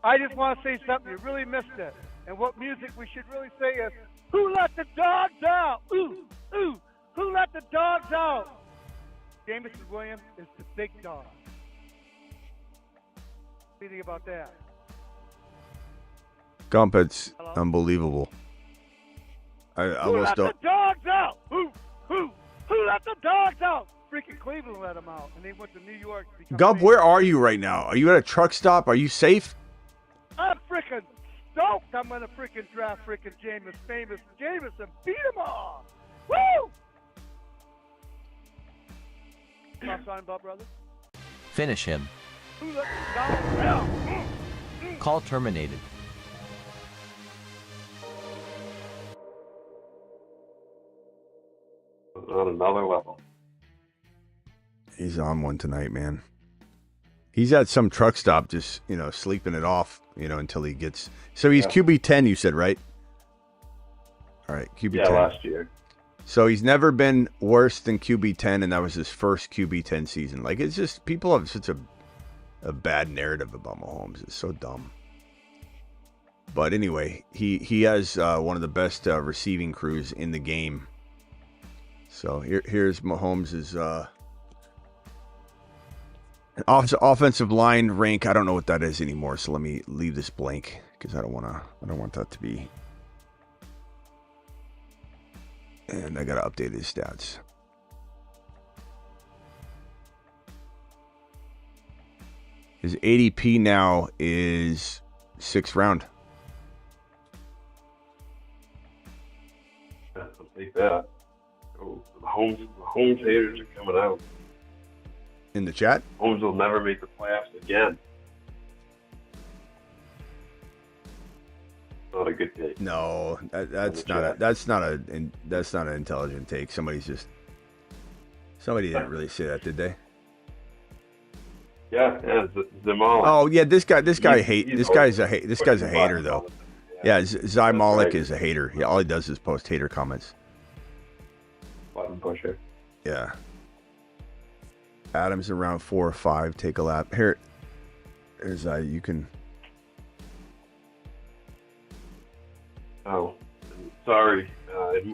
I just want to say something. You really missed it. And what music we should really say is, "Who let the dogs out? Ooh, ooh, who let the dogs out?" Jameis Williams is the big dog. What do you think about that? Gump, it's unbelievable. I Who almost let don't. the dogs out? Who let the dogs out? Freaking Cleveland let them out, and they went to New York. To become Gump, famous. where are you right now? Are you at a truck stop? Are you safe? I'm freaking stoked. I'm gonna freaking draft freaking famous Jameis, and beat them all. Woo! Stop sign, Bob, brother. Finish him. Who let the dogs out? Call terminated. On another level. He's on one tonight, man. He's at some truck stop just, sleeping it off, until he gets... So he's QB 10, you said, right? All right, QB 10. Yeah, last year. So he's never been worse than QB 10, and that was his first QB 10 season. Like, it's just... People have such a bad narrative about Mahomes. It's so dumb. But anyway, he has one of the best receiving crews in the game. So here's Mahomes' offensive line rank. I don't know what that is anymore, so let me leave this blank because I don't want that to be. And I gotta update his stats. His ADP now is 6th round. I'll take that. Oh, the Mahomes haters are coming out. In the chat? Mahomes will never make the playoffs again. Not a good take. No, that's not an intelligent take. Somebody didn't really say that, did they? Yeah, Zamalek. Oh yeah, this guy's a hater though. Yeah, Zai Malik right. is a hater. Yeah, all he does is post hater comments. Button pusher. Yeah. Adams around 4 or 5. Take a lap. Here's you can. Oh, sorry.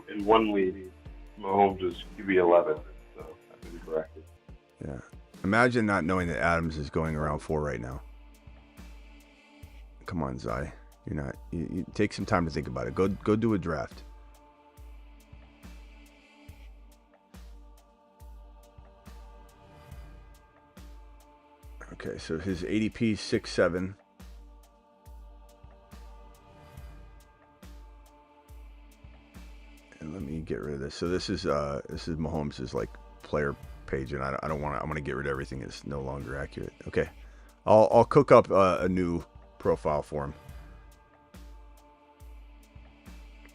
In one league, Mahomes is QB 11, so I've been corrected. Yeah. Imagine not knowing that Adams is going around 4 right now. Come on, Zai. You're not. You take some time to think about it. Go do a draft. Okay, so his ADP is 6'7". And let me get rid of this. So this is Mahomes' like player page, and I don't want to. I'm going to get rid of everything that's no longer accurate. Okay, I'll cook up a new profile for him.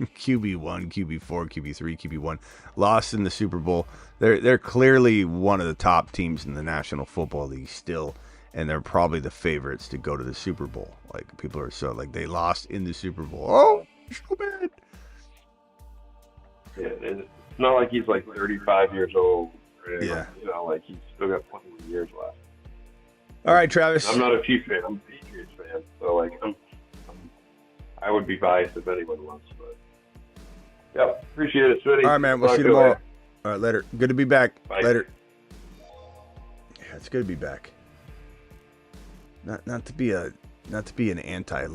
QB1, QB4, QB3, QB1 lost in the Super Bowl. They're clearly one of the top teams in the National Football League still, and they're probably the favorites to go to the Super Bowl. Like, people are so like, they lost in the Super Bowl. Oh, so bad. It's not like he's like 35 years old. Or Yeah. You know, like he's still got plenty of years left. All right, Travis. I'm not a Chiefs fan. I'm a Patriots fan. So, like, I would be biased if anyone was. But, yeah, appreciate it, Smitty. All right, man. We'll see you tomorrow. All right, later. Good to be back. Bye. Later. Yeah, it's good to be back. Not to be an anti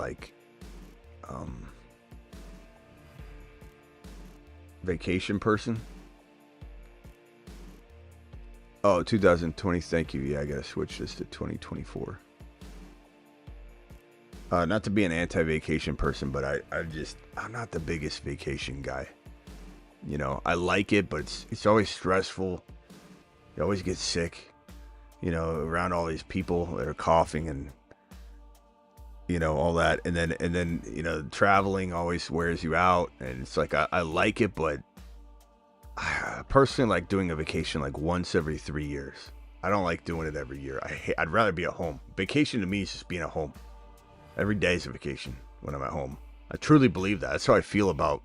vacation person. Oh, 2020. Thank you. Yeah, I gotta switch this to 2024. Not to be an anti-vacation person, but I'm not the biggest vacation guy. You know, I like it, but it's always stressful. You always get sick, you know, around all these people that are coughing and, you know, all that. And then, you know, traveling always wears you out. And it's like, I like it, but I personally like doing a vacation like once every 3 years. I don't like doing it every year. I'd rather be at home. Vacation to me is just being at home. Every day is a vacation when I'm at home. I truly believe that. That's how I feel about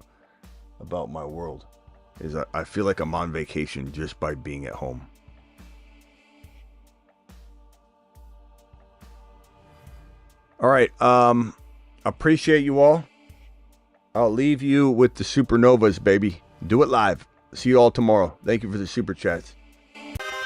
my world. Is I feel like I'm on vacation just by being at home. All right. Appreciate you all. I'll leave you with the supernovas, baby. Do it live. See you all tomorrow. Thank you for the super chats.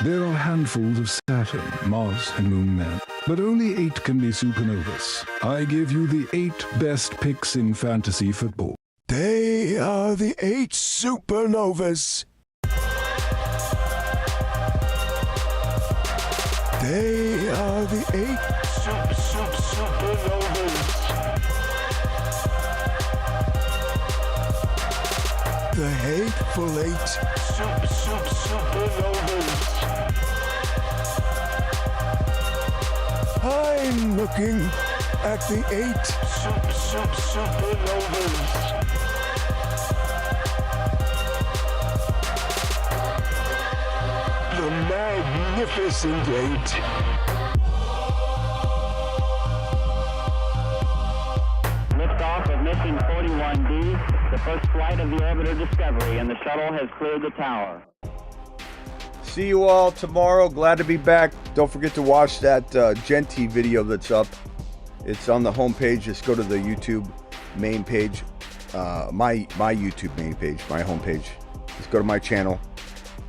There are handfuls of Saturn, Mars, and Moon men, but only 8 can be supernovas. I give you the 8 best picks in fantasy football. They are the 8 supernovas. They are the 8 supernovas. The hateful 8 supernovas. I'm looking at the 8 supernovas. The magnificent 8. Liftoff of mission 41D, the first flight of the orbiter Discovery, and the shuttle has cleared the tower. See you all tomorrow. Glad to be back. Don't forget to watch that Genty video that's up. It's on the homepage. Just go to the YouTube main page. My YouTube main page, my homepage. Just go to my channel.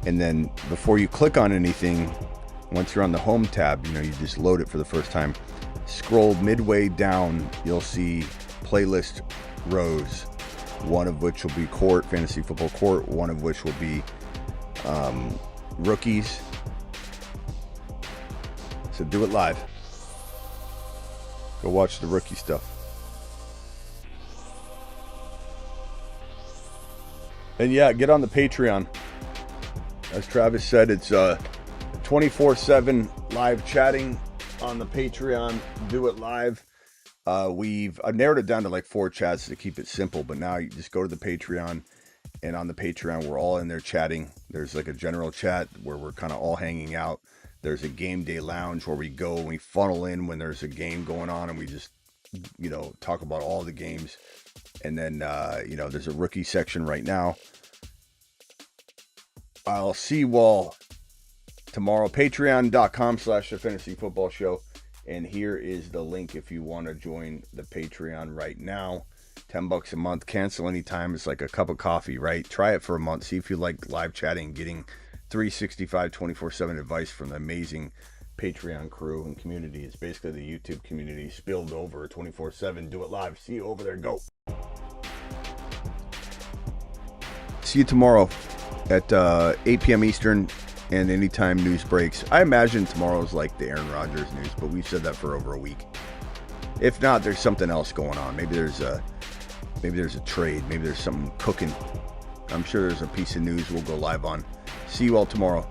And then before you click on anything, once you're on the home tab, you know, you just load it for the first time. Scroll midway down, you'll see playlist rows. One of which will be court, fantasy football court. One of which will be rookies. So do it live. Go watch the rookie stuff. And yeah, get on the Patreon. As Travis said, it's 24/7 live chatting on the Patreon. Do it live. I've narrowed it down to like 4 chats to keep it simple, but now you just go to the Patreon, and on the Patreon we're all in there chatting. There's like a general chat where we're kind of all hanging out. There's a game day lounge where we go and we funnel in when there's a game going on, and we just, you know, talk about all the games. And then you know, there's a rookie section right now. I'll see you all tomorrow. Patreon.com/The Fantasy Football Show. And here is the link if you want to join the Patreon right now. $10 a month. Cancel anytime. It's like a cup of coffee, right? Try it for a month. See if you like live chatting, getting 365, 24/7 advice from the amazing Patreon crew and community. It's basically the YouTube community spilled over 24/7. Do it live. See you over there. Go. See you tomorrow at 8 p.m. Eastern, and anytime news breaks. I imagine tomorrow's like the Aaron Rodgers news, but we've said that for over a week. If not, there's something else going on. Maybe there's a trade. Maybe there's something cooking. I'm sure there's a piece of news we'll go live on. See you all tomorrow.